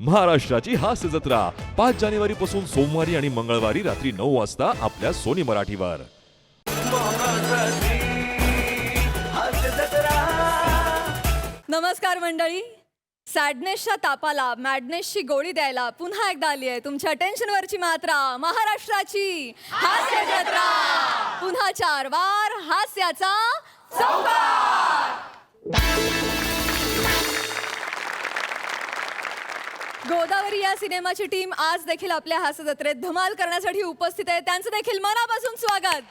महाराष्ट्राची हास्य जत्रा 5 जानेवारी पासून सोमवारी आणि मंगळवारी रात्री 9 वाजता आपल्या सोनी मराठीवर. नमस्कार मंडळी. सॅडनेसच्या तापाला मॅडनेसची गोळी द्यायला पुन्हा एकदा आली आहे तुमच्या टेन्शनवरची मात्रा, महाराष्ट्राची हास्य जत्रा. पुन्हा 4 वार हास्याचा चौकार. गोदावरी या सिनेमाची टीम आज देखील आपल्या हास्य जत्रेत धमाल करण्यासाठी उपस्थित आहे. त्यांचं देखील मनापासून स्वागत.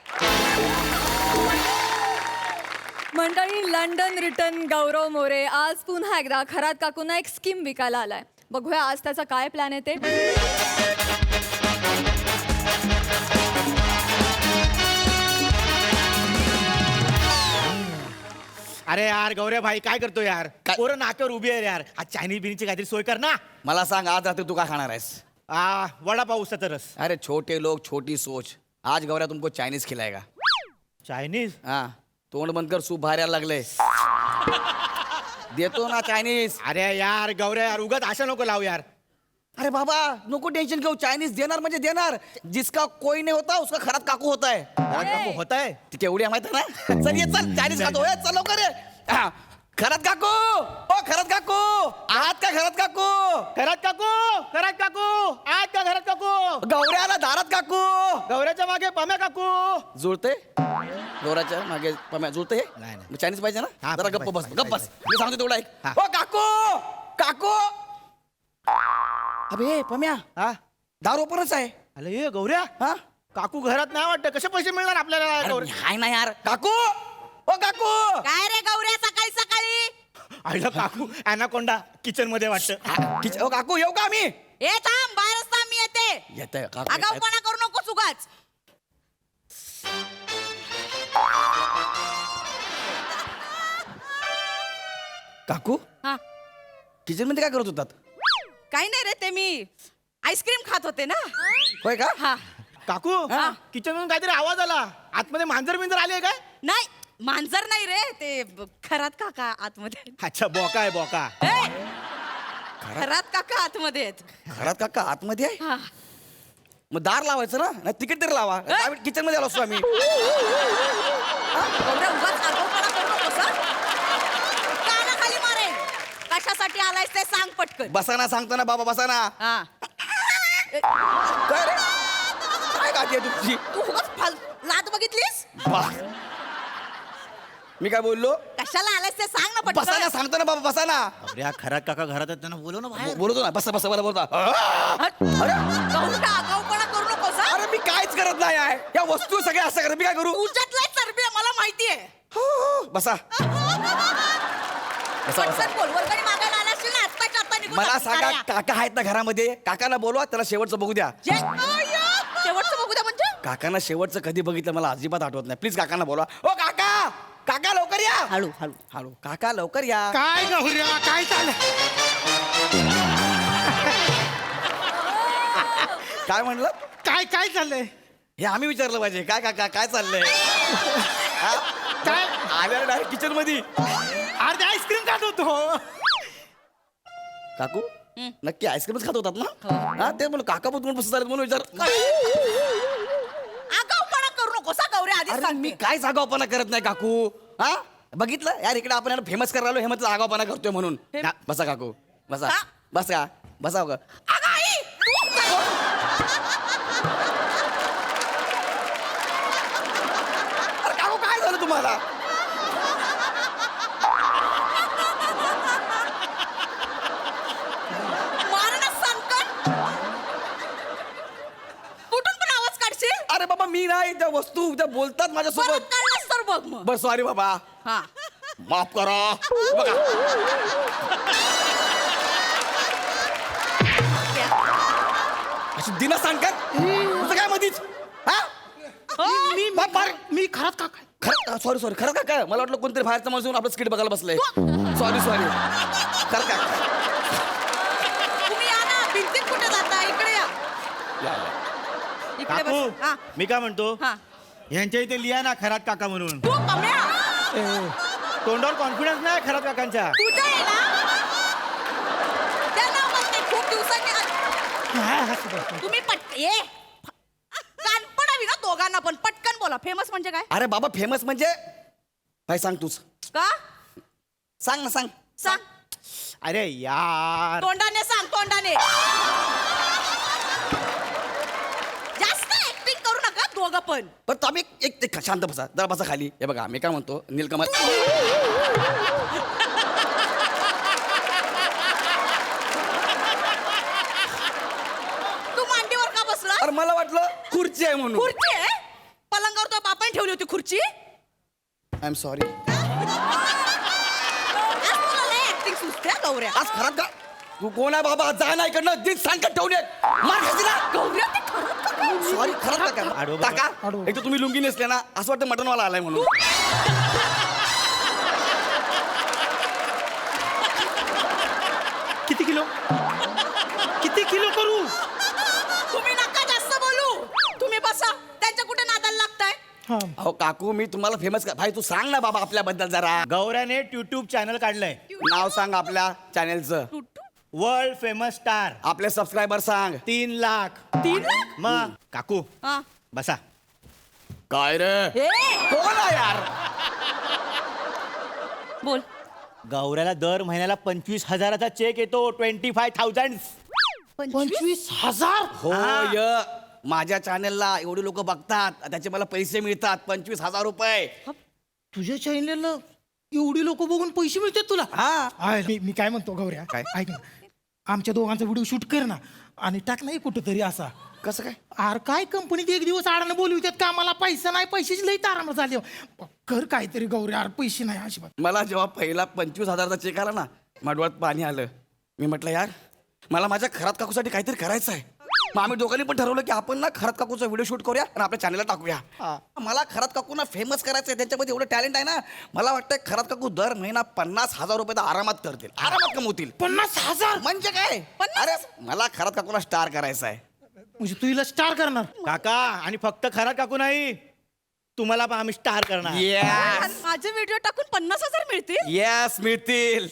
मंडळी, लंडन रिटर्न गौरव मोरे आज पुन्हा एकदा खरात काकूंना एक स्कीम विकायला आलाय. बघूया आज त्याचा काय प्लॅन आहे ते. अरे यार गौऱ्या भाई काय करतो यार? पोरं नाक्यावर उभी आहे यार. आज चायनीज बिनीची काहीतरी सोय कर ना. मला सांग, आज रात्री तू काय खाणार आहेस? वडापाव उसाचा रस. अरे छोटे लोग छोटी सोच. आज गौऱ्या तुमको चायनीज खिलाएगा. चायनीज? हाँ, तोंड बंद कर, सूप बाहेर यायला लागले. देतो ना चायनीज. अरे यार गौऱ्या यार उगाच आशा नको लावू यार. अरे बाबा नको टेन्शन घेऊ, चायनीज देणार म्हणजे देणार. जिसका कोई नहीं होता उसका खरात काकू होता है. काकू होत आहे. ती केवढी आहे माहिती आहे ना? चल ये चल, चायनीज खातो. ए, चल लवकर ये. हा, खरात काकू, ओ खरात काकू, आहात का खरात काकू? घरात काकू, घरात काकू, आज का घरात काकू? गौऱ्याला दारात काकू. गौऱ्याच्या मागे पम्या काकू. जुळते गौराच्या मागे पम्या जुळते. नाही, नाही. मग चायनीज पाहिजे ना? हा, जरा गप्प बस, पाहिजे, गप्प बस. पाहिजे. मी सांगतो तेवढा ऐक. हा. ओ काकू, काकू. अबे पम्या, हा दार ओपनच आहे. अरे ये गौऱ्या, हा, काकू घरात नाही वाटतं. कसे पैसे मिळणार आपल्याला अरे गौऱ्या? हाय ना यार. काकू, ओ काकू. काय रे गौऱ्या, सकाळी सकाळी? आईला काकू अॅनाकोंडा किचन मध्ये वाटतं. हा, ओ काकू, येऊ का आम्ही? ए थांब, बाहेरच थांब, मी येते. येतंय काकू, येतंय. आगाऊपणा करू नको उगाच. काकू हा, किचन मध्ये काय करत होतात? काही नाही रे, ते मी आईस्क्रीम खात होते ना. होय का? हा, काकू हा. किचन मधून काहीतरी आवाज आला. आतमध्ये मांजर बिंजर आले काय? नाही मांजर नाही रे, ते खरात काका आतमध्ये. अच्छा बोका आहे बोका. ए, खरात काका आतमध्ये आहेत. घरात काका आतमध्ये आहे. हा. मग दार लावायचं ना? नाही तिकीट तरी लावा. किचन मध्ये आलो असतो आम्ही. गौऱ्या, उगाच आगाऊपणा करू नकोस हं? कानाखाली मारेन. कशासाठी आलायस ते सांग पटकन. बसा ना, सांगतो ना बाबा, बसा ना. हा. काय रे? काय गाठी आहे तुमची? तू उगाच लात बघितलीस? वाह. मी काय बोललो? कशाला आलायस ते सांग ना बसा ना, पटकन. सांगतो ना बाबा, बसा ना. अरे खरात काका घरात आहेत, त्यांना बोलव ना बाहेर. बोलतो ना, बसा बसा, मला बोलता. हट. अरे गौऱ्या, आगाऊपणा करू नकोस हं? अरे मी काहीच करत नाही आहे. या वस्तू सगळ्या असं करत, मी काय करू? तुझ्यातलाच चरबी आहे, मला माहितीये. बसा बसा बसा. पटकन बोल. वर्गणी मागायला आला असशील ना, आत्ताच्या आत्ता निघून मला जा. सांगा, या. काका आहेत ना घरामध्ये? काकांना बोलवा, त्याला शेवटचं बघू द्या. शेवटचं बघू द्या म्हणजे? काकांना शेवटचं कधी बघितलं मला अजिबात आठवत नाही. प्लीज काकांना बोलवा. ओ काका, काका लवकर या. हळू हळू. हळू काका, लवकर या. काय गौऱ्या काय चाललंय? काय म्हणलं? काय काय चाललंय? हे आम्ही विचारलं पाहिजे. काय काका, काय चाललंय? काय? आल्या डायरेक्ट किचन मध्ये. अरे आईस्क्रीम खात होतो. काकू नक्की आईस्क्रीमच खात होतात ना? हा, ते म्हणून काका पण बसत झाले म्हणून विचार. आगाऊपणा करू नकोस हं, गौऱ्या, आधीच अरे सांगते. मी काय आगाऊपणा करत नाही काकू. हा, बघितलं यार, इकडे आपण फेमस करायला आलो, हे म्हटलं आगाऊपणा करतोय म्हणून. बसा काकू, बसा. हा? बस का, बसा ग. अगं आई, तू अरे काकू, काय झालं तुम्हाला? मार ना सनकन. कुठून पण आवाज काढशील? अरे बाबा, मी नाही, त्या वस्तू त्या बोलतात परत माझ्यासोबत. काढलास तर बघ मग. बस सॉरी बाबा, हा. माफ करा. बघा, अशी दिना सांगतात तुझं काय मधीच? हा, मी खरात काका. खरं सॉरी सॉरी, खरं काय? मला वाटलं कोणतरी बाहेरचा माणूस येऊन आपलं स्किट बघायला बसलंय. सॉरी सॉरी, खरं काय? तुम्ही या ना, भिंतीत कुठे जाता? इकडे या. इकडे काकू बस. हा. मी काय म्हणतो, हा. यांच्या इथे लिहा ना खरात काका म्हणून. तू कम्या. तोंडावर कॉन्फिडन्स नाही खरात काकांच्या. तुझं आहे ना? त्या नाव म्हणते खूप दिवस तुम्ही कानपण हवी ना दोघांना पण. पटकन बोला, फेमस म्हणजे काय? अरे बाबा फेमस म्हणजे काय सांग तूच. का सांग ना सांग. सांग, अरे यार तोंडाने सांग, तोंडाने. जास्त ऍक्टिंग करू नका दोघं पण. पण तुम्ही एक शांत बसा, जरा बसा खाली. हे बघा मी काय म्हणतो, नीलकमल. तू मांडीवर का बसला? अरे मला वाटलं खुर्ची आहे म्हणून. खुर्ची आहे? पलंगावर तो बापाने ठेवली होती खुर्ची. I am sorry. ऍक्टिंग सुचते हा गौऱ्या. आज खराब का तू कोण आहे बाबा? जा ना इकडनं. दिन सांग का ठेवून मार खायची ना. गौऱ्या ते खरंच का काय? सॉरी खरंच आडवं का बघा. काका? एक तर तुम्ही लुंगी नेसले ना, असं वाटतं मटनवाला आलाय म्हणून. किती किलो करू? तुम्ही नका जास्त बोलू. तुम्ही बसा. त्यांच्या कुठे नादाला लागताय? अहो काकू मी तुम्हाला फेमस भाई तू सांग ना बाबा आपल्याबद्दल जरा. गौऱ्याने युट्यूब चॅनल काढलंय, नाव सांग आपल्या चॅनेलचं. World famous star. आपले सबस्क्रायबर सांग. 3 लाख. 3 लाख? मग काकू हा. बसा. काय रे हे, कोण आहे यार? बोल. गौऱ्याला दर महिन्याला 25,000चा चेक येतो. 25,000. 25,000? हो य माझ्या चॅनेलला एवढे लोक बघतात, त्याचे मला पैसे मिळतात 25,000 रुपये. तुझ्या चॅनलला एवढी लोक बघून पैसे मिळतात तुला? हा आहे, मी काय म्हणतो गौऱ्या, काय? ऐक ना, आमच्या दोघांचा व्हिडिओ शूट कर ना आणि टाक नाही कुठंतरी असा. कसं काय? अरे काय कंपनीत एक दिवस आडानं बोलवितात का मला पैसा नाही, पैशाची लई तारांबर झाली. कर काहीतरी गौऱ्या, अरे पैसे नाही अजिबात. मला जेव्हा पहिला 25,000चा चेक आला ना, माडवात पाणी आलं. मी म्हटलं यार मला माझ्या खरात काकूसाठी काहीतरी करायचं आहे. मग आम्ही दोघांनी पण ठरवलं की आपण ना खरात काकूचा व्हिडिओ शूट करूया आणि आपल्या चॅनलला टाकूया. मला खरात काकूंना फेमस करायचं आहे, त्यांच्यामध्ये एवढं टॅलेंट आहे ना. मला वाटतं खरात काकू दर महिना 50,000 रुपये तर आरामात करतील, आरामात कमवतील. 50,000 म्हणजे काय? अरे मला खरात काकूला स्टार करायचं आहे. म्हणजे तू हिला स्टार करणार? काका आणि फक्त खरा काकू नाही, तुम्हाला पण आम्ही स्टार करणार. आणि माझे व्हिडिओ टाकून 50,000 मिळतील? येस मिळतील.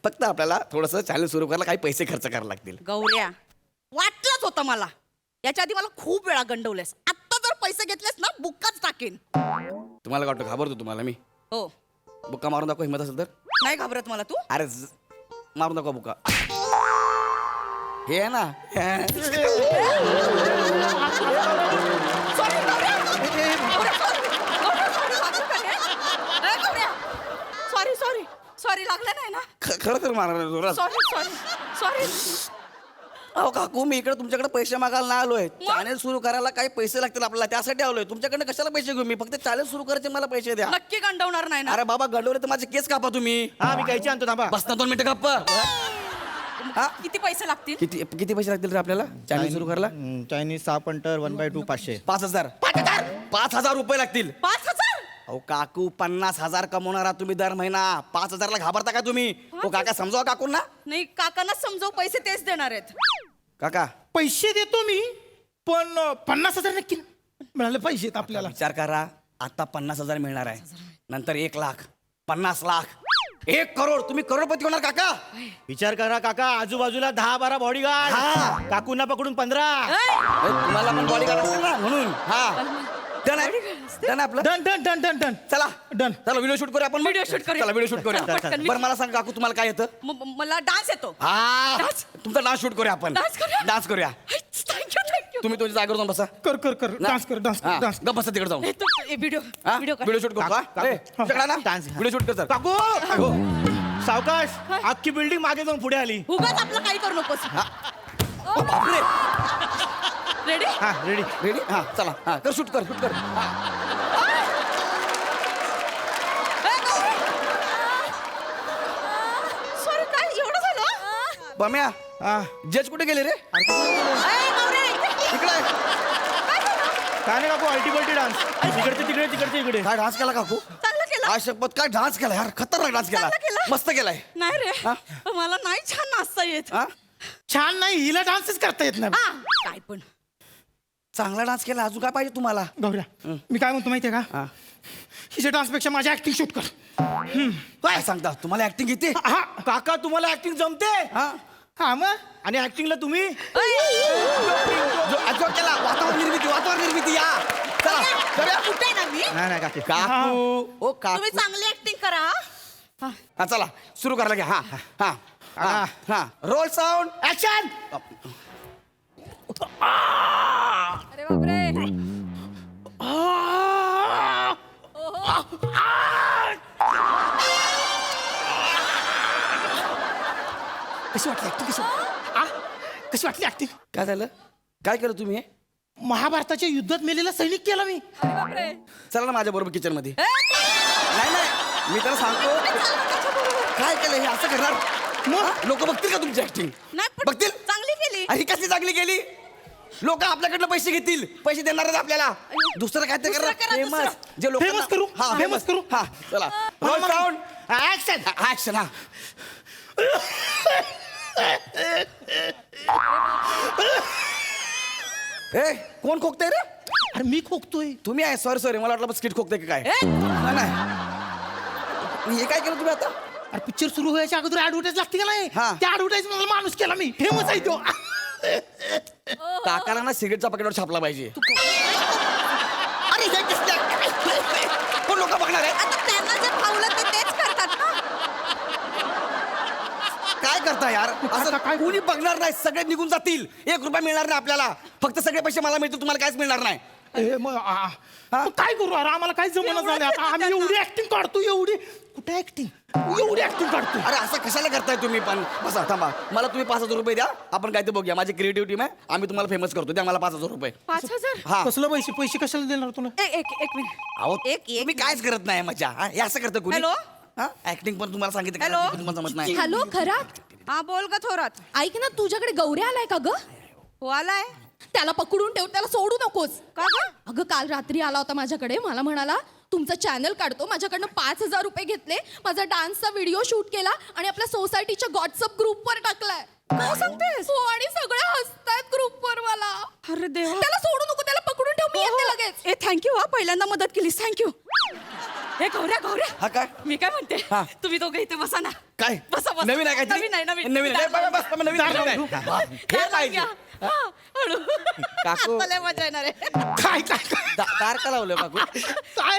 फक्त आपल्याला थोडंसं चॅनल सुरू करायला काही पैसे खर्च करायला लागतील. गौऱ्या, वाटलंच होतं मला. याच्या आधी मला खूप वेळा गंडवलेस. आत्ता जर पैसे घेतलेस ना बुक्काच टाकेन. तुम्हाला काय वाटतं घाबरतो तुम्हाला मी? हो. बुक्का मारून दाखव हिंमत असेल तर. नाही घाबरत मला तू. अरे मारून दाखव बुक्का. हे आहे ना सॉरी सॉरी सॉरी, लागलं नाही ना? खरं तर मारणार जोरात. Sorry sorry sorry. अहो काकू मी इकडे तुमच्याकडे पैसे मागायला नाही आलोय. चॅनल सुरू करायला काही पैसे लागतील आपल्याला, त्यासाठी आलोय. तुमच्याकडे कशाला पैसे घेऊ मी? फक्त चॅनल सुरू करायचे मला पैसे द्या. नक्की गंडवणार नाही ना? अरे बाबा गंडवले तर माझे केस कापा तुम्ही. हा मी कैची आणतो थांबा. बस ना 2 मिनिटं गप्प. हा किती पैसे लागतील? किती किती पैसे लागतील रे आपल्याला चॅनल सुरू करायला? Chinese 6 punter 1/2 500. 5,000. 5,000 रुपये लागतील. 5,000? अहो काकू 50,000 कमवणारा तुम्ही दर महिना, 5,000ला घाबरता का तुम्ही? हो काका समजावा काकूंना. नाही, काकांना समजाव, पैसे तेच देणार आहेत. काका पैसे देतो मी, पण 50,000 नक्की मिळाले पाहिजेत आपल्याला. विचार करा, आता 50,000 मिळणार आहे, नंतर 1 लाख, 50 लाख, 1 करोड. तुम्ही करोडपती होणार काका. विचार करा काका, आजूबाजूला 10-12 बॉडीगार्ड. हा. काकूंना पकडून 15. तुम्हाला पण बॉडीगार्ड असतील ना म्हणून. हा डन आहे, डन आहे आपलं. Done done done done done. चला डन. चला व्हिडिओ शूट करूया आपण. Video shoot करूया. चला व्हिडिओ शूट करूया. चला, पटकन. बरं मला सांग काकू तुम्हाला काय येतं? मला डान्स येतो. हा Dance? तुमचा डान्स शूट करूया आपण. Dance करूया? डान्स करूया. Thank you thank you. तुम्ही तुमच्या जागेवर जाऊन बसा. कर कर कर, डान्स कर, डान्स हा, डान्स. गप्प बसा तिकडे जाऊन. व्हिडिओ हा? व्हिडिओ व्हिडिओ शूट करतो. काकू, हा? ए, तुमच्याकडे ना Dance. व्हिडिओ शूट कर सर. काकू हो. सावकाश, अख्खी बिल्डिंग मागे जाऊन पुढे आली. उगाच आपलं काही करू नकोस. ओ, बापरे. रेडी? हा रेडी. रेडी हा चला हा कर शूट कर शूट कर. हा. सॉरी, काय एवढं झालं? बम्या हा जज कुठे गेले रे? ए, गौरी, इकडे आहे. काय नाही काकू, अल्टिमेटली डान्स. इकडचे तिकडे, तिकडचे इकडे. काय डान्स केला काकू? चांगलं केलं. काय शपथ काय डान्स केला यार, खतरनाक डान्स केला. चांगलं केलं. मस्त केलाय. नाही रे, हा? मला नाही छान नाचता येत. हा छान नाही, हिला डान्सच करता येत नाही. हा, काय पण. चांगला डान्स केला. अजून काय पाहिजे तुम्हाला? गौऱ्या, मी काय म्हणतो माहितीये का, हा हिच्या डान्स पेक्षा माझी ऍक्टिंग शूट कर. काय सांगता, तुम्हाला ऍक्टिंग येते? हा काका तुम्हाला ऍक्टिंग जमते? हा हा मग आणि ऍक्टिंगला तुम्ही जो केला वातावरण निर्मिती या चला करूया. कुठे ना मी नाही नाही काकी काकू ओ काकू तुम्ही चांगली ऍक्टिंग करा हा. हा चला सुरू करायला घ्या हा हा हा हा रोल साऊंड ऍक्शन. अरे बापरे कशी वाटली ऍक्टिंग कशी वाटली ऍक्टिंग काय झालं काय केलं तुम्ही हे? महाभारताच्या युद्धात मेलेला सैनिक केला मी अरे बापरे चला ना माझ्या बरोबर किचन मध्ये नाही नाही मी त्याला सांगतो काय केलं हे असं करणार मग लोक बघतील का तुमची ऍक्टिंग नाही पण बघतील चांगली केली ही कसली चांगली केली लोक आपल्याकडनं पैसे घेतील पैसे देणार आहेत आपल्याला दुसरं काय ते दुसरं करा, फेमस दुसरं. जे लोक Famous करू? हा Famous फेमस करू? हा चला रोल साऊंड ऍक्शन ऍक्शन हा ए कोण खोकतंय रे अरे मी खोकतोय तुम्ही आहे सॉरी मला वाटलं स्किट खोकतंय का काय नाही हे काय केलं तुम्ही आता अरे पिक्चर सुरू व्हायच्या अगोदर ऍडव्हर्टाईज लागते का नाही हा. त्या ऍडव्हर्टाईज मला माणूस केला मी फेमस आहे तो काकाला ना सिगरेटचा पॅकेटवर छापला पाहिजे अरे हे कसलं कोण लोक बघणार आहे आता त्यांना जे फावलं ते तेच करतात ना काय करता यार असं काय? कोणी बघणार नाही सगळे निघून जातील 1 रुपया मिळणार नाही आपल्याला फक्त सगळे पैसे मला मिळतील तुम्हाला काहीच मिळणार नाही मग काय करू अरे आम्हाला काय जमणं झालं आता आम्ही एवढी ऍक्टिंग काढतो एवढी कुठे ऍक्टिंग एवढी ऍक्टिंग काढतो अरे असं कशाला करताय तुम्ही पण बसा थांबा मला तुम्ही 5,000 रुपये द्या आपण काय ते बघूया माझी क्रिएटिव्ह टीम आहे आम्ही तुम्हाला फेमस करतो द्या मला 5,000 रुपये 5,000 हा कसलं पैसे कशाला देणार तुला एक मिनिट अहो एक तुम्ही कायच करत नाही मजा हा? हे असं करतं कोणी हॅलो? ऍक्टिंग पण तुम्हाला सांगितलं हॅलो? का? तुम्हाला समजत नाही हॅलो खरात हा बोल ग थोरात ऐक ना तुझ्याकडे गौऱ्या आलाय का ग हो आलाय त्याला पकडून ठेव त्याला सोडू नकोस का ग अगं काल रात्री आला होता माझ्याकडे मला म्हणाला तुमचं चॅनल काढतो माझ्याकडनं 5,000 रुपये घेतले माझा डान्सचा व्हिडिओ शूट केला आणि आपल्या सोसायटीच्या व्हॉट्सअप ग्रुपवर टाकलाय काय सांगतेस हो आणि सगळे हसतायत ग्रुपवर मला अरे देवा त्याला सोडू नको त्याला पकडून ठेव मी येते लगेच ए थँक्यू हा पहिल्यांदा मदत केलीस थँक्यू हे गौऱ्या हा काय मी काय म्हणते हा. तुम्ही दोघं इथे बसा ना काय बसा, बसा. नवीन आहे काय नवीन आहे, नवीन. नवीन आहे. बस, बस, बस, नवीन आहे. हे पाहिजे हळू काकू. आता लय मजा येणार आहे काय काय दार का लावलं काकू काय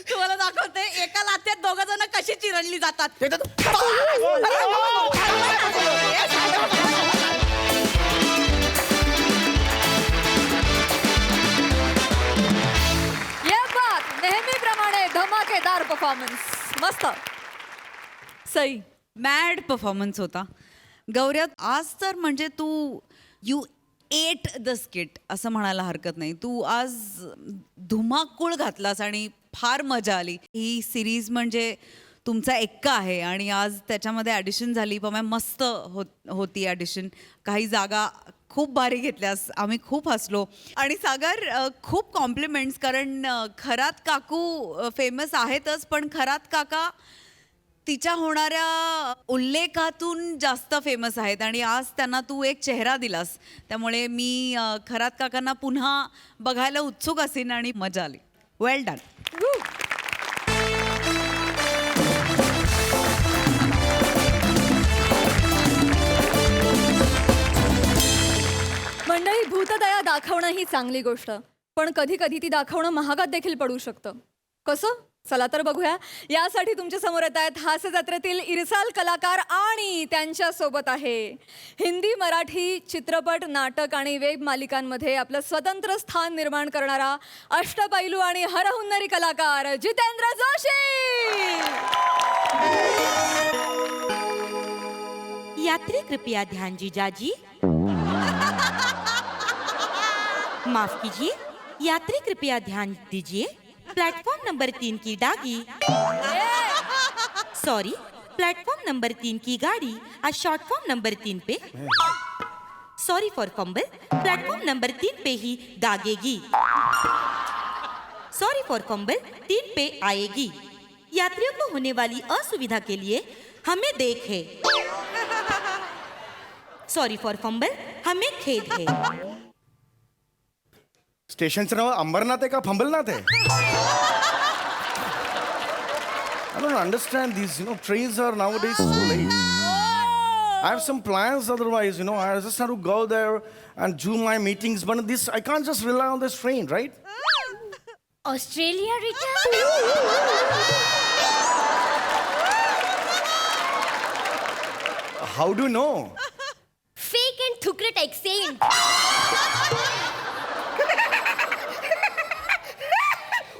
तुम्हाला दाखवते एका लात्यात दोघ जण कशी चिरडली जातात ते तर- ये बात नेहमीप्रमाणे धमाकेदार परफॉर्मन्स मस्त सई मॅड परफॉर्मन्स होता गौऱ्या आज तर म्हणजे तू यू एट द स्किट असं म्हणायला हरकत नाही तू आज धुमाकूळ घातलास आणि फार मजा आली ही सिरीज म्हणजे तुमचा एक्का आहे आणि आज त्याच्यामध्ये ॲडिशन झाली पण मस्त होती ॲडिशन काही जागा खूप भारी घेतल्यास आम्ही खूप हसलो आणि सागर खूप कॉम्प्लिमेंट्स कारण खरात काकू फेमस आहेतच पण खरात काका तिच्या होणाऱ्या उल्लेखातून जास्त फेमस आहेत आणि आज त्यांना तू एक चेहरा दिलास त्यामुळे मी खरात काकांना पुन्हा बघायला उत्सुक असेन आणि मजा आली वेल डन मंडळी भूतदया दाखवणं ही चांगली गोष्ट पण कधी कधी ती दाखवणं महागात देखील पडू शकतं कसं चला तर बघूया यासाठी तुमच्या समोर येत आहेत हास्य जत्रेतील इरसाल कलाकार आणि त्यांच्या सोबत आहे हिंदी मराठी चित्रपट नाटक आणि वेब मालिकांमध्ये आपलं स्वतंत्र स्थान निर्माण करणारा अष्टपैलू आणि हरहुन्नरी कलाकार जितेंद्र जोशी यात्री कृपया ध्यान जीजाजी माफ कीजिए यात्री कृपया ध्यान दीजिए प्लेटफॉर्म नंबर 3 की डागी सॉरी प्लेटफॉर्म नंबर 3 की गाड़ी आज शॉर्ट फॉर्म नंबर 3 पे sorry for fumble platform number 3 पे ही दागेगी सॉरी फॉर फंबल 3 पे आएगी यात्रियों को होने वाली असुविधा के लिए हमें देख है सॉरी फॉर फंबल हमें खेद है स्टेशनचं नाव अंबरनाथ आहे का फंबलनाथ आहे I don't understand these, trains are nowadays so late. I have some plans otherwise, you know. I just have to go there and do my meetings. But this, I can't just rely on this train, right? Australia return How do you know? Fake and थुकरट accent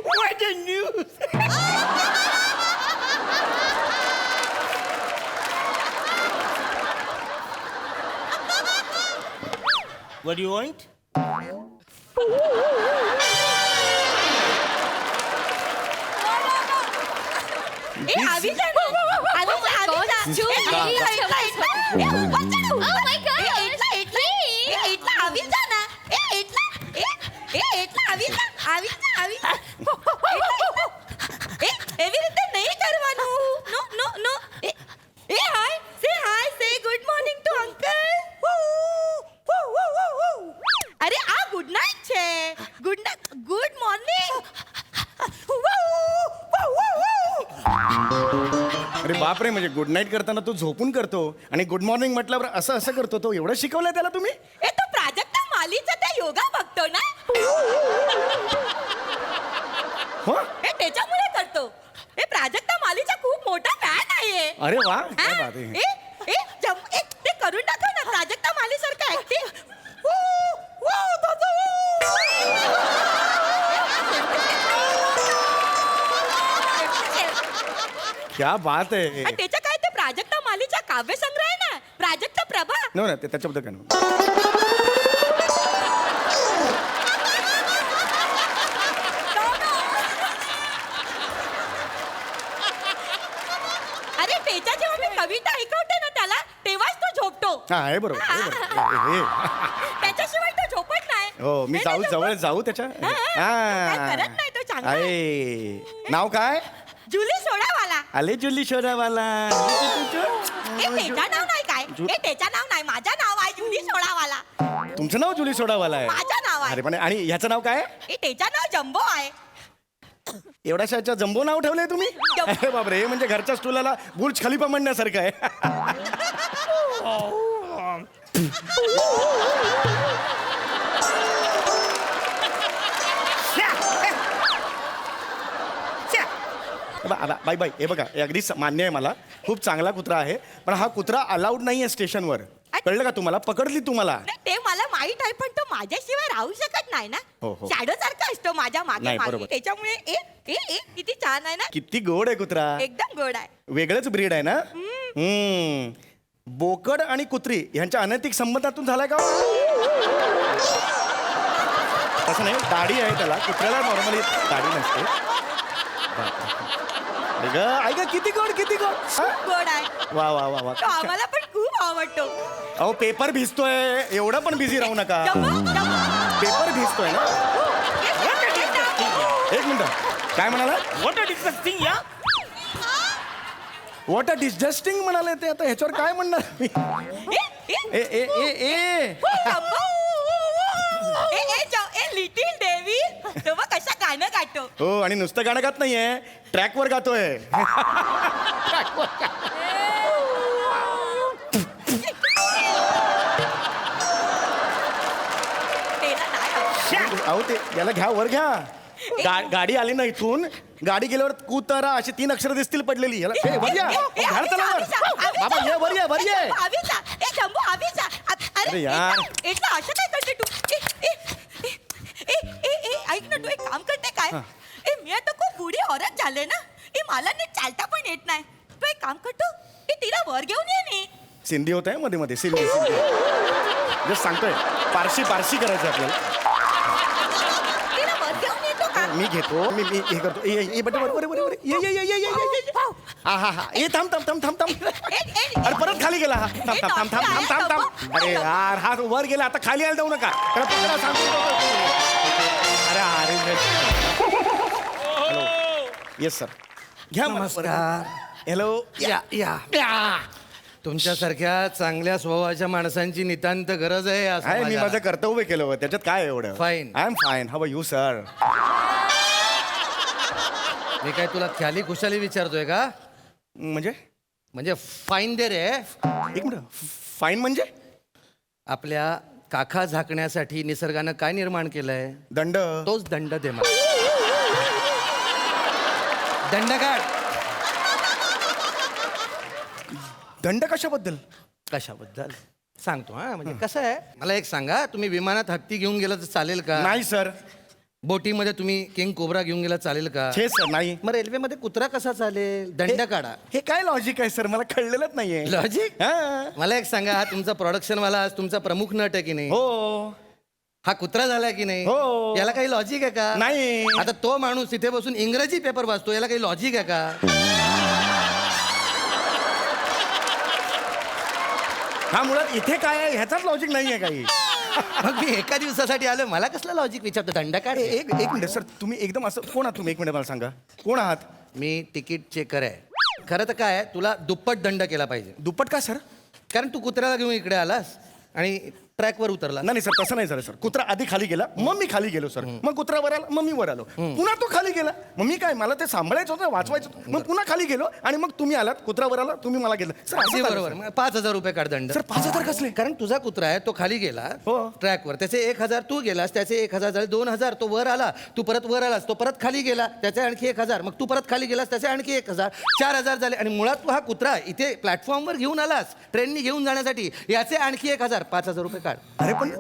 What a news! What do you want? ए आवी जा ना आवी जा ए ऐकला ए उभं जा ना Oh my God! ऐकला आवी जा ना ऐकला आवी जा એવી રીતે નહીં કરવાનું નો નો નો એ હાય સે ગુડ મોર્નિંગ ટુ અંકલ અરે આ ગુડ નાઇટ છે ગુડ મોર્નિંગ अरे बापरे, म्हणजे गुड नाईट करताना तो झोपून करतो आणि गुड मॉर्निंग म्हटल्यावर असं असं करतो. तो एवढं शिकवलंय त्याला तुम्ही? ए तो प्राजक्ता मालीचा त्या योगा बघतो ना हो? ए त्याच्यामुळे करतो ए प्राजक्ता मालीचा खूप मोठा फॅन आहे अरे वा, हा? क्या बात आहे. ते करून दाखव ना प्राजक्ता माली सारखं ऍक्टिंग क्या बात आहे. त्याच्या काय ते प्राजक्ता मालीचा काव्यसंग्रह आहे ना प्राजक्ता प्रभा नाही ना, ते त्याच्याबद्दल काय नाही. अरे त्याच्या जेव्हा मी कविता ऐकवते ना त्याला तेव्हाच तो झोपतो हा, आहे बरोबर, आहे बरोबर. हे. त्याच्याशिवाय तो झोपत नाही हो, मी नाही, जाऊ नाही जवळ झोपत. जाऊ त्याच्या. काय करत नाही तो चांगला आहे. आहे. नाव काय? जुली सोडावाला आले जुली शोधावाला. ए त्याचं नाव नाही काय ए त्याचं नाव नाही माझं नाव आहे जुली सोडावाला तुमचं नाव जुली सोडावाला आहे? माझं नाव आहे अरे पण आणि ह्याचं नाव काय? ए त्याचं नाव जम्बो आहे एवढ्याशाच्या जम्बो नाव ठेवलंय तुम्ही? जम्बो. अरे बापरे, हे म्हणजे घरच्या स्टुलाला बुर्ज खलिफा म्हणण्यासारखं आहे. बाई बाई, हे बघा, हे अगदी मान्य आहे मला, खूप चांगला कुत्रा आहे, पण हा कुत्रा अलाउड नाही आहे स्टेशनवर. कळलं का तुम्हाला? पकडली तुम्हाला. नाही, ते मला माहित आहे पण तो माझ्याशिवाय राहू शकत नाही ना हो, हो. शॅडो सारखा असतो माझ्या मागे नाही, मागे बरोबर. त्याच्यामुळे ए ए ए किती छान आहे ना किती गोड आहे कुत्रा. एकदम गोड आहे वेगळंच ब्रीड आहे ना. बोकड आणि कुत्री यांच्या अनैतिक संबंधातून झालाय का? तसं नाही, दाढी आहे त्याला. कुत्र्याला नॉर्मली दाढी नसते. ऐक किती गोड, किती गोड. हा? गोड आहे वा वा वा वा. तो आम्हाला पण खूप आवडतो अहो, पेपर भिजतोय, एवढं पण बिझी राहू नका. Jumbo, jumbo. पेपर भिजतोय ना. एक मिनिट, काय म्हणाला? What a disgusting, yeah? What a disgusting म्हणाले ते. आता ह्याच्यावर काय म्हणणार मी? ए ए ए ए लिटिल देवी तेव्हा कशा गाणं गातो हो, आणि नुसतं गाणं गात नाहीये, ट्रॅकवर गातोय. त्याला नाही आवडत. अहो, ते याला घ्या, वर घ्या. गाडी आली ना इथून, गाडी गेल्यावर कुतारा अशी 3 अक्षरं दिसतील पडलेली. याला ए, वर या. घाल त्याला वर. बाबा ये, वर ये, वर ये. अरे यार. इथलं असं काय करते तू ऐक ना तू एक काम करते काय ए मी आता खूप बुडी औरत झाले ना ए मला नीट चालता पण येत नाही तू एक काम करतो ए तिला वर घेऊन ये नी सिंधी होत आहे मध्ये मध्ये. सिंधी जस्ट सांगतोय, पारशी करायचं आपल्याला. तिला वर घेऊन येतो का मी घेतो, मी हे करतो. ये बट बरोबर ये ये ये ये ये ये. हा हा हा. ए थांब थांब थांब थांब थांब. अरे परत खाली गेला हा. थांब थांब थांब थांब थांब थांब थांब. अरे यार, हा वर गेला, आता खाली यायला जाऊ नका. त्याला पकडा, सांगतो. अरे अरे हॅलो, येस सर, घ्या. नमस्कार. हॅलो. या या तुमच्यासारख्या चांगल्या स्वभावाच्या माणसांची नितांत गरज आहे असं आहे, मी माझ्या- माझं कर्तव्य केलं होतं, त्याच्यात काय एवढं. Fine. I am fine. How are you sir? मी काय तुला ख्याली खुशाली विचारतोय का? म्हणजे म्हणजे फाईन दे रे. एक मिनिट, फाईन म्हणजे? आपल्या काखा झाकण्यासाठी निसर्गानं काय निर्माण केलंय? दंड. तोच दंड दे मला. दंड काढ. दंड कशाबद्दल? कशाबद्दल सांगतो हा. म्हणजे कसं आहे, मला एक सांगा, तुम्ही विमानात हत्ती घेऊन गेला तर चालेल का? नाही सर. बोटीमध्ये तुम्ही किंग कोब्रा घेऊन गेला चालेल का? छे सर, नाही. मग रेल्वेमध्ये कुत्रा कसा चालेल? दंड काढा. हे काय लॉजिक आहे सर, मला कळलेलंच नाहीये. लॉजिक? हा. मला एक सांगा, हा तुमचा प्रोडक्शन वाला तुमचा प्रमुख नट आहे की नाही? हो. हा कुत्रा झाला की नाही? हो. याला काही लॉजिक आहे का? नाही. आता तो माणूस तिथे बसून इंग्रजी पेपर वाचतो, याला काही लॉजिक आहे का? हा, मुळात इथे काय आहे ह्याचाच लॉजिक नाहीये काही. मग मी एका दिवसासाठी आलो, मला कसला लॉजिक विचारतो? दंड काढ. एक मिनिट सर, तुम्ही एकदम असं कोण आहात तुम्ही? एक मिनिट मला सांगा, कोण आहात? मी तिकीट चेकर आहे. खरं तर काय आहे, तुला दुप्पट दंड केला पाहिजे. दुप्पट का सर? कारण तू कुत्र्याला घेऊन इकडे आलास आणि ट्रॅकवर उतरला. नाही सर, तसं नाही झालं सर. कुत्रा आधी खाली गेला, मग मी खाली गेलो सर. मग कुत्रा वर आला, मग मी वर आलो. पुन्हा तो खाली गेला, मग मी काय, मला ते सांभाळायचं होतं, वाचवायचं होतं. मग पुन्हा खाली गेलो आणि मग तुम्ही आलात, कुत्रा वर आला, तुम्ही मला गेलं सर. अगदी असं झालं, बरोबर. सर. मग 5,000 रुपये काढ दंड. सर 5,000 कसले? कारण तुझा कुत्रा आहे, तो खाली गेला हो. ट्रॅकवर, त्याचे 1,000 तू गेलास, त्याचे 1,000 झाले 2,000. तो वर आला, तू परत वर आलास, तो परत खाली गेला, त्याचे आणखी 1,000. मग तू परत खाली गेलास, त्याचे आणखी 1,000. 4,000 झाले. आणि मुळात तू हा कुत्रा इथे प्लॅटफॉर्मवर घेऊन आलास ट्रेननी घेऊन जाण्यासाठी, याचे आणखी 1,000. 5,000 रुपये काढ. अरे पण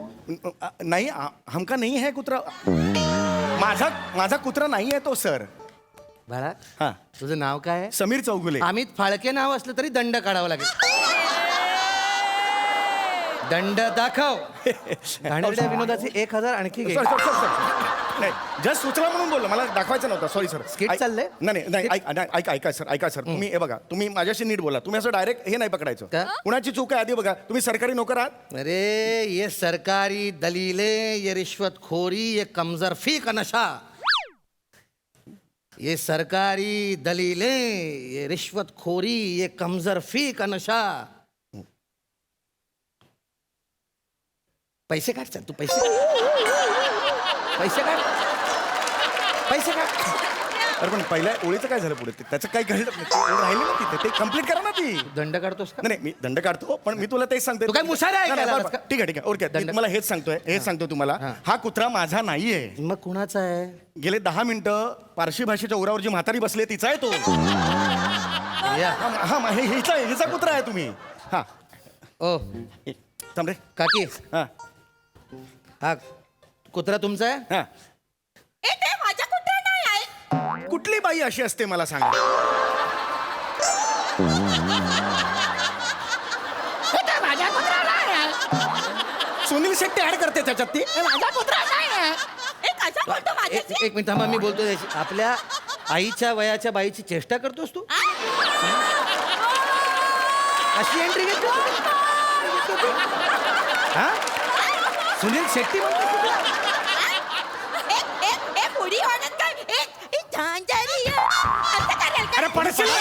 नाही, हमका नाही है कुत्रा. माझा कुत्रा नाही आहे तो सर. बाळा, हा, तुझं नाव काय आहे? समीर चौगुले. अमित फाळके नाव असलं तरी दंड काढावा लागेल. दंड दाखव. घाणेरड्या विनोदाचे 1,000 आणखी घे. Sir, sir, sir, sir. नाही, जस्ट सुचला म्हणून बोललो, मला दाखवायचं नव्हतं. Sorry sir. Skit चाललंय? नाही, ऐका सर. तुम्ही हे बघा, तुम्ही माझ्याशी नीट बोला. तुम्ही असं डायरेक्ट हे नाही पकडायचं. का? कुणाची चूक आहे आधी बघा. तुम्ही सरकारी नोकर आहात. अरे ये सरकारी दलीलें, ये रिश्वतखोरी, ये कमजरफी का नशा. ये सरकारी दलीलें, ये रिश्वतखोरी, ये कमजरफी का नशा. पैसे काढ. चल तू पैसे काढ. अरे पण पहिल्या ओळीचं काय झालं पुढे? त्याचं काही घडलं नाही. ते ओळ राहिली ना तिथे, ते कम्प्लीट करा ना ती. दंड काढतोस का? नाही, मी दंड काढतो, पण मी तुला तेच सांगतोय. तू काय मुशायरा आहे नाही, नाही, का? बरं, बरं. ठीक आहे. ओके, मी दंड. तुम्हाला हेच सांगतोय तुम्हाला. हा कुत्रा माझा नाहीये. मग कुणाचा आहे? गेले 10 मिनिटं पारशी भाषेच्या उरावर जी म्हातारी बसली तिचा आहे तो. या. हिचा कुत्रा आहे तुम्ही. हा, ओ थांब रे. काकी, हा, हा कुत्रा तुमचा आहे? हा. ए ते माझ्या कुठे नाही आहे. कुठली बाई अशी असते मला सांगा? माझ्या कुत्रा नाही आहे. सुनील शेट्टी ऍड करते त्याच्यात ती. माझा कुत्रा नाही आहे. ए कशा बोलतो माझ्याशी? एक मिनिट थांबा, मी बोलतो त्याची. आपल्या आईच्या वयाच्या बाईची चेष्टा करतोस तू? अशी एंट्री घेतो हा? सुनील शेट्टी म्हणतो तुला? ए पुढी होण्यात काय? ए झांझरी असं करेल का? अरे पडशील ना.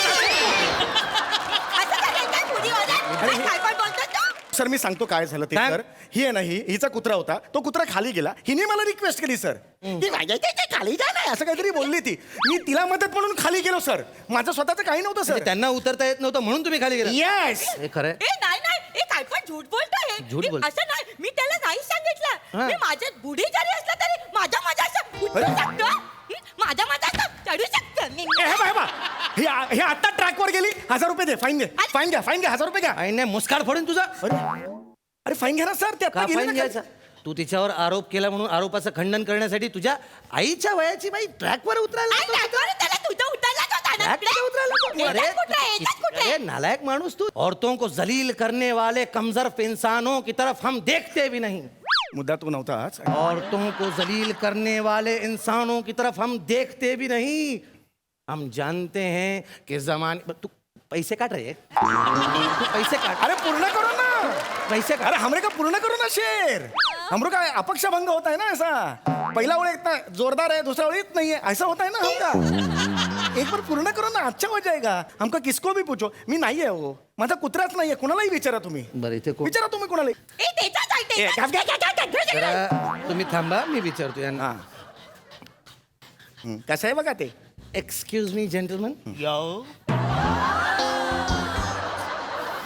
असं करेल काय पुढी होण्यात? काय पण बोलतो तू? सर मी सांगतो काय झालं ते. सांग. सर ही आहे ना, हिचा कुत्रा होता, तो कुत्रा खाली गेला. हिने मला रिक्वेस्ट केली सर, ती माझ्या इथे खाली जा नाही असं काहीतरी बोलली ती. मी तिला मदत म्हणून खाली गेलो सर. माझं स्वतःचं काही नव्हतं म्हणजे सर. त्यांना उतरता येत नव्हतं म्हणून तुम्ही खाली गेला? येस. हे खरंय? ए नाही ए काय पण झूट बोलतोय. झूट बोल- असं नाही, मी त्याला नाही सांगितलं. हा. मी माझ्या बुडी जरी असलं तरी माझ्या असं उठू शकतो. माझ्या असं चढू शकतो मी. हे आता ट्रॅकवर गेली. 1,000 रुपये दे. फाईन घे. 1,000 रुपये घ्या. आई नाही मुस्काड फोडून तुझा. अरे फाईन घ्या ना सर. ते आता का गेली फाईन ना घ्यायचा? तू तिच्यावर आरोप केला म्हणून आरोपाचं खंडन करण्यासाठी तुझ्या आईच्या वयाची बाई ट्रॅकवर उतरायला आणि त्याच्यावर त्याला तुझं उतरलाच होता ना. ट्रॅकवर उतरायला नको. येतात कुठे, येतात कुठे? अरे नालायक माणूस तू. औरतों को जलील करने वाले कमजोर इंसानों की तरफ हम देखते भी नहीं. मुद्दा तू नव्हताच. औरतों को जलील करने वाले इंसानों की तरफ हम देखते भी नहीं. हम जानते हैं कि जमाने. तू पैसे काट रहे. तू पैसे काट. अरे पूर्ण करो ना. पैसे काट. अरे हमरे का पूर्ण करो ना शेर. हमरो का अपक्ष भंग होता है ना ऐसा. पहिला ओळ इतना जोरदार है, दूसरा ओळ इतना नहीं है, ऐसा होता है ना हमका. एक बार पूर्ण करो ना, अच्छा हो जाएगा. हमका किसको भी पूछो, मी नाही आहे हो. माझा कुत्राच नाहीये. कुणालाही विचारा तुम्ही. बरं इथे कोण? विचारा तुम्ही कुणालाही. ए त्याच्याच आहे, त्याच्याच. जरा तुम्ही थांबा, मी विचारतो यांना. हा. कसं आहे बघा ते. Excuse me gentleman.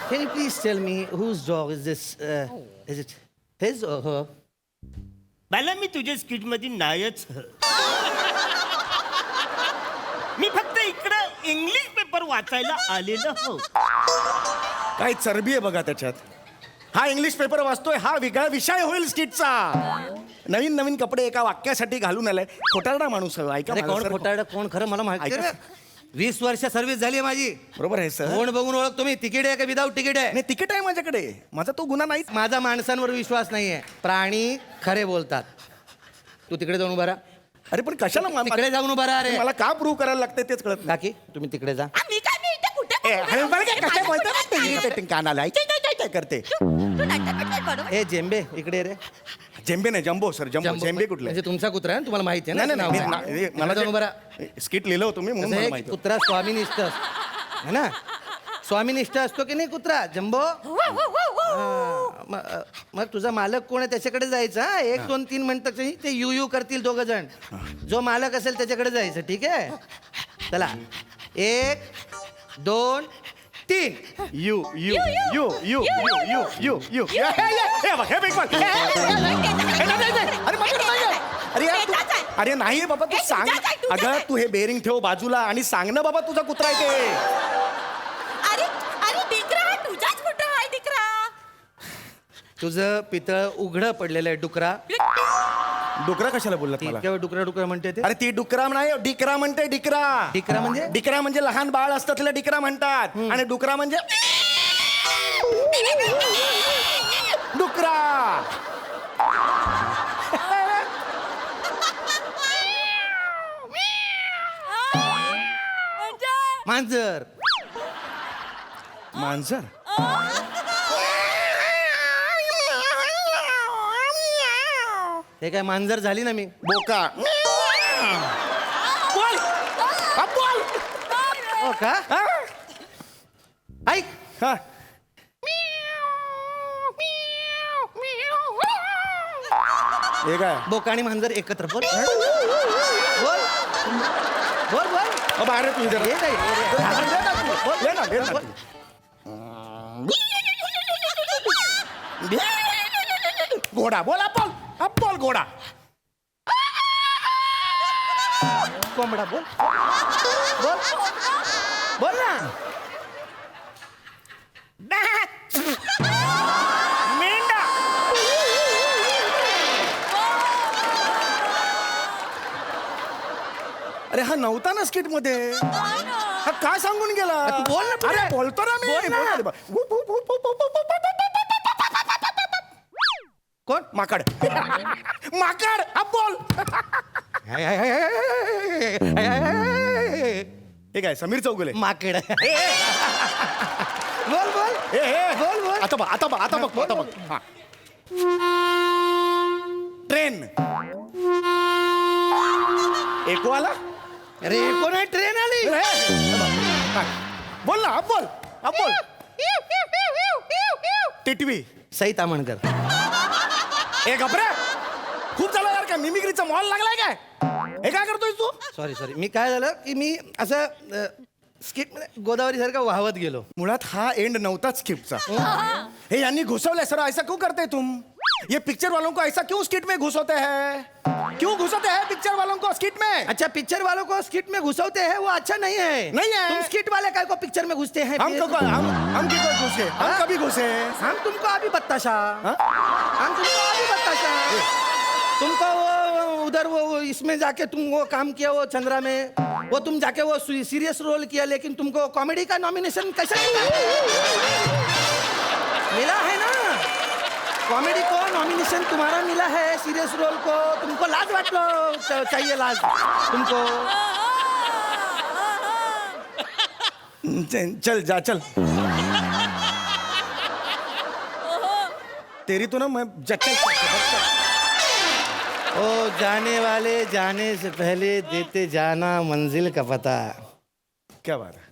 Can you please tell me whose dog is this? Is it his or her? मला मी तुझ्या स्किट मध्ये नायच मी फक्त इकडं इंग्लिश पेपर वाचायला आलेलो हो. काय चरबी आहे बघा त्याच्यात. हा इंग्लिश पेपर वाचतोय, हा वेगळा विषय होईल स्किटचा. नवीन नवीन कपडे एका वाक्यासाठी घालून आलाय. खोटारडा माणूस आहे. ऐका अरे माझं कोण सर. खोटारडं कोण खरं मला माहिती ऐका आहे. 20 वर्ष सर्व्हिस झाली आहे माझी. बरोबर आहे सर. कोण बघून ओळख तुम्ही? तिकीट आहे का विदाऊट तिकीट आहे? नाही तिकीट आहे माझ्याकडे. माझा तो गुन्हा नाहीच. माझा माणसांवर विश्वास नाहीये. प्राणी खरे बोलतात. तू तिकडे जाऊन उभा राहा. अरे पण कशाला तिकडे जाऊन उभा राहा रे. मला का प्रूव्ह करायला लागते तेच कळत नाही. काकी तुम्ही तिकडे जा. मी काय मी इथे कुठे ए, अरे बरं काय कसं बोलतो ना ते irritating कानाला. ऐक, काय काय काय करते. तू नाटक बरोबर ए जेंबे इकडे रे. जेंबे नाही जम्बो सर. जम्बो जेंबे कुठले. म्हणजे तुमचा कुत्रा आहे ना, तुम्हाला माहिती आहे नाही ना नाही नाव नाही, काय? नाही मला जाऊन उभा राहा. स्किट लिहिलं होतं मी म्हणून असं मला एक माहिती होतं. कुत्रा स्वामीनिष्ठ है ना. स्वामीनिष्ठ असतो की नाही कुत्रा जम्बो. मग तुझा मालक कोण आहे त्याच्याकडे जायचं. 1 2 3 म्हणतात ते यू यू करतील 2 जण. जो मालक असेल त्याच्याकडे जायचं. ठीक आहे चला 1 2 3. You you you you you you you you हे बघ हे big ball. अरे यार तू- अरे नाही बाबा तू सांग. अगं तू हे बेरिंग ठेव बाजूला आणि सांग ना बाबा तुझा कुत्रा आहे ते. अरे अरे डिकरा हा तुझाच कुठं आहे डिकरा तुझं पितळ उघडं पडलेलं आहे डुकरा. डुकरा कशाला बोललात मला. केवळ डुकरा डुकरा म्हणते ते. अरे ती डुकरा नाही डिकरा म्हणते. डिकरा डिकरा म्हणजे डिकरा म्हणजे लहान बाळ असतं तिला डिकरा म्हणतात. आणि डुकरा म्हणजे डुकरा. मांजर. मांजर. हे काय मांजर झाली ना मी. बोका. बोल हा, बोल. हो का. हा? ऐक हा. हे काय बोका आणि मांजर एकत्र बोल बोल बोल बोल. बाहेर आहे तू जरा. हे काय? ये ना, ये ना. घोडा बोल बोल बोल घोडा. कोंबडा बोल बोल बोल ना. मेंढा. अरे हा नव्हता ना स्किट मध्ये. हा काय सांगून गेला. तू बोल ना पुढे. अरे बोलतो ना मी. बोल ना. कोण. माकड. माकड हा बोल. हे काय समीर चौगुले. माकड. बोल बोल बोल बोल. आता बघ आता बघ आता बघ आता बघ. हा. ट्रेन. एको आला. अरे कोण आहे. ट्रेन आली. बोल ना अब बोल अब बोल. टिटवी. सई तामणकर. ए घबरे खूप झालं यार. काय मिमिक्रीचा मॉल लागलाय काय. हे काय करतोय तू. Sorry sorry. मी काय झालं की मी असं स्किट मध्ये गोदावरी सारखं वाहवत गेलो. मुळात हा एंड नव्हताच स्किपचा. हे यांनी घुसवलंय सर. ऐसा क्यों करते तुम. ये पिक्चर वालों को ऐसा क्यों स्किट में घुसोते हैं. क्यों घुसोते हैं पिक्चर वालों को स्किट में. अच्छा पिक्चर वालों को स्किट में घुसौते हैं वो अच्छा नहीं है. नहीं है. तुम स्किट वाले काय को पिक्चर में घुसते हैं. हम किधर घुसे. हम कभी घुसे. हम तुमको अभी बताशा. हम तुमको अभी बताशा. तुमको वो उधर वो इसमें जाके तुम वो काम किया वो चंद्रा में. वो तुम जाके वो सीरियस रोल किया लेकिन तुमको कॉमेडी का नॉमिनेशन कैसे मिला है ना. कॉमेडी को नॉमिनेशन तुम्हारा मिला है. सीरियस रोल को तुमको लाज वाटलो चाहिए लाज तुमको. चल जा चल. तेरी तो ना मैं ओ जाने वाले जाने से पहले देते जाना मंजिल का पता. क्या बात है.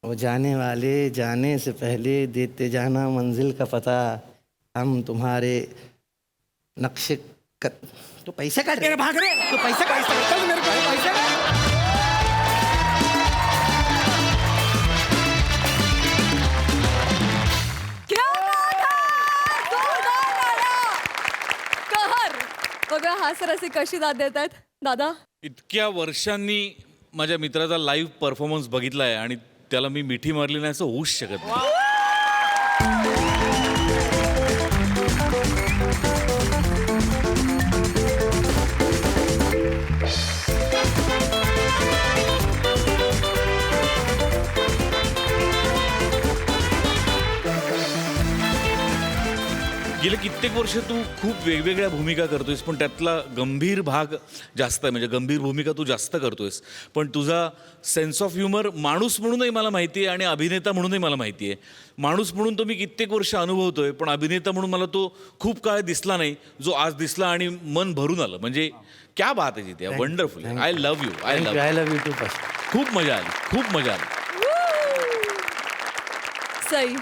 वो जाने वाले जाने से पहले देते जाना मंजिल का पता. हम तुम्हारे नक्शे तो पैसे काट. भाग रे. तो पैसे काट. चल मेरे को पैसे काट. बघा हास्यरसिक कशी दाद देत आहेत दादा. इतक्या वर्षांनी माझ्या मित्राचा लाईव्ह परफॉर्मन्स बघितला आहे आणि त्याला मी मिठी मारली नाही असं होऊच शकत नाही. गेले कित्येक वर्ष तू खूप वेगवेगळ्या भूमिका करतोयस, पण त्यातला गंभीर भाग जास्त आहे, म्हणजे गंभीर भूमिका तू जास्त करतोयस. पण तुझा सेन्स ऑफ ह्युमर माणूस म्हणूनही मला माहिती आहे आणि अभिनेता म्हणूनही मला माहिती आहे. माणूस म्हणून तो मी कित्येक वर्ष अनुभवतोय, पण अभिनेता म्हणून मला तो खूप काळ दिसला नाही, जो आज दिसला आणि मन भरून आलं. म्हणजे क्या बात आहे जिथे, wonderful. I love you, I love. I love you too. खूप मजा आली, खूप मजा आली. सई.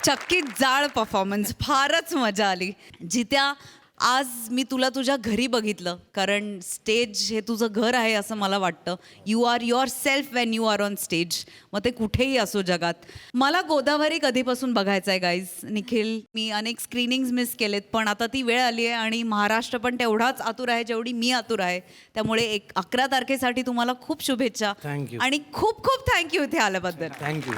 चक्कीत जाळ परफॉर्मन्स, फारच मजा आली. जित्या, आज मी तुला तुझ्या घरी बघितलं, कारण स्टेज हे तुझं घर आहे असं मला वाटतं. You are yourself when you are on stage, मग ते कुठेही असो जगात. मला गोदावरी कधीपासून बघायचं आहे गाईज. निखिल, मी अनेक स्क्रीनिंग्स मिस केलेत, पण आता ती वेळ आली आहे आणि महाराष्ट्र पण तेवढाच आतुर आहे जेवढी मी आतुर आहे. त्यामुळे 11 तारखेसाठी तुम्हाला खूप शुभेच्छा. Thank you. आणि खूप खूप थँक्यू इथे आल्याबद्दल. थँक्यू.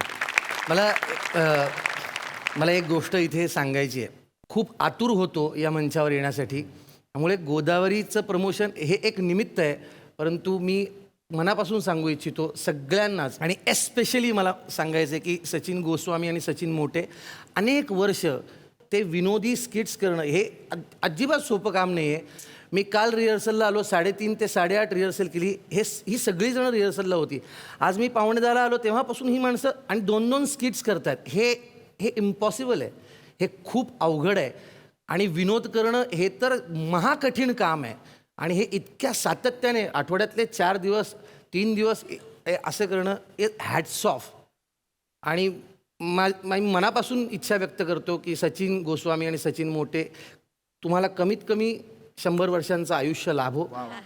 मला एक गोष्ट इथे सांगायची आहे. खूप आतुर होतो या मंचावर येण्यासाठी. त्यामुळे गोदावरीचं प्रमोशन हे एक निमित्त आहे, परंतु मी मनापासून सांगू इच्छितो सगळ्यांनाच, आणि एस्पेशली मला सांगायचं आहे की सचिन गोस्वामी आणि सचिन मोटे अनेक वर्ष ते विनोदी स्किट्स करणं हे अजिबात सोपं काम नाही आहे. मी काल रिहर्सलला आलो, 3:30 ते 8:30 रिहर्सल केली. ही सगळीजणं रिहर्सलला होती. आज मी 9:45 आलो तेव्हापासून ही माणसं आणि 2-2 स्किट्स करतात. हे इम्पॉसिबल आहे, हे खूप अवघड आहे. आणि विनोद करणं हे तर महाकठीण काम आहे. आणि हे इतक्या सातत्याने आठवड्यातले 4 दिवस 3 दिवस असं करणं हॅट्स ऑफ. आणि मी मनापासून इच्छा व्यक्त करतो की सचिन गोस्वामी आणि सचिन मोटे तुम्हाला कमीत कमी 100 वर्षांचं आयुष्य लाभो.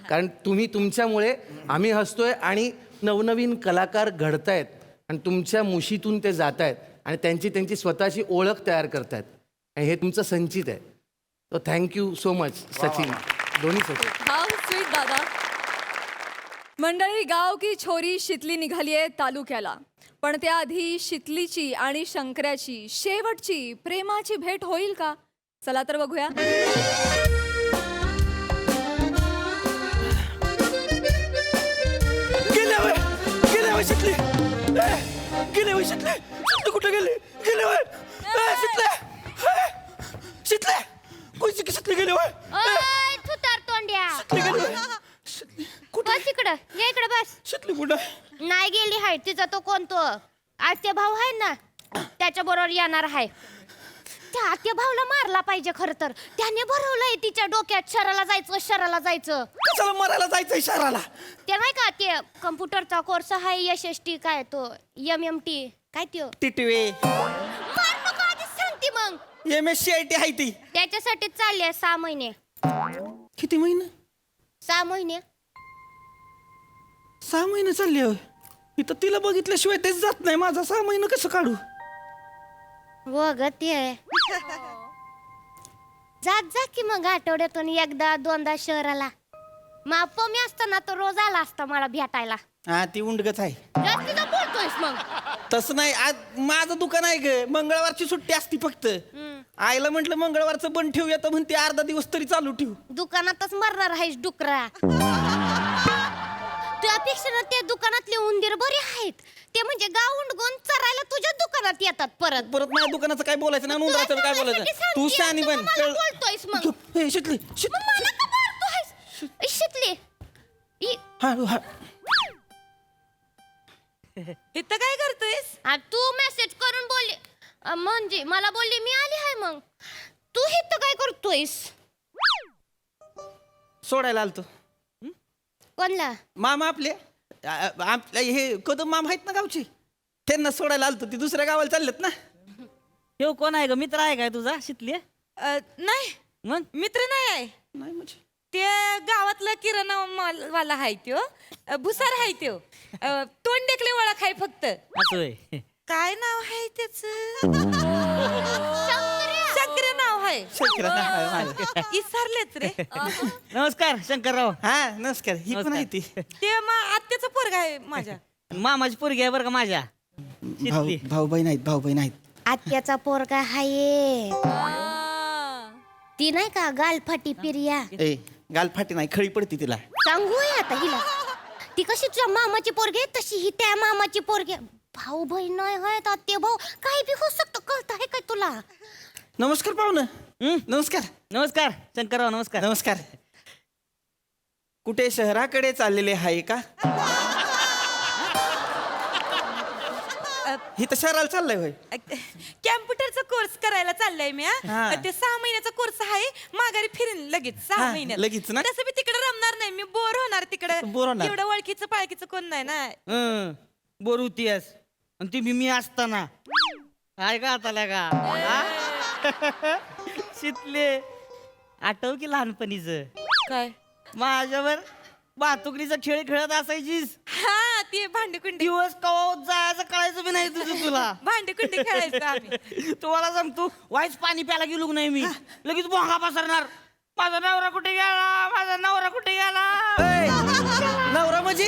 कारण तुमच्यामुळे आम्ही हसतोय आणि नवनवीन कलाकार घडतायत आणि तुमच्या मुशीतून ते जात आहेत आणि त्यांची स्वतःची ओळख तयार करतायत. आणि हे तुमचं संचित आहे. तो थँक्यू सो मच सचिन, दोन्ही सचिन. हाऊ स्वीट दादा. मंडळी, गाव की छोरी शितली निघाली आहे तालुक्याला, पण त्याआधी शितलीची आणि शंकराची शेवटची प्रेमाची भेट होईल का? चला तर बघूया. शितली कुठे गेली? शितली गेली इकडं ये, इकडे बस. शितली कुठं नाही गेली हाय, तिचा तो कोणतो आत्या भाऊ आहे ना, त्याच्या बरोबर येणार आहे. त्या आत्या भाऊला मारला पाहिजे खर तर. त्याने भरवलंय तिच्या डोक्यात शहराला जायचं. कशाला मरायला जायचंय शहराला? ते नाही का ते कम्प्युटरचा कोर्स आहे SST काय तो MMT काय त्यो टिटवे मार नको आधीच सांगते मग. MSCIT आहे ती. त्याच्यासाठी चालले 6 महिने. किती महिने? 6 महिने. 6 महिने चालले होय. इथं तिला बघितल्याशिवाय तेच जात नाही. माझा 6 महिने कसं काढू? वगत आहे. जा की मग आठवड्यातून 1-2दा शहराला. मग मी असताना तो रोज आला असता मला भेटायला. हा, ती उंडगच आहे. जास्तीचं बोलतोयस मग. तसं नाही, आज माझं दुकान आहे ग. मंगळवारची सुट्टी असती फक्त. आईला म्हटलं मंगळवारचं बंद ठेवूया, तर म्हणते अर्धा दिवस तरी चालू ठेवू. दुकानातच मरणार आहेस डुकरा. त्यापेक्षा ना त्या दुकानातले उंदीर बरे आहेत. ते म्हणजे गाऊंड गोन चरायला तुझ्या दुकानात येतात परत. माझ्या दुकानाचं काय बोलायचं नाही, उंदराचं काय बोलायचं. तू शहाणी बन. बोलतोयस मग. शितली मला का मारतोयस? शितली इथं काय करतोयस? तू मेसेज करून बोलली, म्हणजे मला बोलली मी आली आहे. मग तू इथं काय करतोयस? सोडायला आलतो. कोणला? मामा आपले हे कदम मामा आहेत ना गावची, त्यांना सोडायला आलतो. ती दुसऱ्या गावाला चाललेत ना. हे कोण आहे ग? मित्र आहे काय तुझा शितली? नाही, मग मित्र नाही आहे. नाही म्हणजे ते गावातला किराणा वाला आहे त्यो, भुसार आहे त्यो. तोंड देखले ओळख आहे फक्त. असं काय नाव आहे त्याच? शंकर्या नाव हाय इसरलेच रे नमस्कार शंकरराव. हा नमस्कार. ही पण आहे ती ते आत्याचा पोरगा आहे माझ्या. मामाची पोरगी आहे बरं का माझ्या. भाऊ बहीण आहेत भाऊ बहीण आहेत. आत्याचा पोरगा हाये ती नाही का गालफाटी पिरिया ए गालफाटी नाही खळी पडती तिला. सांगूया आता हिला ती कशी तुझ्या मामाची पोरगी आहे, तशी ही त्या मामाची पोरगी आहे. भाऊ बहीण नाही आहेत आत्या भाऊ काही बी होऊ शकतं. कळत आहे काय तुला? नमस्कार पाहुणं. नमस्कार. नमस्कार शंकरराव. नमस्कार. नमस्कार. कुठे शहराकडे चाललेले आहे का? ही तर शहराला चाललंय होय. कॅम्प्युटरचा कोर्स करायला चाललाय मी हा. ते 6 महिन्याचा कोर्स आहे. माघारी फिरेन लगेच 6 हा, महिन्यात. लगेच ना? तसं मी तिकडे रमणार नाही. मी बोर होणार तिकडे. बोर होणार. एवढं ओळखीचं पाळखीचं कोण नाही ना. बोर होतीयस आणि ती मी असताना काय का आता का शितले आठव की लहानपणीच काय माझ्यावर वाहतुकीचा खेळ खेळत असायचीस. हा ते भांडेकुंडी दिवस कवा जायचं कळायचं बी नाही तुझं तुला. भांडेकुंडी खेळायचं आम्ही. तुम्हाला सांगतो वाईच पाणी प्यायला गेलो की नाही मी लगेच भोंगा पसरणार. माझा नवरा कुठे गेला, माझा नवरा कुठे गेला. नवरा म्हणजे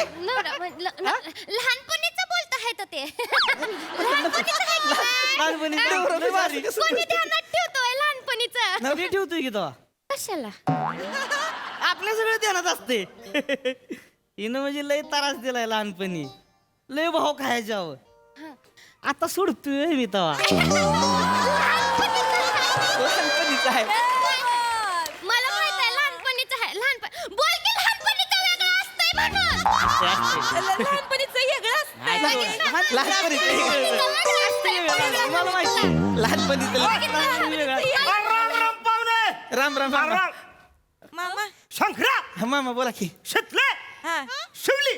लहानपणीच बोलत आहे तर ते लहानपणीचं आहे की नाही? लहानपणी कोणी ध्यानात ठेवतोय लहानपणीचं? नवरी ठेवतोय की तो कशाला? आपल्या सगळं ध्यानात असते. हिनं म्हणजे लय त्रास दिलाय लहानपणी. लय भाव खायच्यावर आता सोडतोय मी तवा. मला माहित आहे लहानपणीचं आहे. लहानपण बोल की लहानपणीचं वेगळं असतंय म्हणून. लहानपणीचं वेगळं असतंय. मला माहिती राम राम राम राम राम. मामा शंकरा मामा बोला की. शितले हा शिवली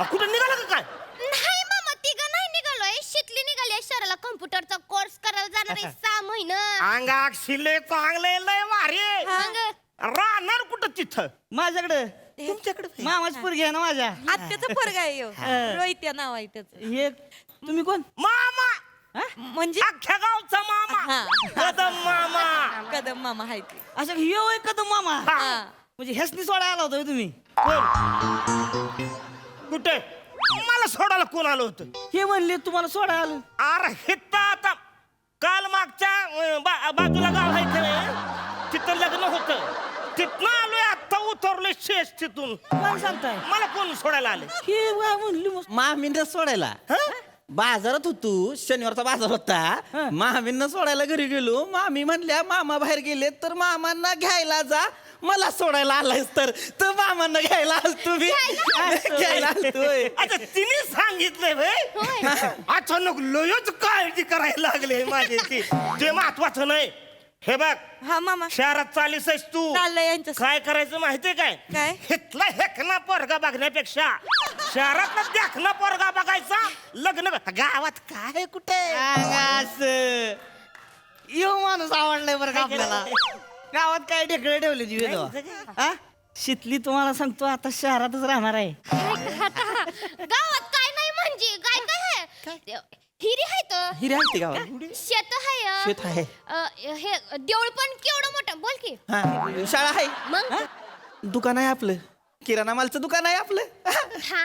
कुठं निघाला का काय? नाही मामा तिघं नाही निघालोय. शिकली निघाली आहे शहराला कम्प्युटरचा कोर्स करायला जाणार आहे 6 महिने. अंगाक शिले चांगले लय वारे राहणार कुठं तिथं. माझ्याकडे तुमच्याकडे मामाच पोरगी आहे ना माझ्या. आत्याचा पोरगा आहे ह्यो. रोहित या नाव आहे त्याचं. हे तुम्ही कोण? मामा म्हणजे अख्ख्या गावचा मामा हा. कदम मामा. कदम मामा आहे ते. असं हे होय कदम मामा. हा. म्हणजे ह्यासनी सोडायला आला होता तुम्ही. कुठे मला सोडायला कोण आलं होतं? हे म्हणले तुम्हाला सोडायला आलो. अरे हित आता काल मागच्या बाजूला गाव आहे इथे, तिथं लग्न होतं. तिथनं आलोय आता उतरलोय शेष तिथून. काय सांगताय? मला कोण सोडायला आले? हे काय म्हणली मग. मामींना सोडायला बाजारात होतो. शनिवारचा बाजार होता. मामींना सोडायला घरी गेलो. मामी म्हणल्या मामा बाहेर गेले तर मामांना घ्यायला जा. मला सोडायला आलायस तर मामांना घ्यायला आलतो मी. घ्यायला आलतोय. आता तिने सांगितलंय भाई. अचानक लयच काळजी करायला लागले माझी ती. ते महत्वाचं नाही. हे बघ हा मामा शहरात चालीस आहेस तू. चाललंय यांच्या काय करायचं माहितीये काय? काय? हितला हेकना पोरगा बघण्यापेक्षा शहरातला देखना पोरगा बघायचा. लग्न गावात काय कुठे यो माणूस आवडलाय बरं का आपल्याला. गावात काय ढेकळे ठेवले जीव. शितली तुम्हाला सांगतो आता शहरातच राहणार आहे. गावात काय नाही म्हणजे काय काय आहे? हिरी आहे तर ही राहते गावात. शेत आहे. शेत आहे. हे देऊळ पण केवढं मोठं बोल की. हा शाळा आहे. मग दुकान आहे आपलं. किराणा मालचं दुकान आहे आपलं.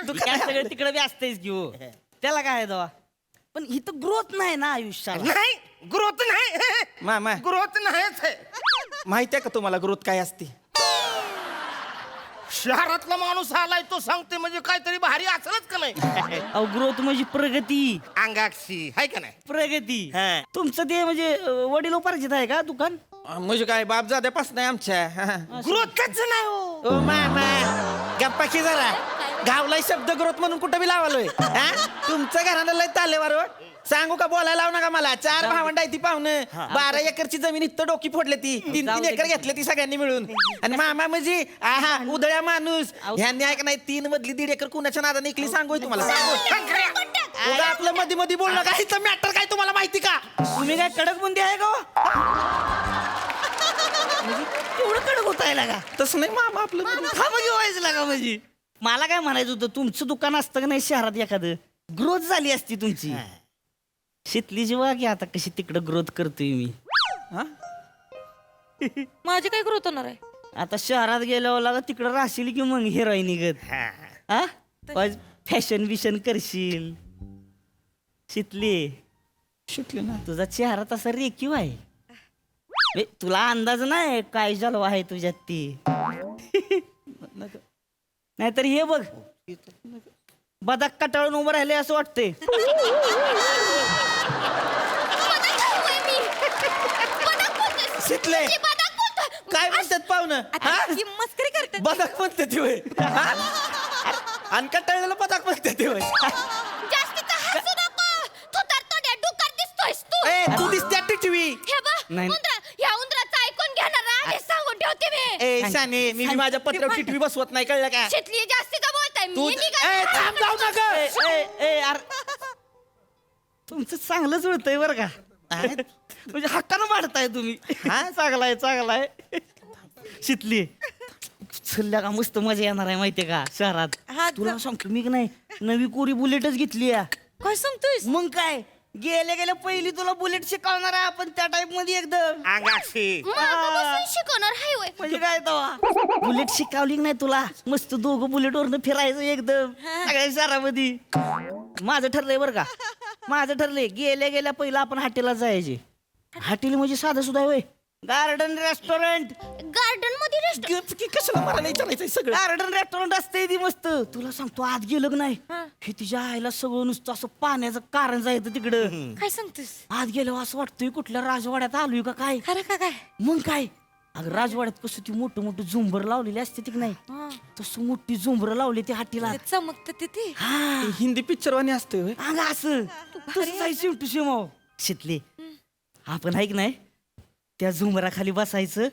दुकान आहे सगळं आपलं. तिकडे बी असतेच घेऊ. त्याला काय आहे तेव्हा. पण इथं ग्रोथ नाही ना आयुष्याला. नाही ग्रोथ नाही. मामा ग्रोथ नाहीच आहे. माहिती आहे का तुम्हाला ग्रोथ काय असते? शहरातला माणूस आलाय तो सांगते म्हणजे काहीतरी भारी असलच का नाही? अहो ग्रोथ म्हणजे प्रगती. अंगाक्षी हाय का नाही? प्रगती. हा. तुमचं ते म्हणजे वडिलोपार्जित आहे का दुकान? म्हणजे काय बाप जाद्यापासून आहे आमच्या. ग्रोथच नाही हो. ओ मामा गप्पा की जरा. गावलाय शब्द ग्रोथ म्हणून कुठं बी लावालोय. तुमचं घरानं लय तालेवार हो. सांगू का बोलायला लावू नका मला. 4 भावंड आहे ती पाहुणं. 12 एकरची जमीन इथं डोकी फोडले ती. 3 एकर घेतले ती सगळ्यांनी मिळून. आणि मामा म्हणजे आहा उदळ्या माणूस. ह्यांनी ऐक नाही 3 मधली 1.5 एकर कुणाच्या नादाने इकली सांगू तुम्हाला. सांगू आपलं मध्ये मध्ये बोललं का हिचं मॅटर काय तुम्हाला माहिती का? तुम्ही काय कडक बुंदी आहे का? एवढं कडक होत आहे का? तसं नाही मामा आपलं. हा म्हणजे व्हायचं लागा म्हणजे. मला काय म्हणायचं होतं तुमचं दुकान असतं का नाही शहरात एखादं ग्रोथ झाली असती तुमची. शितली जेव्हा की आता कशी तिकडं ग्रोथ करतोय मी. माझी काय ग्रोथ होणार आहे? आता शहरात गेल्यावर लागा तिकडं राहशील की मग हिरोईन निघत हा फॅशन बिशन करशील. शितली ना तुझा चेहरा तसा रेखीव आहे. तुला अंदाज नाही काय झालं आहे तुझ्यात ती. नाहीतर हे बघ बदाक कटाळून उभं राहिले असं वाटतंय. शितले काय म्हणतात पाहुणं? ही मस्करी करते. बदाक म्हणते ती होय. आणि कटाळलेलं बदाक म्हणते ती होय. जास्तीचं हसू नको. तू तर तोंड्या डुक्कर दिसतोयस तू. ए तू दिसते टीव्ही. हे बघ, नाही. ह्या उंदराचं ऐकून घेणार आधीच सांगून ठेवते मी. ए शाने मी माझ्या पत्रावर टीव्ही बसवत नाही कळलं का? शितली जास्तीचं बोलताय. तू मी ए थांब जाऊ नका. तुमचं चांगलं जुळतंय बरं का. म्हणजे हक्कानं वाढताय तुम्ही. हा चांगलाय शितली सल्ल्या का मस्त मजा येणार आहे माहितीये का शहरात. तुला सांगतो मी की नाही नवी कोरी बुलेटच घेतली. काय सांगतोयस? मग काय गेल्या पहिली तुला बुलेट शिकवणार आहे आपण त्या टाइप मध्ये एकदम. शिकवणार हायवे. म्हणजे काय तेव्हा बुलेट शिकवली नाही तुला मस्त दोघं बुलेटवरनं फिरायचं एकदम सगळ्या शहरामध्ये. माझं ठरलंय बरं का. माझं ठरलंय गेल्या पहिला आपण हॉटेलला जायचे. हॉटेल म्हणजे साधं सुद्धा होय गार्डन रेस्टॉरंट. गार्डन मध्ये कशाला मला विचारायचंय सगळं. गार्डन रेस्टॉरंट असते ती मस्त. तुला सांगतो आत गेलं की नाही हे तिच्या आईला सगळं नुसतं असं पाण्याचं कारण जायचं तिकडं. काय सांगतोस? आत गेलं असं वाटतंय कुठल्या राजवाड्यात आलोय का काय. खरं का काय? मग काय अगं राजवाड्यात कसं ती मोठं झुंबर लावलेली असते ती की नाही तसं मोठी झुंबर लावली ती हाटीला. चमकत ते. हा हिंदी पिक्चर वाणी असतोय होय. अगं असं तसं जायचं टू शिमाव शितले. आपण ऐक नाही त्या झुंबराखाली बसायचं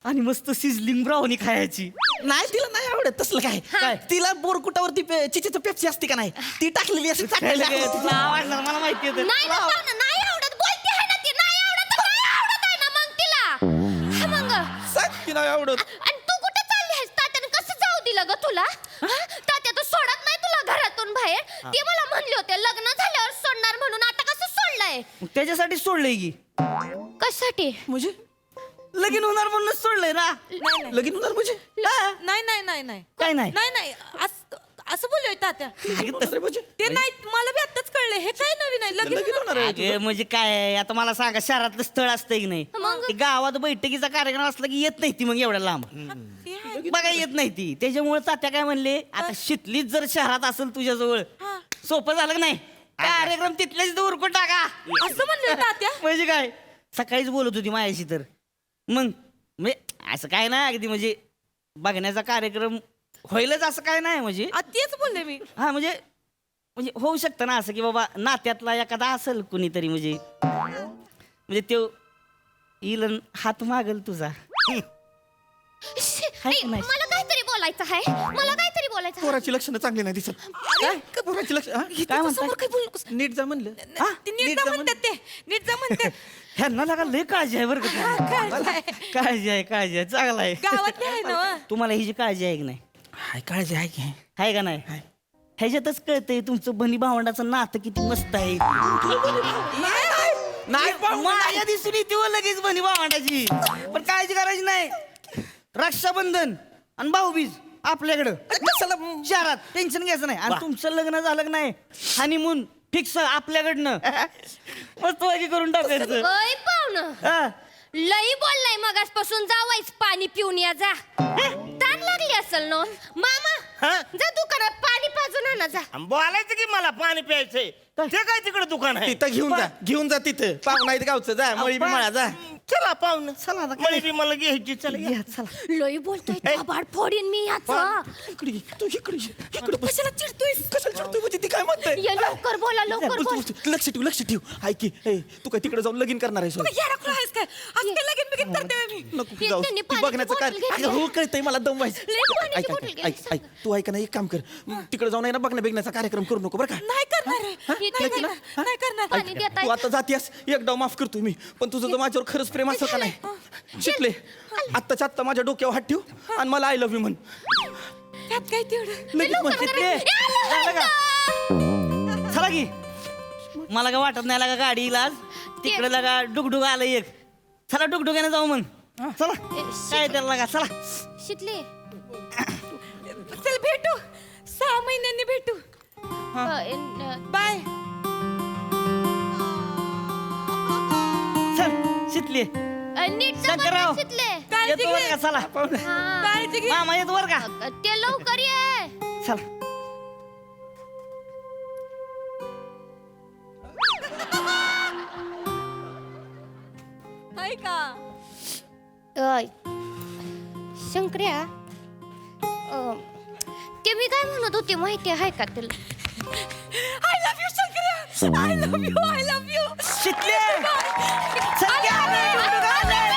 आणि मस्त सिझलिंग ब्राउनी खायची. नाही तिला नाही आवडत तसलं काय. तिला बोरकुटावरती चिचीचं पेप्सी असते का नाही ती टाकलेली असते. तुला आवडणार मला माहिती आहे. नाही ना पाहुणं, नाही आवडत बोलते आहे ना ती. नाही आवडत तर नाही आवडत आहे ना मग तिला. हा मग. सांग की नाही आवडत. आणि तू कुठे चालली आहेस? तात्याने कसं जाऊ दिलं ग तुला? तात्या तर सोडत नाही तुला घरातून बाहेर. ते मला म्हणले होते लग्न झाल्यावर सोडणार म्हणून. आता कसं सोडलंय? त्याच्यासाठी सोडलंय की. कशासाठी? म्हणजे लगीन होणार म्हणून सोडलंय ना. लगीन होणार म्हणजे नाही काय नाही असं बोललोय तात्या. म्हणजे ते नाही मला बी आताच कळलंय. हे काय नवीन आहे? लगीन होणार? अगं म्हणजे काय आहे, आता मला सांगा शहरातलं स्थळ असतंय की नाही ते गावात बैठकीचा कार्यक्रम असला की येत नाही ती मग एवढ्या लांब बघा येत नाही ती. त्याच्यामुळे तात्या काय म्हणले आता शितलीच जर शहरात असेल तुझ्याजवळ सोपं झालं की नाही कार्यक्रम तिथल्याच उरकून टाका असं म्हणलं तात्या. म्हणजे काय सकाळीच बोलत होती माझ्याशी तर मग म्हणजे असं काय नाही अगदी म्हणजे बघण्याचा कार्यक्रम होईलच असं काय नाही म्हणजे तेच बोलले मी. हा म्हणजे म्हणजे होऊ शकतं ना असं की बाबा नात्यातला एखादा असेल कुणीतरी म्हणजे तो येईल अन हात मागल तुझा. मला काहीतरी बोलायचं आहे. मला काहीतरी बोलायचं आहे. पोराची लक्षणं चांगली नाही दिसत. काय पोराची लक्षण काय म्हणताय? काय बोलू नकोस. नीट जा म्हणलं. ते नीट जा म्हणतात ते. नीट जा म्हणतात. ह्यांना लागा लय काळजी आहे बरं का. काळजी आहे चांगला आहे. गावातले आहे ना. तुम्हाला ही जी काळजी आहे की नाही हाय काळजी आहे की आहे का नाही ह्याच्यातच कळतंय तुमचं बहिणी भावंडाचं नातं किती मस्त आहे. नाही माझ्या दिसून येते हो लगेच बहिणी भावंडाची. पण काळजी करायची नाही. रक्षाबंधन आणि भाऊबीज आपल्याकडं शहरात टेन्शन घ्यायचं नाही. आणि तुमचं लग्न झालं की नाही हनीमून फिक्स आपल्याकडनं मस्त वागी करून टाकायचं. ओय पाहुणं, हा. लई बोललाय मगासपासून. जावायच पाणी पिऊन या जा. ताण लागली असेल ना मामा. जा दुकानात पाणी पाजून आणा जा. बोलायचं की मला पाणी प्यायचंय ते काय तिकडे दुकान आहे तिथं घेऊन जा तिथं पाहुणा इथं गावचं जा मळी बी मळा जा. चला पाहुणं चला मळी बी मला घ्यायची चला या. लई बोलतोय थोबाड फोडीन मी याचा. इकडे ये, तू इकडे कशाला चिडतोय? कशाला चिडतोय म्हणजे ती काय म्हणते. ये लवकर बोला लवकर बोल. लक्ष ठेव ऐक की तू काय तिकडे जाऊन लगीन करणार आहेस होय? आहेस काय? आज काय लगीन बिगीन करते मी. नको ये, जाऊ त्यांनी ती पाण्याची बघण्याचं काय बॉटल घेतली. अगं, हो कळतंय मला दम व्हायचं. लई पाण्याची ऐक बॉटल ऐक घेतली. ऐक तू ऐक ना एक काम कर तिकडे जाऊन आहे ना बघण्याचा कार्यक्रम करू नको बरं का. नाही करणार आहे. नक्की ना? नाही करणार. पाणी देताय. तू आता जातीस एक डाव माफ करतोय मी पण तुझं जर माझ्यावर खरंच प्रेम असेल का नाही शिकले आत्ताच्या आत्ता माझ्या डोक्यावर हात ठेव आणि मला आय लव्ह यू म्हण. त्यात काय तेवढं. लगेच म्हण. चला की मला काय वाटत नाही लागा गाडी इलाज तिकडे लागा डुगडुग आलं एक चला डुगडुगाने जाऊ मग. चला काय त्याला लागा चला. शितली चल भेटू 6 महिन्यांनी भेटू. बाय. चल शितली नीट शंकरराव. शितले काळजी येतो बरं घे. का चला काळजी घे. मामा येतो बरं का ते लवकर ये. चला. हाय का शंकर्या ते मी काय म्हणत होते माहिती आहे का तुला? आय लव्ह यू शंकर्या. I love you. I love you. शितले सध्या आलंय, डुडुक आलंय.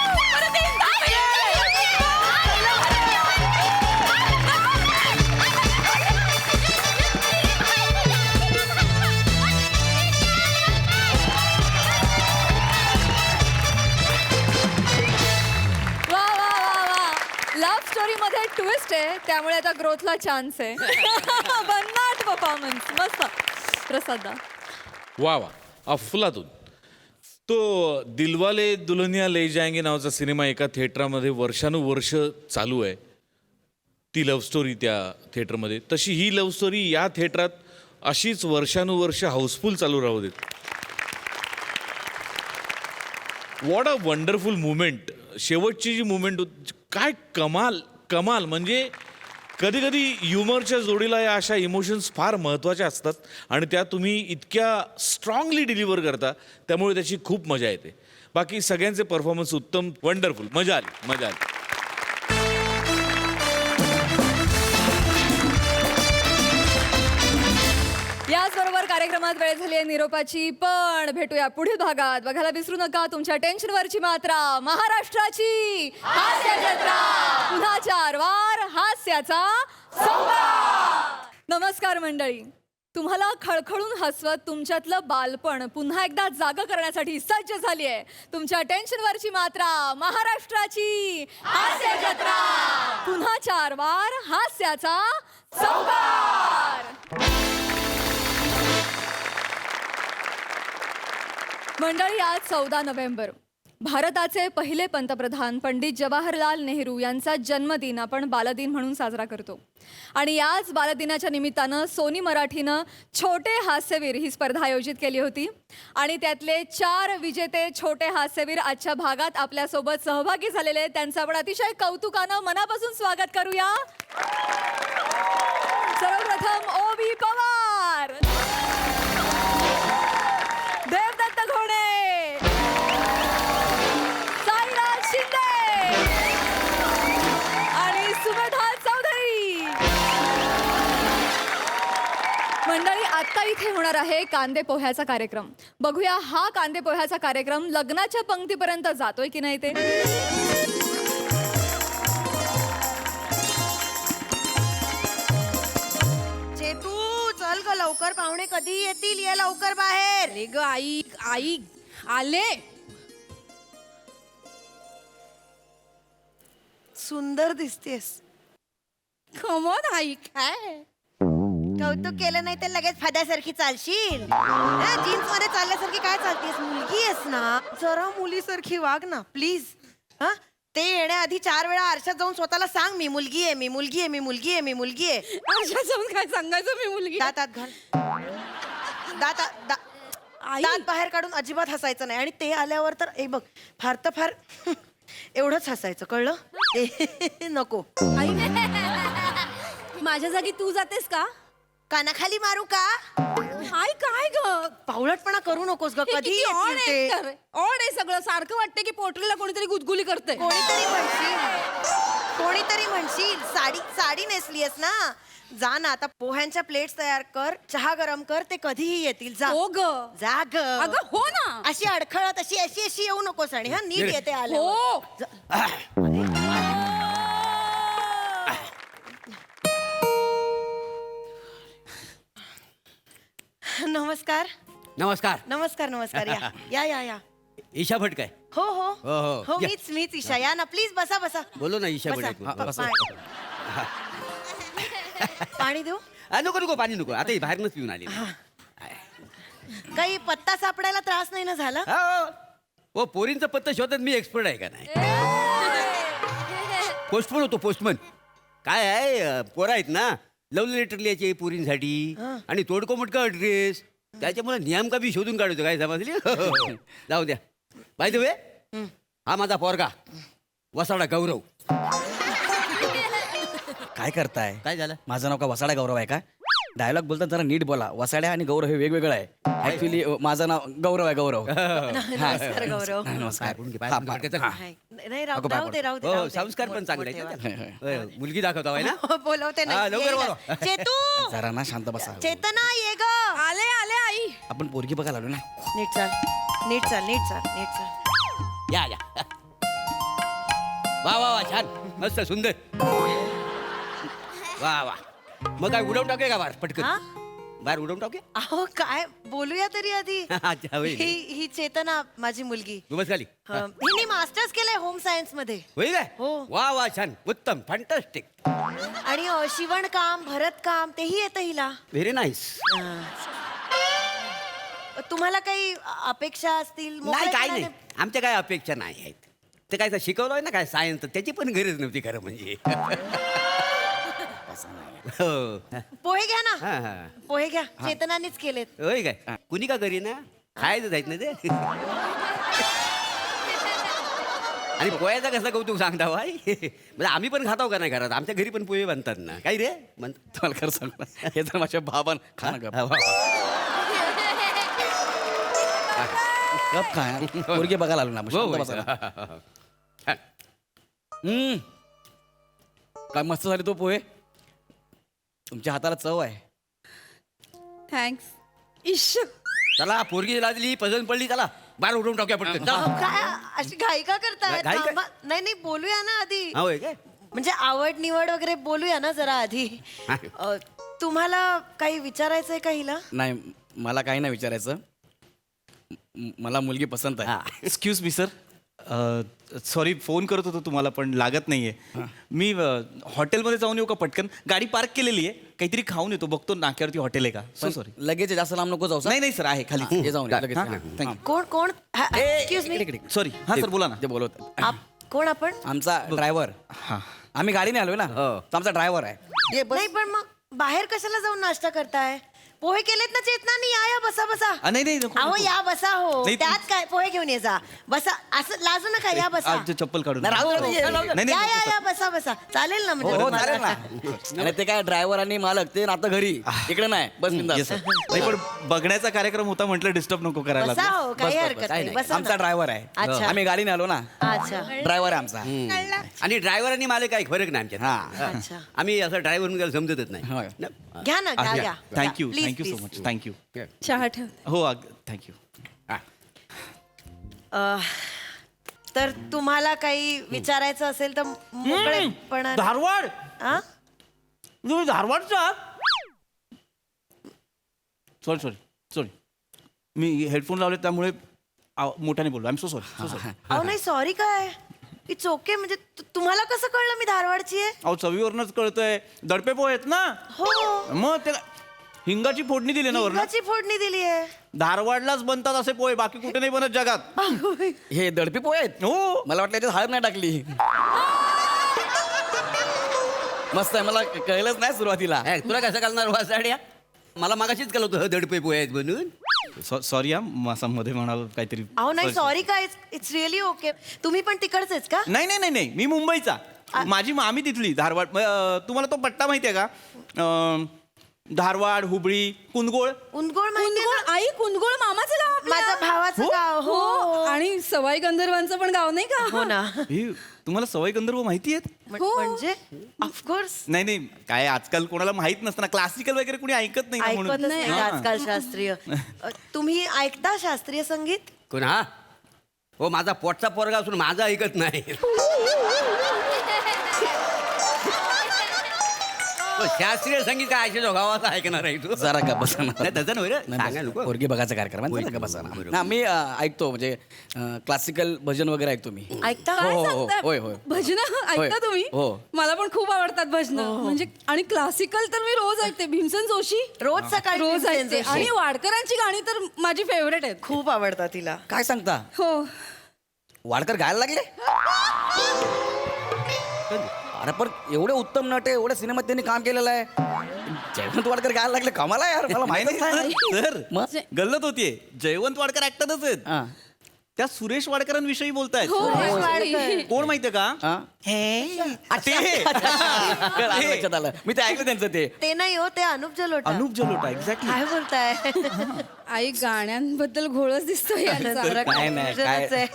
वा वा वा वा लव्ह स्टोरी मध्ये ट्विस्ट आहे त्यामुळे आता ग्रोथला चान्स आहे. भन्नाट परफॉर्मन्स मस्त. प्रसादा वा वा अफलातून. तो दिलवाले दुल्हनिया ले जाएंगे नावाचा सिनेमा एका थिएटरमध्ये वर्षानुवर्ष चालू आहे. ती लव्ह स्टोरी त्या थिएटरमध्ये. तशी ही लव्ह स्टोरी या थिएटरात अशीच वर्षानुवर्ष हाऊसफुल चालू राहू देत. What a wonderful moment. शेवटची जी मुमेंट काय कमाल कमाल. म्हणजे कधी कधी ह्युमरच्या जोडीला या अशा इमोशन्स फार महत्त्वाच्या असतात आणि त्या तुम्ही इतक्या स्ट्रॉंगली डिलिव्हर करता त्यामुळे त्याची खूप मजा येते. बाकी सगळ्यांचे परफॉर्मन्स उत्तम वंडरफुल. मजा आली मजा आली. याचबरोबर कार्यक्रमात वेळ झाली आहे निरोपाची. पण भेटूया पुढील भागात. बघायला विसरू नका तुमच्या टेन्शनवरची मात्रा. महाराष्ट्राची हास्य जत्रा. पुन्हा 4 वार हास्याचा संवाद. नमस्कार मंडळी. तुम्हाला खळखळून हसवत तुमच्यातलं बालपण पुन्हा एकदा जागं करण्यासाठी सज्ज झाली आहे तुमच्या टेन्शनवरची मात्रा. महाराष्ट्राची हास्य जत्रा. पुन्हा 4 वार हास्याचा संवाद. मंडळी आज 14 नोव्हेंबर भारताचे पहिले पंतप्रधान पंडित जवाहरलाल नेहरू यांचा जन्मदिन आपण बालदिन म्हणून साजरा करतो. आणि याच बालदिनाच्या निमित्तानं सोनी मराठीनं छोटे हास्यवीर ही स्पर्धा आयोजित केली होती. आणि त्यातले 4 विजेते छोटे हास्यवीर आजच्या भागात आपल्यासोबत सहभागी झालेले आहेत. त्यांचं आपण अतिशय कौतुकानं मनापासून स्वागत करूया. सर्वप्रथम OB पवार, देवदत्त घोडे, साईराज शिंदे आणि सुमेधा चौधरी. मंडळी आता इथे होणार आहे कांदे पोह्याचा कार्यक्रम. बघूया हा कांदे पोह्याचा कार्यक्रम लग्नाच्या पंक्तीपर्यंत जातोय की नाही ते. चेतू चल ग लवकर. पाहुणे कधी येतील? ये लवकर बाहेर. अरे ग आई आई आले. सुंदर दिसतेस. कमोन आई काय कौतुक केलं नाही तर लगेच फाद्यासारखी चालशील. जीन्स मध्ये चालल्यासारखी काय चालतेस? मुलगी आहेस ना, जरा मुलीसारखी वाग ना प्लीज. हा ते येण्याआधी 4 वेळा आरशात जाऊन स्वतःला सांग मी मुलगी आहे, मी मुलगी आहे, मी मुलगी आहे, मी मुलगी आहे. आरशात जाऊन काय सांगायचं मी मुलगी. दातात घाल. दात बाहेर काढून अजिबात हसायचं नाही. आणि ते आल्यावर तर बघ फार तर फार एवढंच हसायचं, कळलं? नको. माझ्या जागी तू जातेस का? कानाखाली मारू का? आई काय ग पावलटपणा करू नकोस ग. कधी ऑड आहे सगळं. सारखं वाटतं की पोटरीला कोणीतरी गुदगुली करते. कोणीतरी म्हणशील साडी नेसलीयस ना. जा ना आता पोह्यांच्या प्लेट्स तयार कर, चहा गरम कर. ते कधीही येतील. जा हो ग. जा ग. अगं हो ना. अशी अडखळत अशी येऊ नकोस. आणि हा नीट येते आलं. हो नमस्कार नमस्कार. नमस्कार नमस्कार. या या या. ईशा भट काय? हो हो हो, हो या. मीच ईशा. या ना प्लीज. बसा बसा. बोलो ना ईशा बसा. भट आहे. पाणी देऊ? नको नको पाणी नको. आता बाहेरनच पिऊन आली. काही पत्ता सापडायला त्रास नाही ना झाला? हो पोरींचा पत्ता शोधत मी एक्सपर्ट आहे का नाही. पोस्टमन होतो पोस्टमन. काय आहे पोरं आहेत ना, लव्ह लेटर लिहायचे पोरींसाठी आणि तोडको मोटका ड्रेस, त्याच्यामुळे नियमका बी शोधून काढतो. काय समजली? जाऊ द्या. बाय द वे, हा माझा पोरगा वसाडा गौरव. काय करताय? काय झालं? माझं नाव का वसाड्या गौरव आहे का? डायलॉग बोलतात जरा नीट बोला. वसाड्या आणि गौरव हे वेगवेगळं आहे. ऍक्च्युली माझं नाव गौरव आहे. गौरव. नमस्कार गौरव. नमस्कार. हा, नाही राहू दे राहू दे. हो, संस्कार पण चांगले आहेत. मुलगी दाखवतो आहे ना. बोलवते हा, लवकर बोलव. चेतू जरा ना शांत बसा. चेतना ये ग. आले आले आई. आपण पोरगी बघायला आलो ना. नीट चाल नीट चाल नीट चाल नीट चाल. या या. वा वा वा, छान, मस्त, सुंदर. वा वा. मग काय उडवून टाकूया का बाहेर पटकन? बाहेर उडवून टाकूया. अहो काय बोलूया तरी आधी. अच्छा, होय. ही चेतना माझी मुलगी. तू बस खाली. हिने मास्टर्स केलंय होम सायन्स मध्ये. होईल काय? हो. वा वा, छान, उत्तम, फॅन्टास्टिक, आणि शिवणकाम भरतकाम तेही येतं हिला. Very nice. तुम्हाला काही अपेक्षा असतील नाही, काय मोकळेपणाने- नाही, आमच्या काय अपेक्षा नाही आहेत. ते काय शिकवलं ना काय सायन्स, त्याची पण गरज नव्हती खरं म्हणजे. हो. पोहे घ्या ना. हा, हा. पोहे घ्या. चेतनानेच केलेत. होय काय? कुणी का करी ना, खायचं जायचं ना ते. आणि पोह्याचा कसं कौतुक सांगता भाई. म्हणजे आम्ही पण खातो का नाही घरात? आमच्या घरी पण पोहे बनतात ना. काय रे तुम्हाला खरं सांग, हे तर माझ्या बाबान खाणं गप खा. पोरगी बघायला आलो ना. शांत बसा ना. काय मस्त झाले तो पोहे. तुमच्या हाताला चव आहे. थँक्स. इश चला, पोरगी लाजली, पसंत पडली, चला बाहेर उडवून टाकूया पटकन. काय अशी घाई का करताय? घाई काय? थांबा. नाही नाही बोलूया ना आधी. हा, होय काय? म्हणजे आवड निवड वगैरे बोलूया ना जरा आधी. तुम्हाला काही विचारायचंय का हिला? नाही, मला काही नाही विचारायचं. मला मुलगी पसंत आहे. Excuse me sir, sorry phone करत होतो तुम्हाला पण लागत नाहीये. मी हॉटेलमध्ये जाऊन येऊ का पटकन? गाडी पार्क केलेली आहे, काहीतरी खाऊन येतो, बघतो नाक्यावरती हॉटेल आहे का. So sorry. लगेच जास्त लांब नको जाऊ. नाही नाही सर, आहे खाली. हे जाऊन लगेच. थँक्यू. कोण कोण? Excuse me. सॉरी. हां सर, बोला ना. ते बोलवत. कोण आपण? आमचा ड्रायव्हर. हां. आम्ही गाडीने आलोय ना, तो आमचा ड्रायव्हर आहे. नाही पण मग बाहेर कशाला जाऊन नाश्ता करताय? पोहे केलेत ना चेतनानी. या बसा बसा. नाही नाही नको, अहो नको. या बसा. हो नाही, त्यात काय, पोहे घेऊन ये जा. बसा. असं लाजू नका. या बसा. ते चप्पल काढून. नाही, राहू दे, राहू दे. नाही या नाही या नको, या बसा बसा. चालेल ना म्हणजे हो तुम्हाला? चालेल ना. आणि ते काय ड्रायव्हर आणि मालक ते आता घरी इकडे नाही. बस बिंदास. Yes, sir. नाही पण बघण्याचा कार्यक्रम होता, म्हटलं डिस्टर्ब नको करायला. बसा. हो काही हरकत नाही. बसा आमचा ना. ड्रायव्हर आहे. अच्छा. आम्ही गाडीने आलो ना. अच्छा ड्रायव्हर आहे आमचा. आणि ड्रायव्हर आणि मालक काही फरक नाही आमच्यात. हा. अच्छा. आम्ही असं ड्रायव्हर म्हणून समजतच नाही. होय. घ्या ना. घ्या घ्या. Thank you Please, thank you so please. Much. Thank you. चहा ठेव. हो थँक्यू. तर तुम्हाला काही विचारायचं असेल तर मोकळेपणा. धारवाड. हा? तुम्ही धारवाडचा? सॉरी सॉरी सॉरी, मी हेडफोन लावले त्यामुळे मोठ्याने बोललो. I am so sorry. So sorry. अहो नाही सॉरी काय. It's okay. म्हणजे तुम्हाला कसं कळलं मी धारवाडची आहे? अहो चवीवरनच कळतंय. दडपे पोहे आहेत ना. हो. मग ते हिंगाची फोडणी दिली ना वरनं. हिंगाची फोडणी दिली आहे. धारवाडलाच बनतात असे पोहे, बाकी कुठे नाही बनत जगात. हे दडपी पोहे आहेत. हो. मला वाटलं याच्यात हळद नाही टाकली. मस्त आहे. मला कळलंच नाही सुरुवातीला. तुला कसं घालणार वासाड्या? मला मागाशीच कळलं होतं दडपे पोहे आहेत म्हणून. सॉरी हा, असं मध्ये म्हणाल काहीतरी. अहो नाही सॉरी काय. It's really okay. तुम्ही पण तिकडचेच का? नाही नाही नाही नाही, मी मुंबईचा. माझी मामी तिथली धारवाड. तुम्हाला तो पट्टा माहिती आहे का? धारवाड, हुबळी, कुंदगोळ. कुंदगोळ माहिती आहे ना? आई कुंदगोळ मामाचं गाव आपलं. माझ्या भावाचं गाव. हो हो आणि सवाई गंधर्वांचं पण गाव नाही का? हो ना. हे तुम्हाला सवाई गंधर्व माहिती आहेत? म्हणजे ऑफकोर्स नाही नाही, काय आजकाल कोणाला माहित नसतं ना. क्लासिकल वगैरे कोणी ऐकत नाही ना म्हणून. ऐकतच नाही हां. आजकाल शास्त्रीय. तुम्ही ऐकता शास्त्रीय संगीत? कोण हा? हो, माझा पोटचा पोरगा असून माझा ऐकत नाही. शास्त्रीय संगीत काय ऐकायचो गावाचा ऐकणार आहे तू? जरा का बसा ना. नाही तसं नव्हे रे. सांगा नको. पोरगी बघायचा कार्यक्रम आहे. जरा का बसा ना. ना मी ऐकतो म्हणजे क्लासिकल भजन वगैरे ऐकतो मी. ऐकता? हो, हो, सांगताय? होय, होय. भजनं होय. ऐकता तुम्ही? हो. मला पण खूप आवडतात भजनं. म्हणजे आणि क्लासिकल तर मी रोज ऐकते. भीमसेन जोशी रोज सकाळी रोज भीमसेन ऐकते. जोशी. आणि वाडकरांची गाणी तर माझी फेवरेट आहेत. खूप आवडतात तिला. काय सांगता? हो. वाडकर गायला लागले? अरे पण एवढे उत्तम नट आहे, एवढ्या सिनेमात त्यांनी काम केलेलं आहे. जयवंत वाडकर गायला लागले कमाला यार, मला माहितच नाही. सर मग? गल्लत होतीये. जयवंत वाडकर ऍक्टरच आहेत. हा. त्या सुरेश वाडकरांविषयी बोलतायत. हो, कोण माहितीये का? हा? ते आलं, लक्षात आलं. मी ते ऐकलं त्यांचं ते. ते नाही हो, ते अनुप जलोटा. अनुप जलोटा एक्झॅक्टली. काय बोलताय? आई गाण्यांबद्दल घोळच दिसतो यांचा. काय नाही काय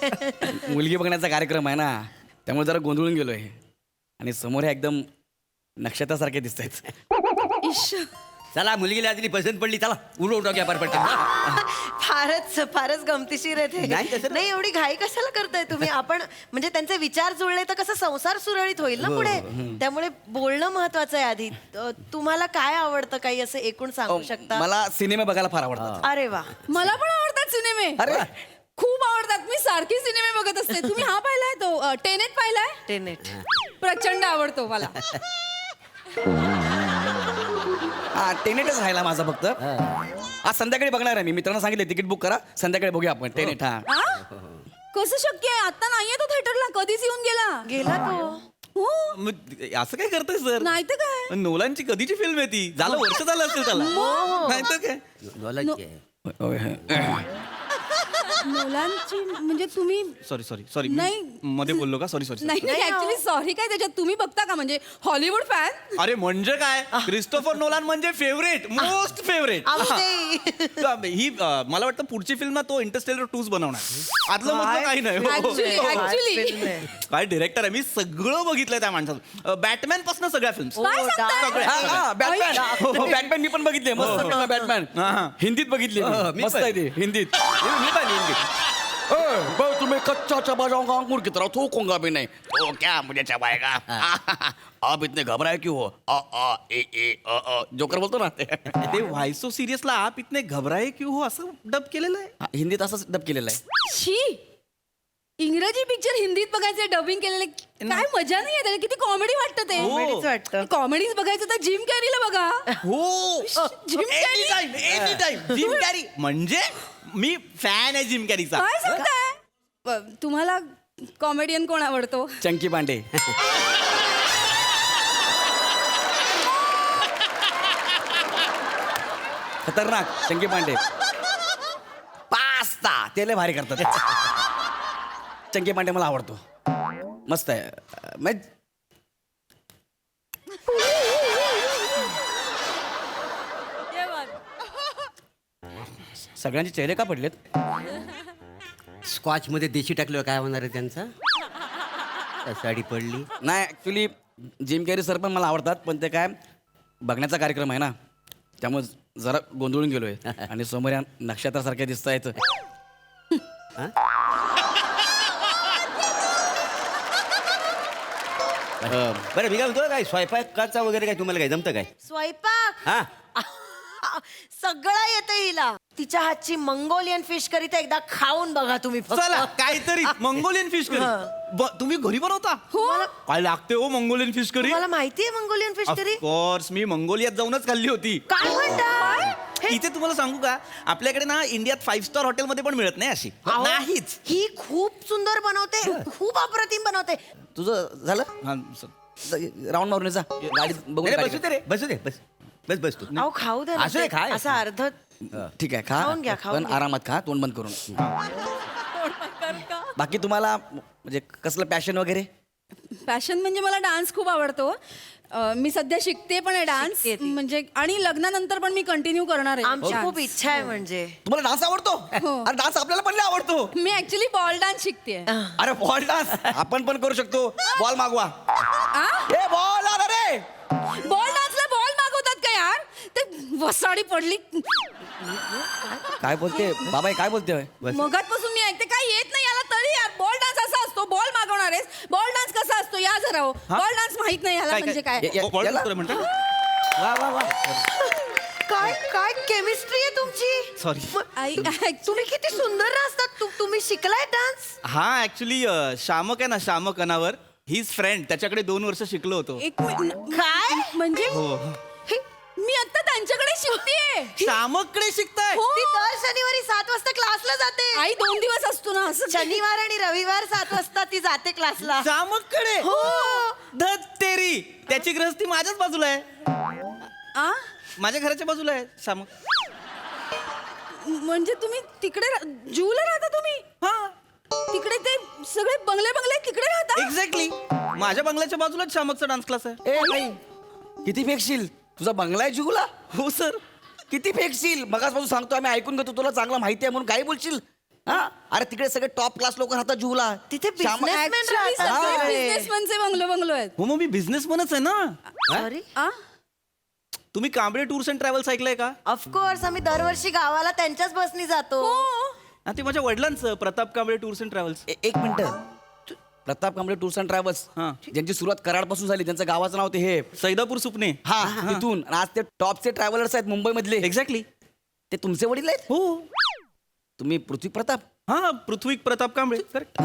मुलगी बघण्याचा कार्यक्रम आहे ना, त्यामुळे जरा गोंधळून गेलोय. आणि समोर हे एकदम नक्षत्रासारखे दिसत आहेत. चला मुलगीला आधी पसंत पडली, चला उडू टाक्या पटकन. फारच गमतीशीर आहे ते. नाही, तसं नाही, एवढी घाई कशाला करताय तुम्ही? आपण म्हणजे त्यांचे विचार जुळले तर कसं संसार सुरळीत होईल ना पुढे. त्यामुळे बोलणं महत्वाचं आहे आधी. तुम्हाला काय आवडतं, काही असं एकूण सांगू शकता? मला सिनेमे बघायला फार आवडतात. अरे वा. मला पण आवडतात सिनेमे. अरे खूप आवडतात. मी सारखी सिनेमे बघत असते. तुम्ही हा पाहिलाय तो टेनेट पाहिलाय? टेनेट प्रचंड आवडतो मला. हा टेनेटच राहिला माझा फक्त. आज संध्याकाळी बघणार आहे मी. मित्रांना सांगितले तिकीट बुक करा, संध्याकाळी बघूया आपण टेनेट. हा आ? कसं शक्य आहे? आता नाहीये तो थिएटरला. कधीच येऊन गेला तो. हो. मग असं काय करतोय सर? नाही तर काय. नोलांची कधीची फिल्म आहे ती. झालं वर्ष झालं असेल त्याला. नाही तर काय. मुलांची म्हणजे तुम्ही सॉरी नाही. मध्ये बोललो का? सॉरी नाही ऍक्च्युली सॉरी काय त्याच्यात तुम्ही बघता का म्हणजे हॉलिवूड फॅन? अरे म्हणजे काय, क्रिस्टोफर नोलान म्हणजे फेवरेट, मोस्ट फेवरेट. ही मला वाटतं पुढची फिल्म ना तो इंटरस्टेलर 2 बनवणार. आतलं मधलं काही नाही. ऍक्च्युली काय डिरेक्टर आहे. मी सगळं बघितलंय त्या माणसाचं. बॅटमॅन पासून सगळ्या फिल्म. बॅटमॅन मी पण बघितले. मस्त film आहे बॅटमॅन. हिंदीत बघितली मी. मस्त आहे ते हिंदीत. भाऊ तुम्हें कच्चा चबाऊंगा अंगूर की तरह थूकूंगा भी नहीं. तो क्या मुझे चबाएगा? आप इतने घबराए क्यों हो? जोकर बोलतो ना ते. ते व्हाय सो सिरियसला आप इतने घबराए क्यों हो असं डब केलेलं आहे. हिंदीत असंच डब केलेलं आहे. शी इंग्रजी पिक्चर हिंदीत बघायचे डबिंग केलेले काय मजा नाही आहे. किती कॉमेडी वाटतं ते. कॉमेडीच वाटतं. कॉमेडीज बघायचं तर जिम कॅरीला बघा. हो gym carry any time gym carry म्हणजे मी फॅन आहे जिम कॅरीचा. काय सांगताय? तुम्हाला कॉमेडियन कोण आवडतो? चंकी पांडे. खतरनाक चंकी पांडे. पास्ता ते लय भारी करतात. चंकी पांडे मला आवडतो. मस्त आहे. सगळ्यांचे चेहरे का पडलेत? स्कॉच मध्ये देशी टाकल्यावर काय होणार आहे त्यांचा? साडी पडली. नाही ऍक्च्युली जिम कॅरी सर पण मला आवडतात, पण ते काय बघण्याचा कार्यक्रम आहे ना, त्यामुळे जरा गोंधळून गेलोय. आणि समोर या नक्षत्रासारख्या दिसत आहेत. बरं मी काय म्हणतो, काय स्वयंपाकाचा वगैरे काय तुम्हाला काय जमतं काय? स्वयंपाक हा सगळं येतं हिला. तिच्या हातची मंगोलियन फिश करी तर एकदा खाऊन बघा तुम्ही फक्त. चला काहीतरी मंगोलियन फिश करी. तुम्ही घरी बनवता? काय लागते हो मंगोलियन फिश करी? मला माहितीये मंगोलियन फिश करी. ऑफकोर्स मी मंगोलियात जाऊनच खाल्ली होती. काय म्हणता? इथे तुम्हाला सांगू का, आपल्याकडे ना इंडियात 5 स्टार हॉटेलमध्ये पण मिळत नाही अशी. नाहीच. ही खूप सुंदर बनवते, खूप अप्रतिम बनवते. तुझं झालं? हा, राऊंड मारून जा गाडीत बघून. बसू दे रे, बसू दे, बस बस तू. अहो खाऊ दे ना. असू दे, खाय. असं अर्ध ठीक आहे खा. खाऊन घ्या, खाऊन पण घ्या. आरामात खा, तोंड बंद करून. बाकी तुम्हाला म्हणजे कसलं पॅशन वगैरे? पॅशन म्हणजे मला डान्स खूप आवडतो. मी सध्या शिकते पण आहे डान्स म्हणजे, आणि लग्नानंतर पण मी कंटिन्यू करणार आहे. आमची खूप इच्छा आहे. म्हणजे तुम्हाला डान्स आवडतो? अरे डान्स आपल्याला पण लय आवडतो. मी ऍक्च्युली बॉल डान्स शिकते. अरे बॉल डान्स आपण पण करू शकतो. बॉल मागवा. ए बॉल आला रे. बॉल डान्सला बॉल मागवतात का यार? ते वसाडी पडली. काय बोलते बाबा, काय बोलते? मगातपासून मी ऐकते काय येत नाही याला तरी यार. बॉल डान्स असा असतो. बॉल मागवणार आहेस. बॉल डान्स कसा असतो या जरा हो. बॉल डान्स माहित नाही याला म्हणजे काय? वा वा वा. काय काय केमिस्ट्री आहे तुमची. सॉरी. तुम्ही किती सुंदर नाचतात. तुम्ही शिकलाय डान्स? हा ऍक्च्युली शामक आहे ना, शामक अनावर, हिज फ्रेंड, त्याच्याकडे 2 वर्ष शिकलो होतो. एक काय म्हणजे? हे, मी आता त्यांच्याकडे शिकतेय शामककडे शिकताय ती दर शनिवारी 7 वाजता क्लासला जाते. आई 2 दिवस असतो ना असं. शनिवार आणि रविवार 7 वाजता ती जाते क्लासला. शामककडे हो. धत तेरी त्याची ग्रस्ती माझ्याच बाजूला आहे. आ? माझ्या घराच्या बाजूला आहे शामक. म्हणजे तुम्ही तिकडे जूला राहता तुम्ही? हा तिकडे ते सगळे बंगले बंगले तिकडे राहता? एक्झॅक्टली माझ्या बंगल्याच्या बाजूलाच शामकचा डान्स क्लास आहे. ए नाही किती फेकशील तुझा बंगला आहे जुगुला. हो सर. किती फेकशील मगाचपासून सांगतो आम्ही ऐकून घेतो तुला चांगला माहिती आहे म्हणून काय बोलशील. हा अरे तिकडे सगळे टॉप क्लास लोक राहतात जुगुला. तिथे श्याम- बिझनेसमॅनचे बंगले बंगलो आहेत. हो मग मी बिझनेसमनच आहे ना. सॉरी. तुम्ही कांबळे टूर्स अँड ट्रॅव्हल्स ऐकलंय का? ऑफकोर्स आम्ही दरवर्षी गावाला त्यांच्याच बसनी जातो. हा, ते माझ्या वडिलांचं Pratap Kamble tours and travels. एक minute Pratap Kamble tours and travels हा. ज्यांची सुरुवात कराडपासून झाली त्यांचं गावाचं नाव ते हे सैदापूर सुपणे. हा तिथून आणि आज ते टॉपचे ट्रॅव्हलर्स आहेत मुंबई मधले. एक्झॅक्टली. ते तुमचे वडील आहेत. हो. तुम्ही पृथ्वी प्रताप. हा पृथ्वी प्रताप कांबळे. करेक्ट.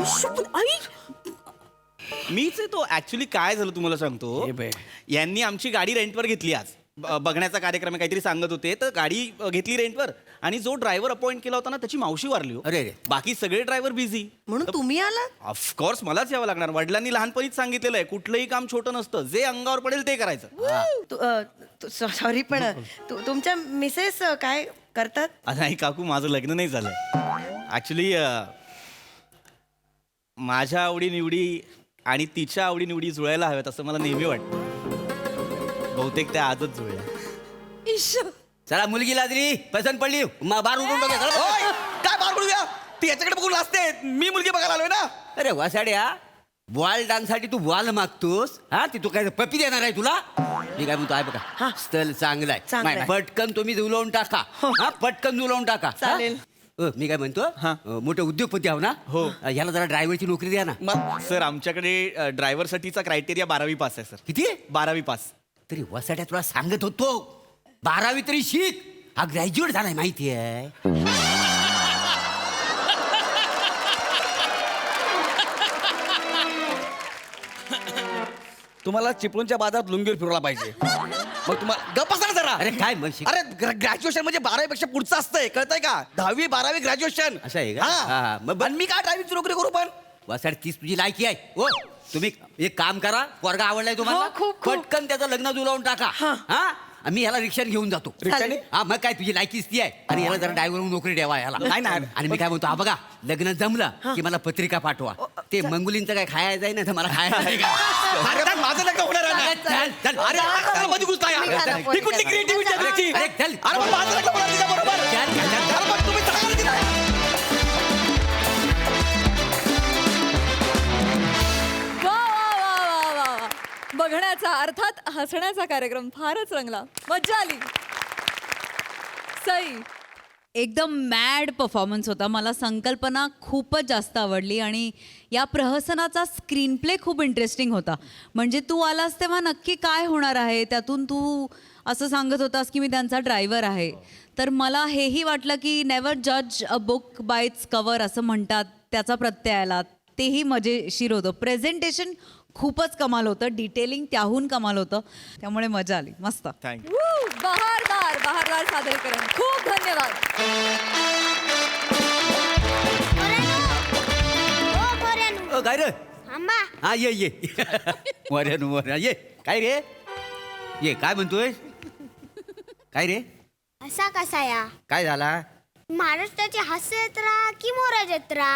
मीच आहे तो. ऍक्च्युली काय झालं तुम्हाला सांगतो. हे बे. यांनी आमची गाडी रेंटवर घेतली आज. बघण्याचा कार्यक्रम आहे काहीतरी सांगत होते तर गाडी घेतली रेंटवर आणि जो ड्रायव्हर अपॉइंट केला होता ना त्याची मावशी वारली. अरे बाकी सगळे ड्रायव्हर बिझी. म्हणून तुम्ही आला? ऑफकोर्स मलाच यावं लागणार. वडिलांनी लहानपणीच सांगितलेलं आहे कुठलंही काम छोटं नसतं जे अंगावर पडेल ते करायचं. सॉरी पण तुमच्या मिसेस काय करतात? नाही काकू माझं लग्न नाही झालं ऍक्च्युली. माझ्या आवडीनिवडी आणि तिच्या आवडीनिवडी जुळायला हव्यात असं मला नेहमी वाटतं. बहुतेक त्या आजच जुळल्या. चला मुलगी लाजरी पसंत पडली बार उडून बघा. ओय, काय बार बोलूया ती याच्याकडे बघून असते. मी मुलगी बघायला आलोय ना. अरे वासाड्या बॉल डान्स साठी तू बॉल मागतोस. हा ती तू काय पपी देणार आहे तुला? मी काय म्हणतो आहे बघा स्थल चांगलं चांगलं आहे. आहे. पटकन तुम्ही जुलवून टाका. हा पटकन जुलवून टाका. हा? चालेल. मी काय म्हणतो मोठे उद्योगपती आहो ना. हो. ह्याला जरा ड्रायव्हरची नोकरी द्या ना. सर आमच्याकडे ड्रायव्हरसाठीचा क्रायटेरिया 12वी पास आहे सर. किती? 12वी पास. तरी वसाड्या तुला सांगत होतो 12वी तरी शिक. हा ग्रॅज्युएट झालाय माहिती आहे. तुम्हाला चिपळूणच्या बाजारात लुंगीवर फिरवला पाहिजे. मग तुम्हाला गप्प बसा ना जरा. अरे काय मग शिक. अरे ग्रॅज्युएशन म्हणजे 12वी पेक्षा पुढचं असतंय कळतंय का. 10वी 12वी ग्रॅज्युएशन असं आहे का? हा, मग आणि मी काय ड्रायव्हिंगची नोकरी करू पण. वसाड तीच तुझी लायकी आहे. हो तुम्ही एक काम करा. पोरगा आवडलाय तुम्हाला हो, खूप, खूप. पटकन त्याचं लग्न जुळवून टाका. हा मी ह्याला रिक्षाने घेऊन जातो. रिक्षाने? हा मग काय तुझी लायकीच ती आहे. आणि ह्याला जरा ड्रायव्हर नोकरी द्यावा ह्याला. नाही, नाही. आणि मी काय म्हणतो हा बघा लग्न जमलं की मला पत्रिका पाठवा. ते मंगुलींचं काय खायचं आहे ना तर मला खायचं आहे का? अरे, पण माझं लग्न होणार आहे ना. चल, चल. अरे आता मध्ये घुसताय. ही कुठली क्रिएटिव्हिटी आहे तुमची? अरे, चल. अरे पण माझं लग्न होणार तिच्याबरोबर. चल, चल, चल. अरे पण तुम्ही सांगा ना तिला. वा वा वा वा वा वा. बघण्याचा अर्थात हसण्याचा कार्यक्रम फारच रंगला. मज्जा आली. सई एकदम मॅड परफॉर्मन्स होता. मला संकल्पना खूपच जास्त आवडली आणि या प्रहसनाचा स्क्रीन प्ले खूप इंटरेस्टिंग होता. म्हणजे तू आलास तेव्हा नक्की काय होणार आहे त्यातून तू असं सांगत होतास की मी त्यांचा ड्रायव्हर आहे. तर मला हेही वाटलं की नेवर जज a book by its cover असं म्हणतात त्याचा प्रत्यय आला. तेही मजेशीर होतं. प्रेझेंटेशन खूपच कमाल होतं. डिटेलिंग त्याहून कमाल होतं. त्यामुळे मजा आली. मस्त. थँक्यू. बहारदार सादरीकरण. खूप धन्यवाद. काय रे आंबा हा ये मोर्या ये. काय रे ये काय म्हणतोय. काय रे असा कसा या काय झाला. महाराष्ट्राची हास्य जत्रा की मोरा जत्रा?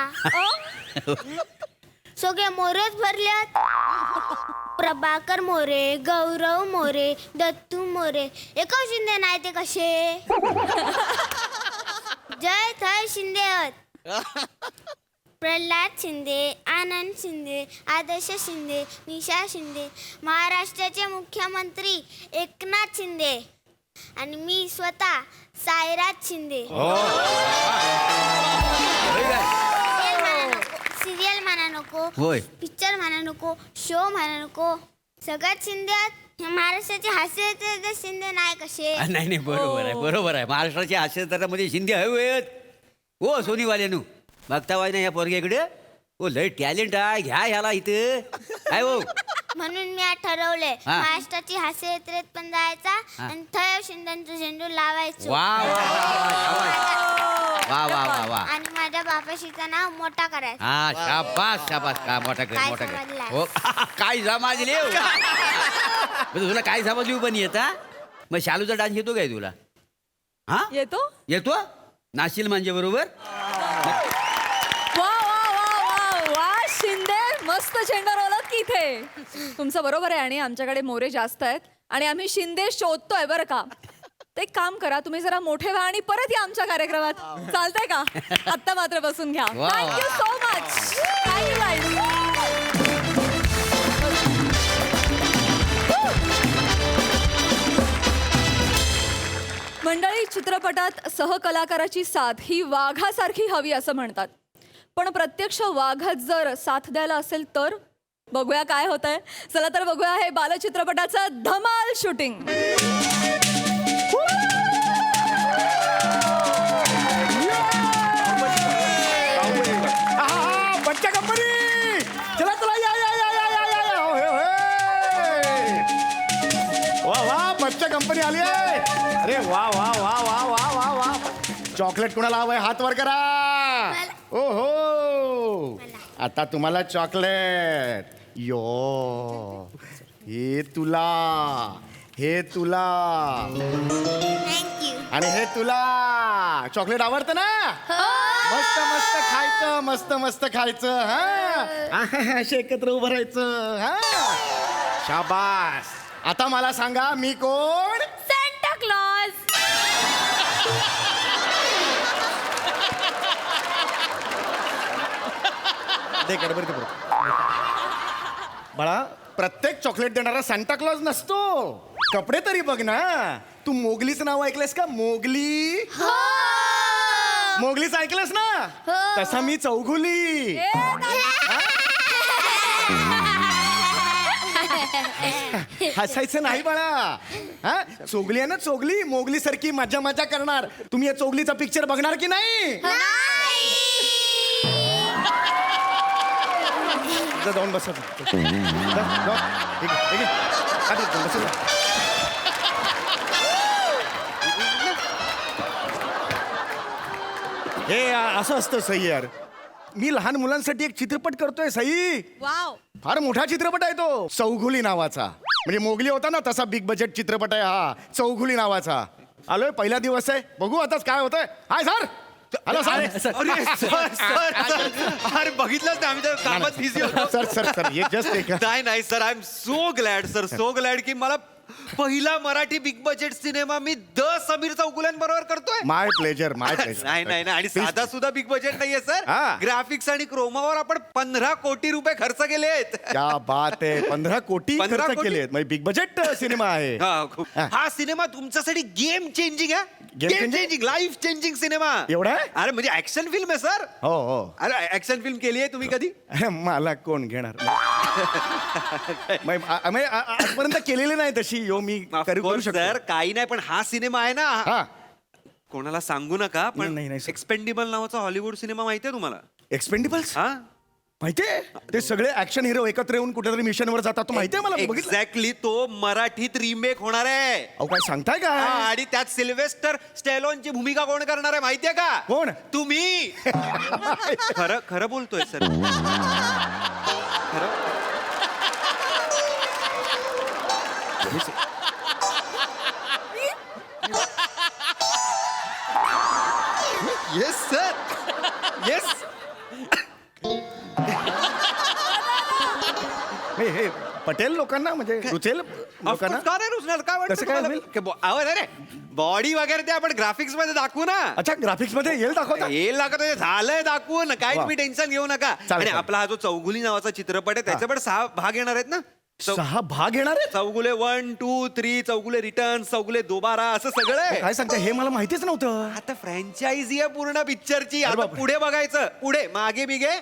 सगळे मोरेच भरल्यात. प्रभाकर मोरे, गौरव मोरे, दत्तू मोरे. एका शिंदे नाही ते कसे. जय थय शिंदे. प्रल्हाद शिंदे, आनंद शिंदे, आदर्श शिंदे, निशा शिंदे, महाराष्ट्राचे मुख्यमंत्री एकनाथ शिंदे आणि मी स्वतः सायराज शिंदे. सिरियल म्हणा नको, होय. पिक्चर म्हणा नको, शो म्हणा नको, सगळ्यात शिंदे आहेत. महाराष्ट्राचे हास्य शिंदे नाही कसे. नाही बरोबर आहे महाराष्ट्राच्या हास्यजत्रामध्ये शिंदे हवेत. हो सोनीवाल्यानू बघता वाय ना या पोरग्याकडे. हो लय टॅलेंट आहे. घ्या ह्याला इथं काय हो म्हणून मी आज ठरवलंय हा. महाराष्ट्राची हास्य यात्रेत पण जायचा आणि थय शिंद्यांचं झेंडू लावायचो वा वा वा वा वा वा आणि माझ्या बापाशीचं नाव मोठा करायचं. हा शाबास शाबास का मोठा कर काय मोठा कर समजलं? हो काय समजले तुला काय समजली पण येता मग शालूचा डान्स येतो काय तुला हा येतो येतो नाशिल म्हणजे बरोबर वा वा वा वा वा शिंदे मस्त झेंडा रोवलात की इथे तुमचं बरोबर आहे आणि आमच्याकडे मोरे जास्त आहेत आणि आम्ही शिंदे शोधतोय बरं का. तर एक काम करा तुम्ही जरा मोठे व्हा आणि परत या आमच्या कार्यक्रमात चालतंय का. आत्ता मात्र बसून घ्या. वा, वा. Thank you so much. थँक्यू मंडळी, चित्रपटात सहकलाकाराची साथ ही वाघासारखी हवी असं म्हणतात, पण प्रत्यक्ष वाघात जर साथ द्यायला असेल तर बघूया काय होतंय. चला तर बघूया हे बालचित्रपटाचं धमाल शूटिंग. बच्चा कंपनी चला चला या या या या या या या होय, होय. वा वा बच्चा कंपनी आली आहे. अरे वा वा वा वा वा वा वा चॉकलेट कोणाला हवंय हात वर करा. ओ हो आता तुम्हाला चॉकलेट यो हे तुला हे तुला थँक्यू. आणि हे तुला चॉकलेट आवडतं ना. मस्त मस्त खायचं मस्त मस्त खायचं हा असे एकत्र उभं राहायचं हा शाबास. आता मला सांगा मी कोण. Santa Claus. दे गडबड ते बाळा प्रत्येक चॉकलेट देणारा सांता क्लॉज नसतो. कपडे तरी बघ ना. तू मोगलीचं नाव ऐकलंस का. मोगली मोगलीच ऐकलंस ना. तसा मी चौगुली. हसायचं नाही बाळा. हा चोगली आहे ना चोगली. मोगली सारखी मजा मजा करणार. तुम्ही या चोगलीचा पिक्चर बघणार की नाही. जाऊन बसा. हे असं असतं सई यार. मी लहान मुलांसाठी एक चित्रपट करतोय सई. वाव. फार मोठा चित्रपट आहे तो. चौघुली नावाचा. म्हणजे मोगली होता ना तसा बिग बजेट चित्रपट आहे हा. चौघुली नावाचा. आलोय पहिला दिवस आहे. बघू आताच काय होतंय. Hi sir. Hello sir. अरे बघितलंच ना आम्ही तर कामात बिझी होतो. सर सर सर ये जस्ट एक नाही नाही sir I am so glad sir so glad की मला पहिला मराठी बिग बजेट सिनेमा मी समीर चौगुल्यांबरोबर करतोय. माय प्लेजर माय प्लेजर. नाही नाही नाही आणि साधा सुद्धा बिग बजेट नाहीये सर. हा. ग्राफिक्स आणि क्रोमावर आपण 15 कोटी रुपये खर्च केले आहेत. क्या बात आहे. 15 कोटी 15 खर्च कोटी? केले म्हणजे बिग बजेट सिनेमा आहे. हा सिनेमा तुमच्यासाठी गेम चेंजिंग आहे. Game game changing? Changing life changing cinema. एवढा आहे? अरे म्हणजे ऍक्शन फिल्म आहे सर. हो हो. अरे ऍक्शन फिल्म केली आहे तुम्ही कधी. मला कोण घेणार. आजपर्यंत केलेली नाही तशी. यो मी करू शकतो. सर काही नाही पण हा सिनेमा आहे ना हा कोणाला सांगू नका पण नाही, नाही, sir. एक्सपेंडिबल नावाचा हॉलिवूड सिनेमा माहितीये तुम्हाला. एक्सपेंडिबल्स हा माहितीये. ते सगळे ऍक्शन हिरो एकत्र येऊन कुठेतरी मिशनवर जातात. तो माहितीये मला. बघितलं. एक्झॅक्टली तो मराठीत रिमेक होणार आहे. अहो काय सांगताय का. हा, आणि त्यात सिल्वेस्टर स्टॅलोनची भूमिका कोण करणार आहे माहितीये का. कोण. तुम्ही. खरं खरं बोलतोय सर. खरं येस सर येस. हे पटेल लोकांना म्हणजे रुचेल लोकांना. का नाही रुचणार. काय कसं काय होईल? वाटतं बॉडी वगैरे ते आपण ग्राफिक्स मध्ये दाखवू ना. अच्छा ग्राफिक्स मध्ये येईल दाखवता. येईल दाखवतो झालंय दाखवून. काय वा. तुम्ही टेन्शन घेऊ नका. चालेल, आणि चालेल. आपला हा जो चौगुली नावाचा चित्रपट आहे त्याचे पण 6 भाग येणार आहेत ना. 6 भाग येणार आहेत. चौगुले 1, 2, 3 चौगुले रिटर्न चौगुले दोबारा असं सगळं आहे. काय सांगता हे मला माहितीच नव्हतं. आता फ्रँचायझी आहे पूर्ण पिक्चरची. अरे आता बापरे. पुढे बघायचं. पुढे मागे बिगे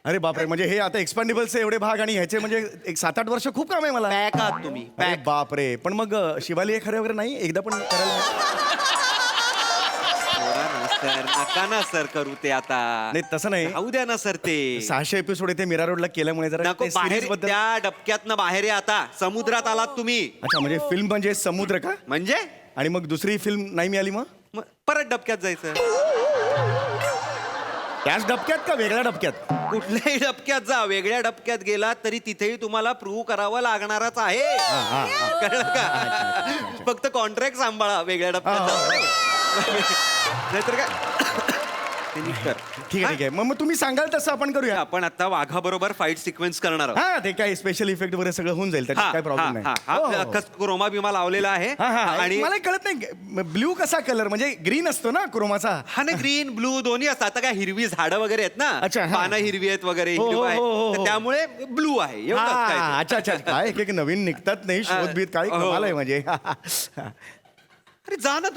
अरे बापरे. म्हणजे हे आता एक्सपांडिबलचे एवढे भाग आणि ह्याचे म्हणजे एक 7-8 वर्ष खूप काम आहे मला. पॅक आहात तुम्ही. अरे बापरे. पण मग शिवाली खरे वगैरे नाही एकदा पण करायला. सर नका ना सर करू ते आता नाही तसं नाही राहू द्या ना सर ते 600 एपिसोड इथे मीरा रोडला केल्यामुळे जरा नको ते बाहेर series बद्दल त्या डबक्यातनं बाहेर या आता समुद्रात आलात तुम्ही अच्छा म्हणजे फिल्म म्हणजे समुद्र का म्हणजे आणि मग दुसरी फिल्म नाही मिळाली मग मग परत डबक्यात जायचं त्याच डबक्यात का वेगळ्या डबक्यात कुठल्याही डबक्यात जा वेगळ्या डबक्यात गेलात तरी तिथेही तुम्हाला प्रूव्ह करावं लागणारच आहे कळलं का फक्त कॉन्ट्रॅक्ट सांभाळा वेगळ्या डबक्यात नाहीतर काय ते नीट कर. ठीक आहे मग तुम्ही सांगाल तसं आपण करूया आपण आता वाघाबरोबर फाईट सिक्वेन्स करणार आहोत हा ते काय स्पेशल इफेक्ट वगैरे सगळं होऊन जाईल त्याच्यात काय प्रॉब्लेम नाही हो, हो, हो. क्रोमा बिमा लावलेला आहे आणि आणि मला कळत नाही ब्ल्यू कसा कलर म्हणजे ग्रीन असतो ना क्रोमाचा हा ना ग्रीन ब्लू दोन्ही असतात आता काय हिरवी झाडं वगैरे आहेत ना अच्छा, हा. पानं हिरवी आहेत वगैरे हो, हिरवं आहे हो, हो, तर हो. त्यामुळे ब्लू आहे एवढंच काय ते. अच्छा अच्छा काय एक नवीन निघतात नाही शोधबीत काय हो. कमाल आहे म्हणजे अरे जा ना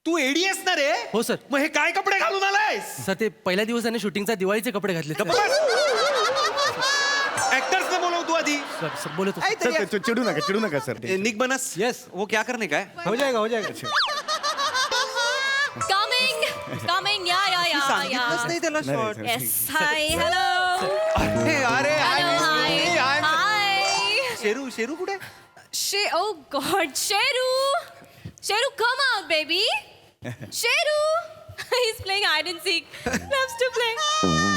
तू एडी आहेस ना रे हो सर मग हे काय कपडे घालून आलायस सर ते पहिल्या दिवसाने शूटिंगचा दिवाळीचे कपडे घातले ऍक्टर्स ने बोलव तू आधी सर बोलतो ऐ तरी सर, चिडू नका सर निक बनस यस वो क्या करने का है हो जाएगा कमिंग या सांगितलंच नाही त्याला शॉर्ट येस हाय हॅलो अरे हाय शेरू कुठे Oh God, Sheru, come out, baby. Sheru, he's playing hide and seek. Loves to play.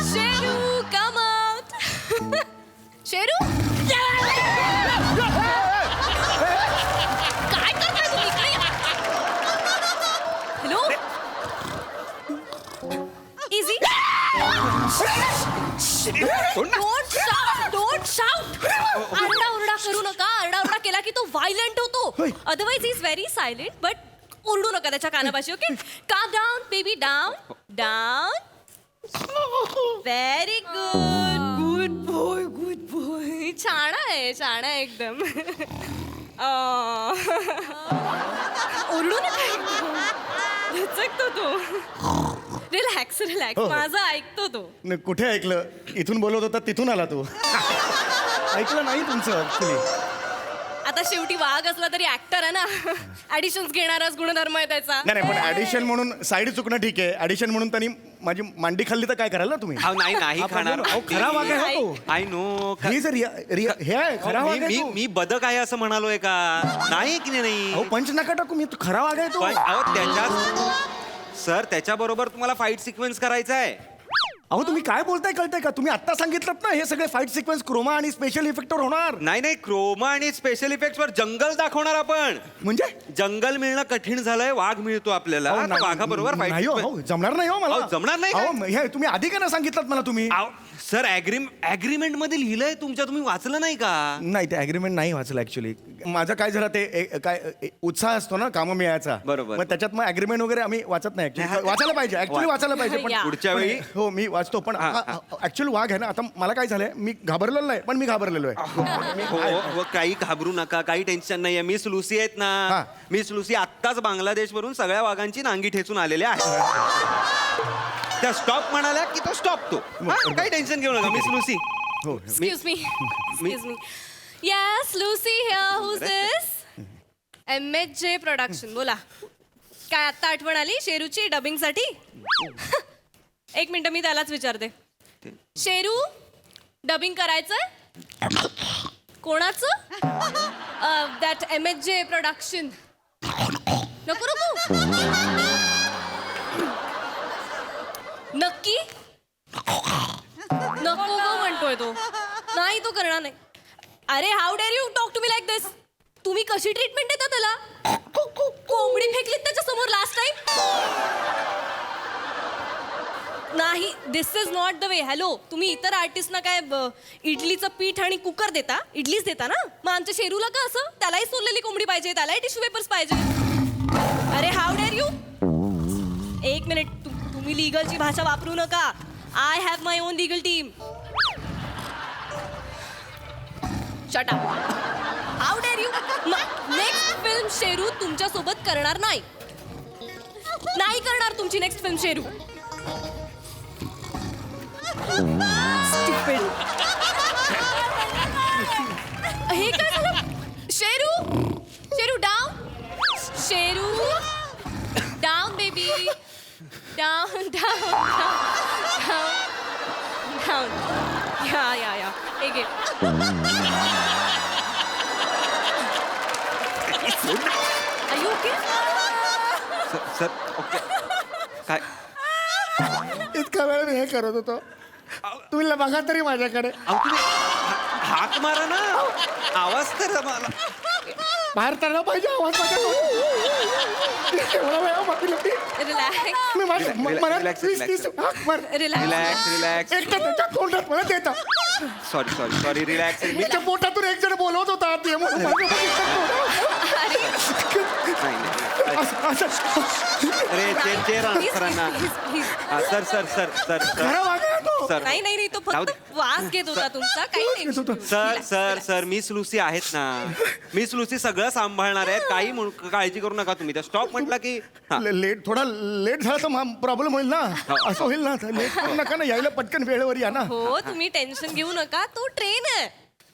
Sheru, come out. Sheru. काय करताय तुम्ही इकडे? Hello. Easy. Don't shout. आरडाओरडा करू नका आरडाओरडा केला की तो व्हायलेंट होतो otherwise is very silent but ओरडू नका त्याच्या कानापाशी ओके काम down baby down very good boy छान आहे एकदम ओरडू नका दचकतो तो रिलॅक्स माझं ऐकतो तो न, कुठे ऐकलं इथून बोलत होता तिथून आला तू ऐकलं नाही तुमचं ऍक्च्युली आता शेवटी वाघ असला तरी ऍक्टर आहे ना ऍडिशन्स घेणाराच गुणधर्म आहे त्याचा नाही पण ऍडिशन म्हणून साईड चुकणं ठीक आहे ऍडिशन म्हणून त्यांनी माझी मांडी खाल्ली तर काय कराल ना तुम्ही नाही खाणार खरा वाघ आहे हा तो आय नो ही जर हे आहे खरा वाघ आहे तो. मी बदक आहे असं म्हणालोय का नाही की नाही अहो पंच नका टाकू मी तो खरा वाघ आहे तो पण अहो त्याच्यात सर त्याच्याबरोबर तुम्हाला फाईट सिक्वेन्स करायचा आहे अहो तुम्ही काय बोलताय कळतंय का तुम्ही आता सांगितलं ना हे सगळे फाईट सिक्वेन्स क्रोमा आणि स्पेशल इफेक्टवर होणार नाही क्रोमा आणि स्पेशल इफेक्ट वर जंगल दाखवणार आपण म्हणजे जंगल मिळणं कठीण झालंय वाघ मिळतो आपल्याला अहो, नाही, वाघाबरोबर नाही फाईट हो, जमणार नाही हो मला अहो, जमणार नाही काय? अहो, हे तुम्ही आधी का ना सांगितलं मला तुम्ही सर अग्रीमेंट मध्ये लिहिलंय तुमच्या तुम्ही वाचलं नाही का नाही ते अग्रीमेंट नाही वाचलं ऍक्च्युली माझं काय झालं ते उत्साह असतो ना कामं मिळायचा बरोबर. मग त्याच्यात मग अग्रीमेंट वगैरे आम्ही वाचत नाही actually. वाचायला पाहिजे ऍक्च्युली वाचायला पाहिजे पण या. पुढच्या वेळी हो मी वाचतो पण ऍक्च्युअली वाघ आहे ना आता मला काय झालंय मी घाबरलेलो नाही पण मी घाबरलेलो आहे हो काही घाबरू नका काही टेन्शन नाहीये मिस लुसी आहेत हा. ना मिस लुसी आत्ताच बांगलादेश वरून सगळ्या वाघांची नांगी ठेचून आलेल्या आहेत त्या स्टॉप म्हणाल्या की तो स्टॉप तो काही टेन्शन घेऊ नका मिस लुसी हो Excuse me. Yes, Lucy here. Who's this? MHJ Production. बोला. काय आता आठवण आली शेरूची डबिंग साठी? एक मिनिट मी त्यालाच विचारते. शेरू डबिंग करायचंय? कोणाचं? That MHJ Production. नको. नक्की? नको गो म्हणतोय तो नाही तो करणार नाही अरे how dare you talk to me like this तुम्ही कशी ट्रीटमेंट देता त्याला कोंबडी फेकलीत त्याच्या समोर लास्ट टाइम नाही this is not the way hello तुम्ही इतर आर्टिस्टना काय इडलीचं पीठ आणि कुकर देता इडलीच देता ना मग आमच्या शेरूला का असं त्यालाही सोललेली कोंबडी पाहिजे त्यालाही टिश्यू पेपर्स पाहिजे अरे हाऊ डेअर यू एक मिनिट तुम्ही लीगलची भाषा वापरू नका I have my own legal team shut up how dare you next film Sheru तुमच्या सोबत करणार नाही करणार तुमची नेक्स्ट फिल्म शेरू Stupid. हे काय झालं Sheru down baby down down down या एक Are you okay? Sir okay काय इतका वेळ मी हे करत होतो तुम्ही बघा तरी माझ्याकडे अहो तुम्ही हाक मारा ना आवाज करा मला बाहेर तरला पाहिजे आवाज माझ्या एवढा वेळा मागली होती. रिलॅक्स मी माझ्या मनात relax, 20-30 हाक मार. रिलॅक्स एकटा त्याच्या तोंडात मला देता सॉरी रिलॅक्स मी त्याच्या पोटातून एक जण बोलवत होता ते म्हणून माझं असं- अरे चेअर सरांना सर खरं वागा तो. सर नाही तो जाऊ फक्त दे. वास घेत होता तुमचा काही नाही सर मिस लुसी आहेत ना मिस लुसी सगळं सांभाळणार आहेत काही काळजी करू नका तुम्ही त्या स्टॉप म्हटलं की हा. लेट थोडा लेट झाला तर प्रॉब्लेम होईल ना असं होईल ना लेट करू नका ना यायला पटकन वेळेवर या ना हो तुम्ही टेन्शन घेऊ नका तो ट्रेन आहे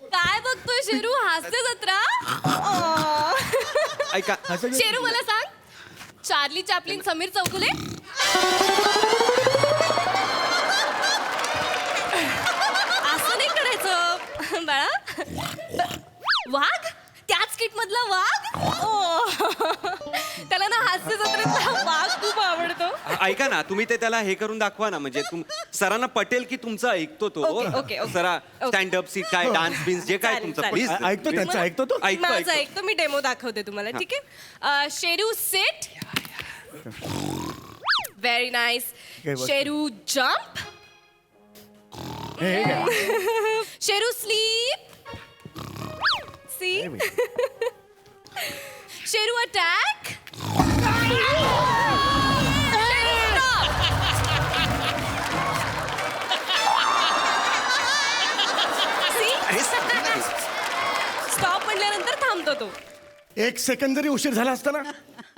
काय बघतोय शेरू हास्य जत्रा ऐका शेरू मला सांग चार्ली चॅपलिन समीर चौगुले असं नाही करायचं बाळा वाघ त्याच किट मधला वाघ त्याला ना हास्य जत्रेतला वाघ खूप आवडतो ऐका ना तुम्ही ते त्याला हे करून दाखवा ना म्हणजे सरांना पटेल की तुमचं ऐकतो तो ओके. सरा स्टँडअप सीट काय डान्स बिन्स जे काय चालेल, तुमचं चालेल. प्लीज ऐकतो त्यांचं ऐकतो तो माझं ऐकतो मी डेमो दाखवते तुम्हाला ठीक आहे शेरू सेट व्हेरी नाईस काय बघ. Sheru jump Sheru sleep see Sheru attack stop म्हणल्यानंतर थांबतो तो एक सेकंद जरी उशीर झाला असता ना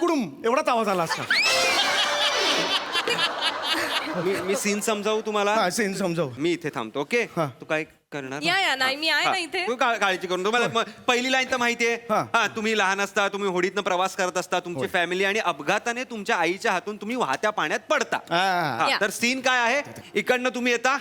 कुडूम एवढाच आवाज आला असता मी सीन समजावू तुम्हाला हा सीन समजाव मी इथे थांबतो ओके हा. तू काय करणार या नाही मी आहे ना इथे तू काळजी करून तुम्हाला पहिली लाईन तर माहितीये हा. हा तुम्ही लहान असता तुम्ही होडीतनं प्रवास करत असता तुमची फॅमिली आणि अपघाताने तुमच्या आईच्या हातून तुम्ही वाहत्या पाण्यात पडता हा, या. तर सीन काय आहे इकडनं तुम्ही येता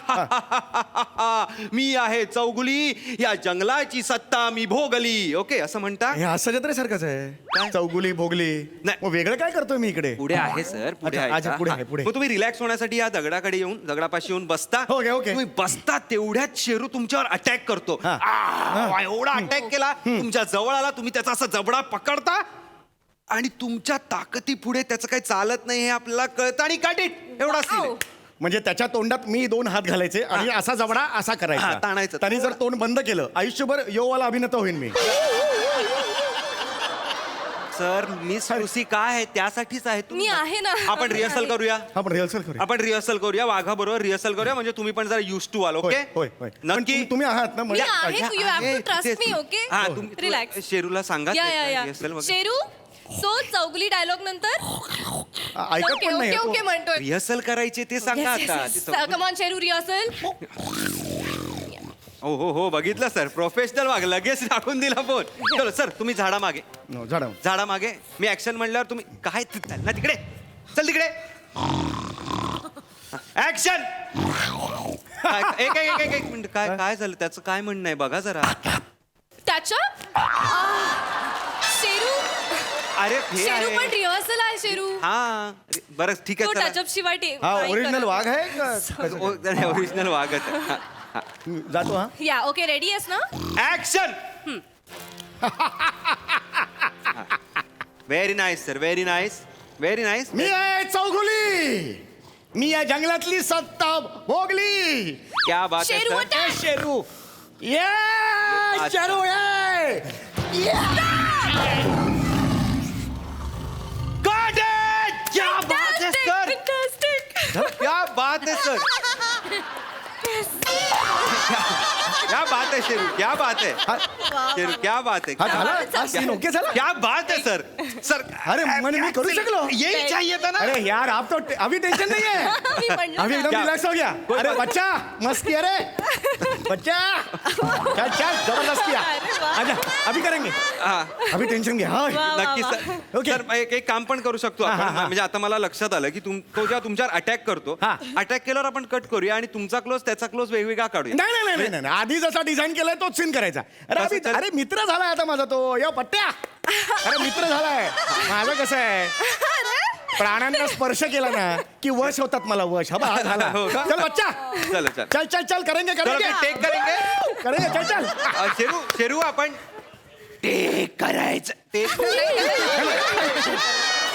मी आहे चौगुली या जंगलाची सत्ता मी भोगली ओके असं म्हणता हे हास्य जत्रेसारखंच आहे चौगुली भोगली नाही. मग वेगळं काय करतोय मी इकडे पुढे आहे सर पुढे अच्छा, आहे अच्छा, का? पुढे हा. आहे, पुढे. मग तुम्ही रिलॅक्स होण्यासाठी या दगडाकडे येऊन दगडापाशी येऊन बसता ओके, ओके. तुम्ही बसता तेवढ्यात शेरू तुमच्यावर अटॅक करतो हा. एवढा अटॅक केला तुमच्या जवळ आला तुम्ही त्याचा असा जबडा पकडता आणि तुमच्या ताकदी पुढे त्याचं काही चालत नाही हे आपल्याला कळतं आणि काटीट एवढा scene आहे. म्हणजे त्याच्या तोंडात मी 2 हात घालायचे आणि असा जबडा असा हा, करायचा ताणायचं. त्यांनी जर तोंड बंद केलं आयुष्यभर योवाला अभिनेता होईन मी सर मिस लुसी काय आहे त्यासाठीच आहे मी आहे ना. आपण रिहर्सल करूया आपण रिहर्सल करूया आपण रिहर्सल करूया वाघाबरोबर रिहर्सल करूया म्हणजे तुम्ही पण जरा युज टू आल होय ओके होय होय पण नक्की तुम्ही आहात ना मी म्हणजे आहे you have to trust me okay हा रिलॅक्स शेरूला सांगा या रिहर्सल वगैरे शेरू सो चौगुली डायलॉग नंतर ऐकत ओके पण नाही ओके तो. ओके म्हणतोय रिहर्सल करायचे ते सांगा आता कमॉन शेरू रिहर्सल हो बघितलं सर प्रोफेशनल वाग लगेच टाकून दिला फोन चलो सर तुम्ही झाडा मागे No, झाडा झाडा मागे मी ऍक्शन म्हणल्यावर तुम्ही काय ना तिकडे चल तिकडे ऍक्शन एक मिनिट काय झालं त्याचं काय म्हणणं आहे बघा जरा त्याच्या शेरू अरे हे शेरू आहे पण रिहर्सल आहे शेरू हा बरं ठीक तो आहे चला. टचअप शिवाय हा ओरिजिनल वाघ आहे का ओरिजिनल वागत आहे हा, हा. जातो हा या ओके रेडी आहेस ना action very nice sir very nice very nice मी आहे चौगुली मी या जंगलातली सत्ता भोगली क्या बात है शेरू सर attack! शेरू ये शेरू ये Got it! क्या बात है सर क्या बात है सर क्या बात है शेरू क्या बात है शेरू क्या बात है हा झाला हा सीन ओके झाला क्या बात है सर सर अरे मैंने मी करू शकलो यही चाहिए था ना अरे यार आप तो अभी टेंशन नहीं है मी म्हणलं अभी ना. एकदम रिलैक्स हो गया अरे बच्चा मस्ती अरे बच्चा चल चल जबरदस्त किया आजा अभी करेंगे अभी टेंशन घे हाँ नक्की सर. ओके. सर एक काम पण करू शकतो आपण म्हणजे आता मला लक्षात आलं की तो जेव्हा तुमच्यावर अटॅक करतो अटॅक केल्यावर आपण कट करूया आणि तुमचा क्लोज त्याचा क्लोज वेगवेगळा काढूया. नाही नाही नाही नाही, नाही आधी जसा डिझाईन केलाय तोच सीन करायचा. अरे अभि अरे मित्र झालाय आता माझा तो यो पट्ट्या अरे मित्र झालाय माझं कसं आहे प्राण्यांना स्पर्श केला ना की वश होतात मला वश हा झाला. चल बच्चा चल चल चल चल चल करेंगे करेंगे टेक करेंगे करेंगे चल चल शेरू शेरू आपण टेक करायचं ते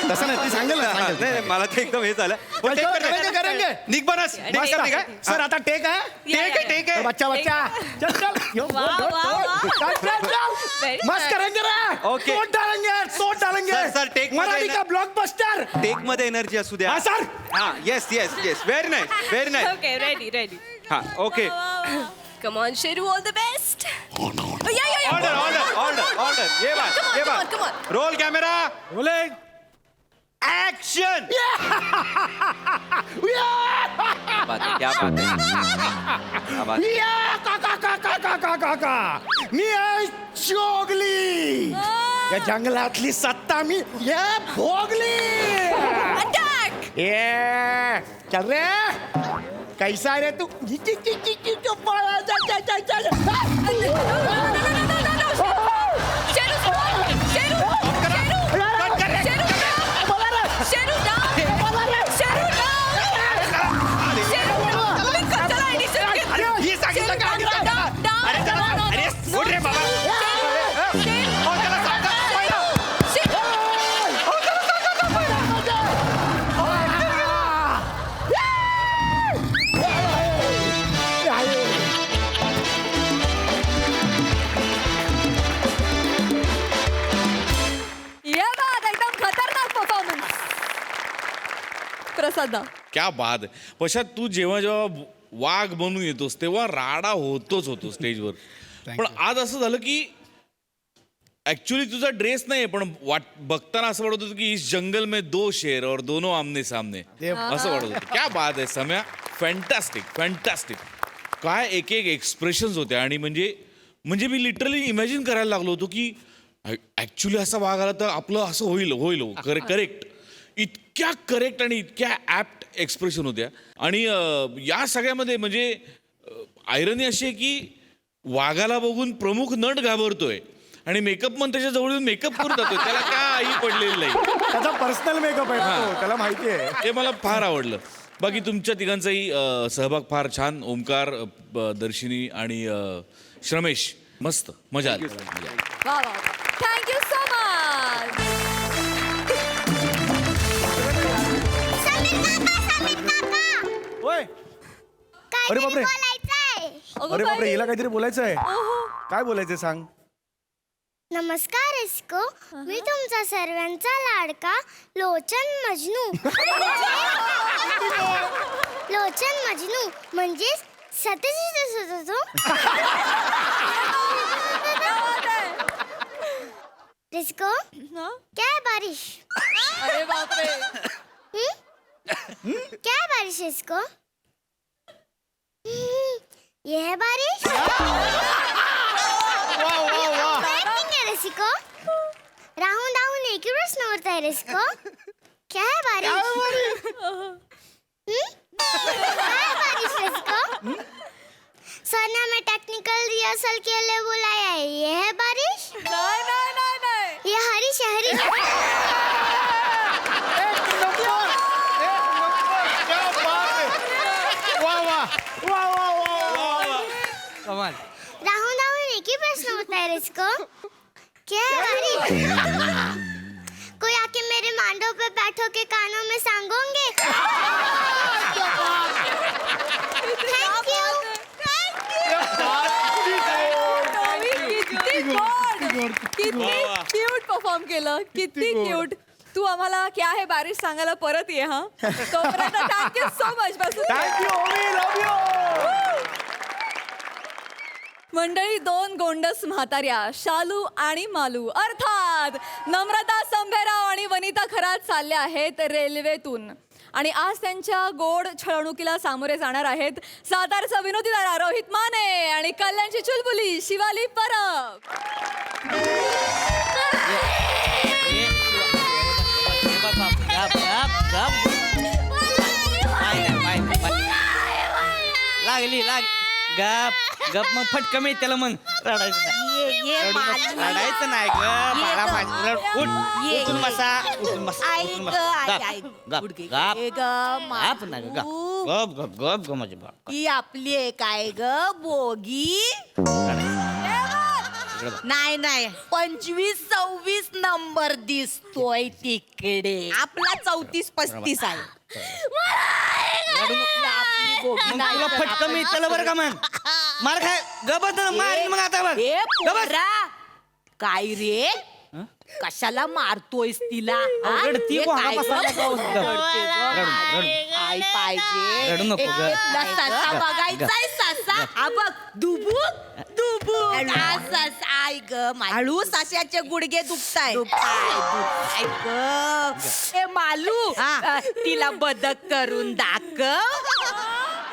तसं नाही ती सांगेल ना, सांगेल. नाही मला ते एकदम हे झालं. चल, चल, करेंगे करेंगे निघ बनस बस का? सर आता टेक आहे टेक आहे बच्चा बच्चा चल चल यो, चल चल चल मस्त करेंगे रे ओके. तोड डालेंगे सर, take मध्ये मराठी ना- का ब्लॉकबस्टर टेक मध्ये एनर्जी असू द्या. हा सर हा yes yes yes very nice very nice. Okay ready ready हा okay. Come on Sheru all the best order order order order ये बात ये बात रोल कॅमेरा बोले ऍक्शन. क्या बात है. या काका मी आहे चोगली या जंगलातली सत्ता मी या भोगली ये चल रे कैसा रे तू प्रसादा क्या बात आहे. पश्चात तू जेव्हा जेव्हा वाघ बनून येतोस तेव्हा राडा होतो स्टेजवर. पण आज असं झालं की ऍक्च्युली तुझा ड्रेस नाही पण बघताना असं वाटत होतं की इस जंगल में दो शेर और दोनों आमने सामने असं वाटत होतं. क्या बात आहे सम्या. Fantastic fantastic. काय एक एक एक्सप्रेशन्स होत्या आणि म्हणजे मी लिटरली इमॅजिन करायला लागलो होतो की ऍक्च्युली असा वाघ आला तर आपलं असं होईल करेक्ट. इतक्या करेक्ट आणि इतक्या ॲप्ट एक्सप्रेशन होत्या. आणि या सगळ्यामध्ये म्हणजे आयरनी अशी आहे की वाघाला बघून प्रमुख नट घाबरतोय आणि मेकअप मन त्याच्या जवळ मेकअप करून जातोय. त्याला काही पडलेलं नाही. त्याचा पर्सनल मेकअप आहे तो, त्याला माहिती आहे. ते मला फार आवडलं. बाकी तुमच्या तिघांचाही सहभाग फार छान. ओमकार, दर्शिनी आणि श्रमेश मस्त मजा आली. वा वा थँक्यू सो मच. होय अरे बापरे अरे बापरे हिला काहीतरी बोलायचं आहे. काय बोलायचं सांग. नमस्कार इस्को मी तुमचा सर्वांचा लाडका लोचन मजनू लोचन मजनू म्हणजे सत्यजित होतो रिस्को क्या है बारिश. अरे बापरे क्या है बारिश इसको. ये है बारिश. रिस्को राहून राहून एक ही प्रश्न होता है रिस्को. क्या है बारिश. क्या है बारिश रिस्को. सर ने हमें टेक्निकल रिहर्सल के लिए बुलाया है. ये है बारिश. नहीं ये हरीश है हरीश. राहुल राहुल एक ही प्रश्न होता है रिस्को. क्या है बारिश. कोई आके मेरे मांडों पे बैठो के कानों में सांगोगे. Thank you. किती क्यूट परफॉर्म केलं. किती क्यूट. तू आम्हाला क्या है बारिश सांगायला परत ये. हा तोपर्यंत थँक्यू सो मच. मंडळी दोन गोंडस म्हाताऱ्या शालू आणि मालू अर्थात नम्रता संभेराव आणि वनिता खरात चालल्या आहेत रेल्वेतून आणि आज त्यांच्या गोड छळवणुकीला सामोरे जाणार आहेत सातारचा विनोदी तारा रोहित माने आणि कल्याणची चुलबुली शिवाली परब. लागली गप गप मग फटका मिळते त्याला मग रडायचं नाही ग बाळा माझं उठ उठून बसा उठून बसा उठून बसा. गप गप गप ना ग गप गप गप ग माझे बाळ. ही आपली आहे काय ग बोगी नाही नाही 25-26 नंबर दिसतोय तिकडे आपला 34-35 आहे. आपली बोगी मग तुला फटका मिळते बरं का मग मार खाय गबत मार मग आता बघ ए गबत. पोरा, काय रे कशाला मारतोयस तिला हा? रडती हे को काय हाका ग? बसा रडते ग. आई पाहिजे रडू नको ग. तुला ससा बघायचाय ससा हा बघ दुबुक दुबुक हा ससा आई ग हळू सशाचे गुडघे दुखताय ए मालू तिला बदक करून दाखव.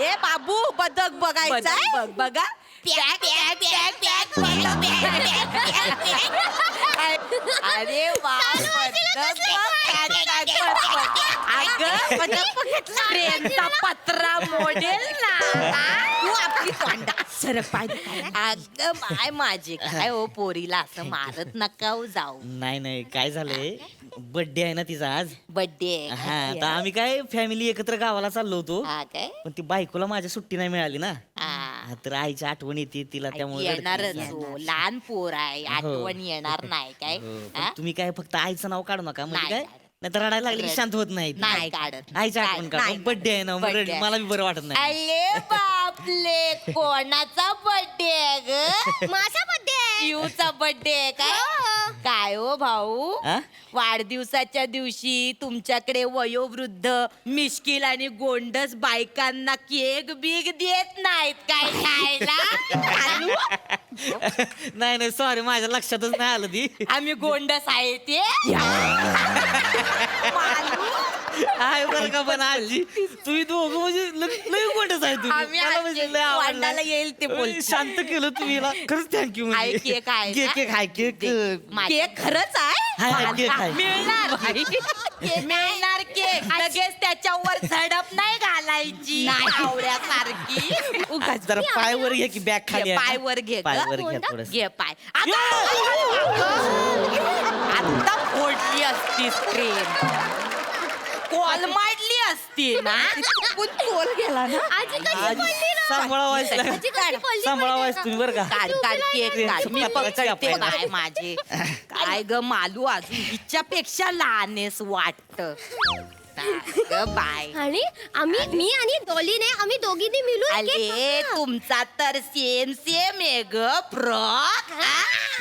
ए बाबू बदक बघायचाय बघ बघा अरे वा ट्रेनचा पत्रा मोडेल ना तू आपली तोंडा सरक अगं बाय माझे काय हो पोरीला असं मारत नका हो जाऊ. नाही नाही काय झालंय बर्थडे आहे ना तिचा आज बर्थडे हा तर आम्ही काय फॅमिली एकत्र गावाला चाललो होतो काय पण ती बायकोला माझ्या सुट्टी नाही मिळाली ना हा, तर आईची आठवण येते तिला त्यामुळे येणारच हो लहान पोर आहे आठवण येणार नाही काय हो, पण हा? तुम्ही काय फक्त आईचं नाव काढू नका म्हणजे नाही काय नाही तर रडायला लागली की शांत होत नाही नाही काढत आईची आठवण काढ नाही. बर्थडे आहे ना मग Birthday. मला बी बरं वाटत नाही अरे बापले कोणाचा बर्थडे आहे ग माझा बर्थडे युचा बर्थडे आहे काय काय हो भाऊ हा? वाढदिवसाच्या दिवशी तुमच्याकडे वयोवृद्ध मिश्किल आणि गोंडस बायकांना केक बिग देत नाहीत काय खायला नाही नाही सॉरी माझ्या लक्षातच नाही आलं ती आम्ही गोंडस आहे ते आहे बरं का पण आजी तुम्ही दोघं म्हणजे लय गोंडच आहे तुम्ही आम्ही मला आज म्हणजे लय आवडलं. वांडाला येईल ते बोलतो. शांत केलं तुम्ही हिला. खरंच थँक्यू आहे केक आहे केक ना? केक आहे केक केक खरंच हाय, हाय, केक आहे. मिळणार मिळणार केक लगेच त्याच्यावर झडप नाही घालायची आवड्यासारखी उगाच जरा पायवर घे की बॅग खाली आहे ना. पायवर घे ग. पायवर घ्या थोडं घे पाय आता फोडली असती स्क्रीन कॉल मारली असती ना कॉल गेला ना आजी कशी पडली ना सांभाळा व्हायचं आजी कशी पडली सांभाळा व्हायचं तुम्ही बरं का काढ काढ केक काढ मी पकडते आपल्याला. काय माझे काय ग मालू अजून हिच्यापेक्षा लहानेस वाटत बाय आणि मी आणि डॉलीने आम्ही दोघींनी मिळून अरे तुमचा तर सेम सेम आहे ग फ्रॉक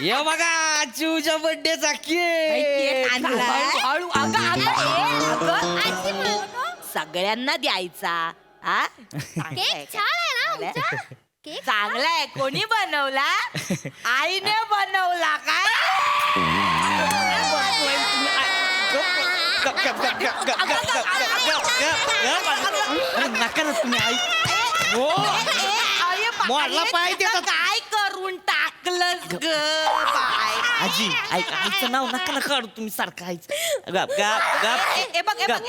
ये बघा चिवच्या बर्थडेचा केक सगळ्यांना द्यायचा हा केक छान आहे ना आमचा केक चांगला आहे कोणी बनवला आईने बनवला काय नका ना तुम्ही आई हो मोडला पाय ते आता. काय करून टाकलंस ग बाय आजी आईचं नाव नका ना काढू तुम्ही सारखं आईचं गप गप गप ए बघ ए बघ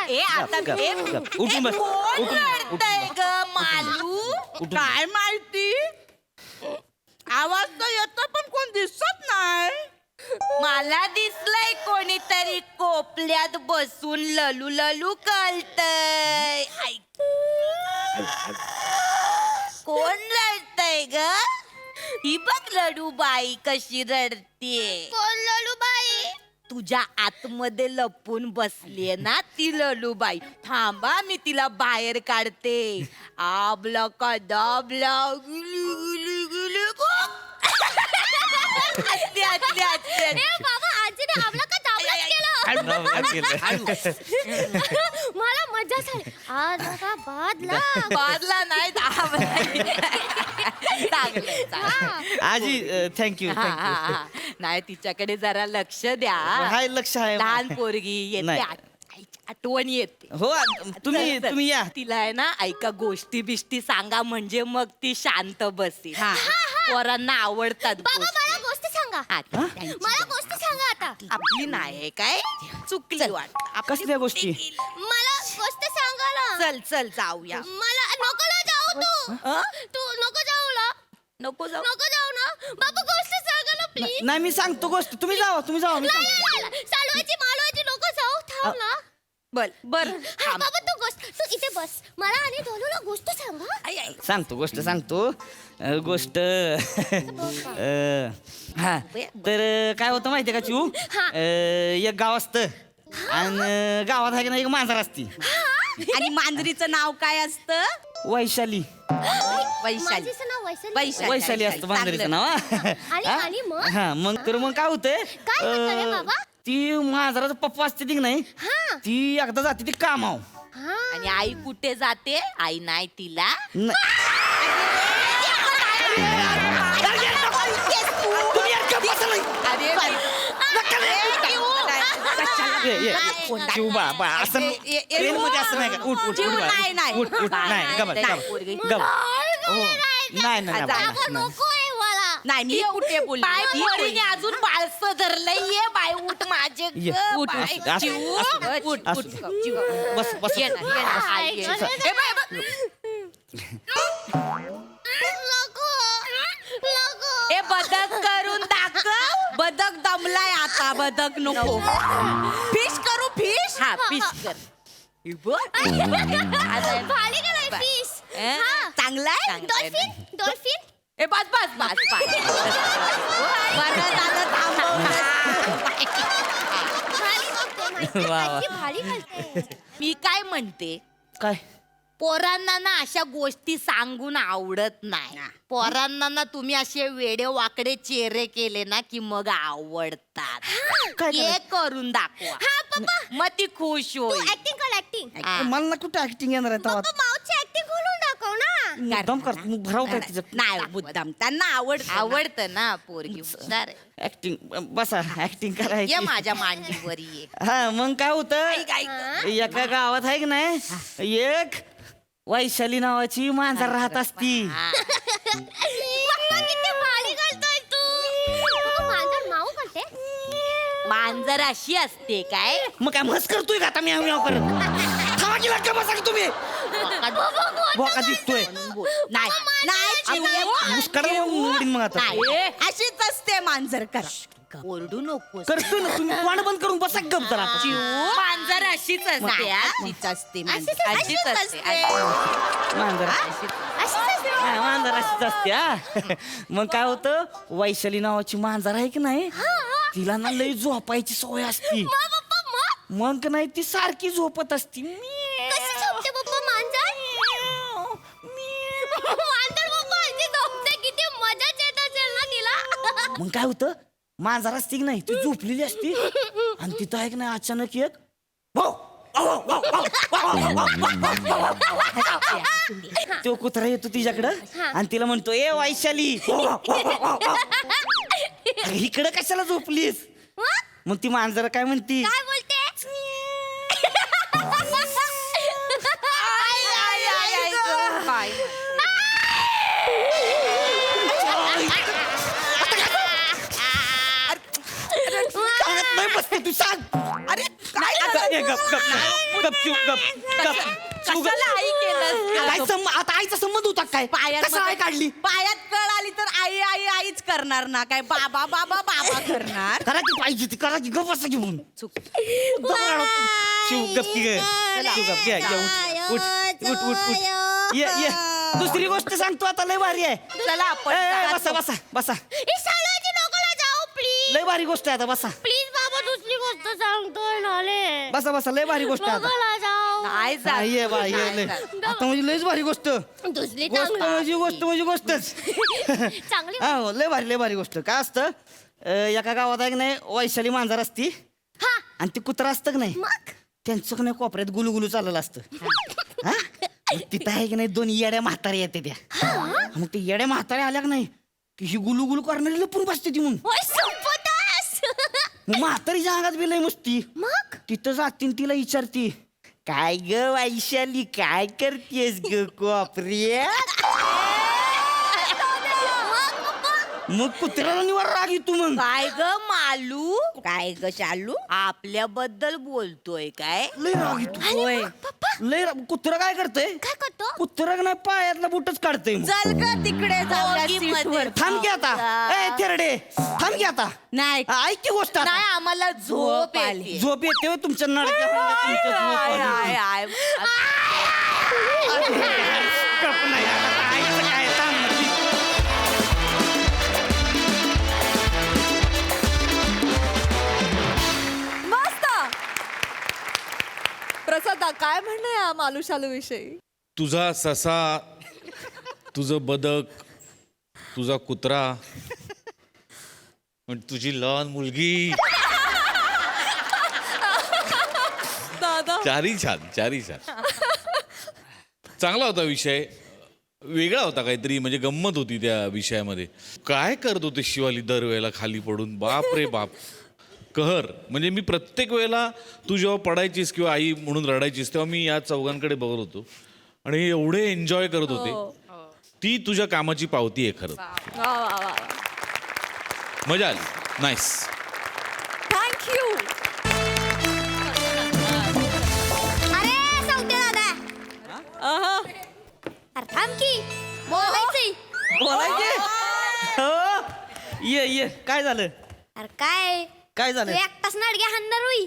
ए आता गप, ए गप. उठून बस. कोण उठून, रडतंय ग मालू काय माहिती आवाज तर येतो पण कोण दिसत नाही मला दिसलंय कोणीतरी कोपल्यात बसून ललू ललू कळतय कोण रडतय ग ही बघ लडूबाई कशी रडतीये कोण ललूबाई तुझ्या आतमध्ये लपून बसलीये ना ती ललूबाई थांबा मी तिला बाहेर काढते आबला का दाबला गुलू गुलू गुलू हसते हसते हसते ए बाबा आजीने आपला का दाबलाच केलं मला मजा झाली आज आता बादला बादला नाही चांगलंय, चांगलंय. आजी थँक्यू हा, हा, हा. नाही तिच्याकडे जरा लक्ष द्या हाय लक्ष आहे लहान पोरगी येते नाही. आईच्या आठवण येते हो तुम्ही चल, चल. तुम्ही या. तिला आहे ना ऐका गोष्टी बिष्टी सांगा म्हणजे मग ती शांत बसेल पोरांना आवडतात बाबा गोष्टी. मला गोष्ट सांगा आता त्यांची मला गोष्ट सांगा आता आपली नाही काय चुकली वाट कसल्या गोष्टी? मला गोष्ट सांगा ना चल चल जाऊया मला नको ना जाऊ तू नको जाऊ ना नको जाऊ नको जाऊ ना बाबा गोष्ट सांगा ना प्लीज नाही मी सांगतो गोष्ट, तुम्ही जावा मी सांगतो. चालवायची मालवायची नको जाऊ थांब ना बर हा, बाबा तू गोष्ट तू इथे बस मला आणि धोलूला गोष्ट सांगा सांगतो गोष्ट सांगतो. गोष्ट हा तर काय होतं माहितीये का चिऊ, एक गाव असतं आणि गावात आहे की नाही एक मांजर असती. आणि मांजरीचं नाव काय असतं? वैशाली. वैशाली. माझीचं नाव वैशाली वैशाली असतं मांजरीचं नाव. आणि मग हा मग तर मग काय होतंय, काय होतं रे बाबा? ती मांजराचा पप्पा असते ती की नाही, ती एकदा जाते ती कामाव. आणि आई कुठे जाते आई नाही तिला चिऊ बा बा असं ट्रेन मध्ये असं नाही का, उठ उठ उठ बा, उठ उठ नाही गप गप हो नाही नाही बाबा नको आहे मला नाही मी कुठे बोलली बाय पोरीने अजून बाळसं धरलंय ये बाय उठ माझे ये, ग, उठ, बाय. असू, असू, चिऊ, असू, उठ, असू. उठ, चिऊ. बस बस ये ना, ये ना, आई, ये. ए, बाय, बाय. ए बदक करून दाखव बदक दमलाय आता बदक नको फिश करू फिश हा फिश कर भारी कराय फिश चांगलाय डॉल्फिन डॉल्फिन ए बस बस बस बस. बरं झालं थांबवलं. भारी घालते मी काय म्हणते काय पोरांना ना अशा गोष्टी सांगून आवडत नाही. पोरांना ना तुम्ही असे वेडे वाकडे चेहरे केले ना की मग आवडतात. हे करून दाखवा मग ती खुश होईल. ऍक्टिंग कर ऍक्टिंग मला ना कुठं ऍक्टिंग येणार आहे तेव्हा. माऊची ऍक्टिंग खोलून दाखव ना मुद्दाम कर भराव काय तिचं नाही मुद्दाम त्यांना आवडतं ना पोरगी हुशार आहे. ऍक्टिंग बसा ऍक्टिंग ये करायची. माझ्या मांडीवर ये. हा मग काय होतं, ऐक. एका गावात आहे की नाही एक वैशाली नावाची मांजर राहत असती. पप्पा किती भारी घालतोय तू मांजर माऊ घालते मांजर अशी असते काय मग काय मस्त करतोय का आता मी करत थांबा की लागतं बसा की तुम्ही बोका दिसतोय नाही नाही मुस्कडा उडीन मग आता अशीच असते मांजर करा ओरडू नको करतोय ना तुम्ही तोंड बंद करून बसा गप जरा. मांजर अशीच असते हा. अशीच असते अशीच असते मांजर हा, मांजर अशीच असते हा. मग काय होतं, वैशाली नावाची मांजर आहे की नाही, तिला ना लई झोपायची सवय असती. मग का नाही ती सारखी झोपत असती. कशी झोपते पप्पा मांजर मांजर पप्पा अशी झोपते किती मजाच येत असेल ना तिला मग काय होतं, मांजर असती की नाही ती झोपलेली असती आणि तिथं आहे की नाही अचानक एक तो कुत्रा येतो तिच्याकडं आणि तिला म्हणतो ए वैशाली अरे इकडं कशाला झोपलीस. मग ती मांजर काय म्हणती, काय बोलते नाही बसते तू सांग. अरे काय आई केलं आता आईचा संबंध होता काय, कसं आई काढली पायात कळ आली तर आई आई आईच करणार ना काय बाबा बाबा बाबा करणार करा की पाहिजे ती करा की गप बसा की म्हणून शिव गप की ग. शिव गप घ्या उठ उठ उठ उठ उठ ये ये दुसरी गोष्ट सांगतो आता लय भारी आहे. चला आपण बसा बसा बसा नकोला जाऊ प्लीज लय भारी गोष्ट आहे आता बसा प्लीज बाबा दुसरी गोष्ट सांगतोय नाले बसा बसा लय भारी गोष्ट आहे आता. नकोला जाऊ नाही जा. ये बा ये लय आता म्हणजे लयच भारी गोष्ट दुसरी गोष्ट म्हणजे गोष्टच चांगली हा हो, लय भारी गोष्ट काय असतं, एका गावात आहे की नाही वैशाली मांजर असती आणि ती कुत्रा असतं की नाही त्यांचं की नाही कोपऱ्यात गुलुगुलू चाललेलं असतं. हा? मग तिथं आहे की नाही दोन येड्या म्हाताऱ्या येते त्या. मग ते येड्या म्हाताऱ्या आल्या की नाही की ही गुलुगुलू करणारी लपून बसते ती. मग म्हातारीच्या अंगात बी लय मस्ती मग तिथं जातीन तिला विचारती काय ग वैशाली काय करतेस ग कोपऱ्या मग कुत्र्याला निवार राग येतो मग काय ग मालू काय ग चालू आपल्याबद्दल बोलतोय काय लय राग येतो होय लय कुत्र काय करतंय काय करतो कुत्र नाही पायातला बुटच काढतंय मग. चल ग तिकडे जाऊया सीटवर. थांब की आता ए थेरडे थांब की आता नाही ऐक की गोष्ट आता. नाही आम्हाला झोप आली झोप येते होय तुमच्या नळक्या तुमच्या झोप आय, आली. I, I. गप नाही आता, ऐकतं काय थांब ना. मस्त. प्रसादा काय म्हणणं या मालू शालू विषयी? तुझा ससा, तुझं बदक, तुझा कुत्रा आणि तुझी लहान मुलगी, दादा चारी छान. चांगला होता विषय, वेगळा होता काहीतरी, म्हणजे गंमत होती त्या विषयामध्ये. काय करत होते शिवाली दरवेळेला खाली पडून, बाप रे बाप, कहर. म्हणजे मी प्रत्येक वेळेला तू जेव्हा पडायचीस किंवा आई म्हणून रडायचीस तेव्हा मी या चौघांकडे बघत होतो आणि एवढे एन्जॉय करत होते. ती तुझ्या कामाची पावती आहे खरं. वा वा वा मजा आली. नाईस. थँक्यू. अरे सौते दादा अरे थांब की बोलायचंय. ये काय झालं अरे काय काय तू झालं एकटाच नाडग्या हाणणार होई.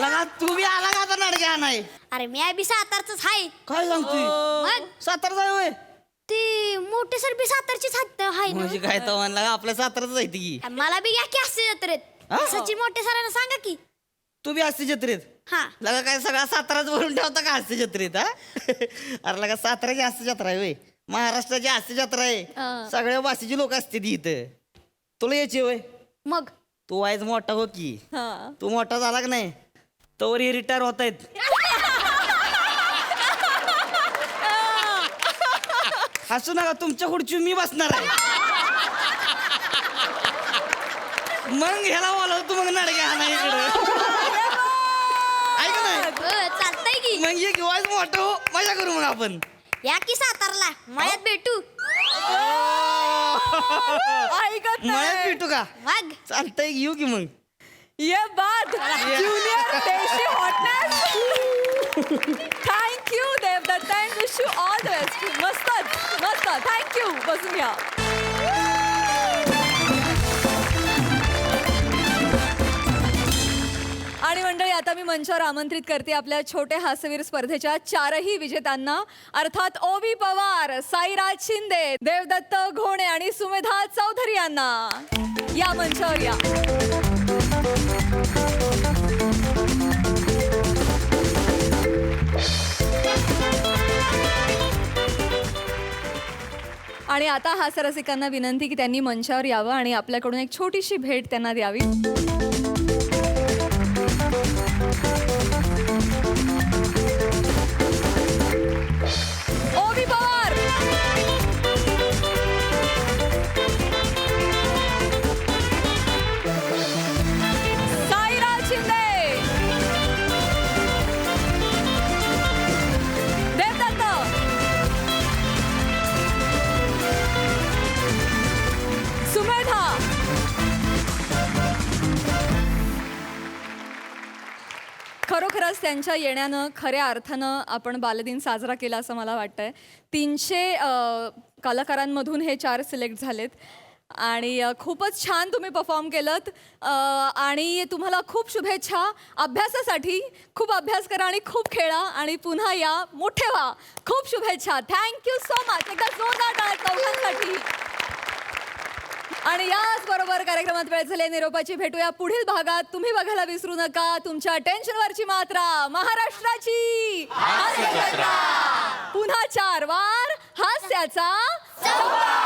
लगा तू बी आला का आता नडग्या नाही अरे मी बी सातारच हाय. काय सांगतोय मग सातारा जाय होय ती मोठी सर बी सातारचीच हाय ना. म्हणजे काय तर म्हणला आपल्या साताराच जायती की मला बी घ्या की असते जत्रेत. सची मोठे सरांना सांगा की. तू बी असते जत्रेत हा लगा काय सगळा साताराच भरून ठेवता का असते जत्रेत हा अरे लगा साताराची असते जत्रा आहे होय महाराष्ट्राची असते जत्रा आहे सगळ्या भाषेची लोक असते ती इथं तुला यायची होय मग तू वायच मोठा हो की तू मोठा झाला का नाही तोवर हे रिटायर होत आहेत हसू नका तुमच्या खुर्ची मी बसणार आहे मग ह्याला बोलावतो मग नडग्या हाना इकडं ऐक नाही चालतंय की मग ये किंवा मोठं हो मजा करू मग आपण या की सातारला मळ्यात भेटू. ऐकत मळ्यात भेटू का मग चालतंय येऊ की मग ये बात junior desi hotness. Thank you Devdatta and wish you all the best. मस्त थँक्यू. बसून घ्या. आणि मंडळी आता मी मंचावर आमंत्रित करते आपल्या छोटे हास्यवीर स्पर्धेच्या 4ही विजेत्यांना अर्थात ओवी पवार, साईराज शिंदे, देवदत्त घोणे आणि सुमेधा चौधरी यांना. या मंचावर या. आणि आता हास्यरसिकांना विनंती की त्यांनी मंचावर यावं आणि आपल्याकडून एक छोटीशी भेट त्यांना द्यावी. ओवी पवार, साईराज शिंदे, देवदत्त, सुमेधा, खरोखरच त्यांच्या येण्यानं खऱ्या अर्थानं आपण बालदिन साजरा केला असं मला वाटतंय. 300 कलाकारांमधून हे 4 सिलेक्ट झालेत आणि खूपच छान तुम्ही परफॉर्म केलंत आणि तुम्हाला खूप शुभेच्छा. अभ्यासासाठी खूप अभ्यास करा आणि खूप खेळा आणि पुन्हा या मोठे व्हा. खूप शुभेच्छा. Thank you so much. एकदा जोरदार टाळ्या चौघांसाठी. आणि याच बरोबर कार्यक्रमात वेळ झाली निरोपाची. भेटूया पुढील भागात. तुम्ही बघायला विसरू नका तुमच्या टेन्शनवरची मात्रा महाराष्ट्राची हास्य जत्रा. पुन्हा 4 वार हास्याचा चौकार.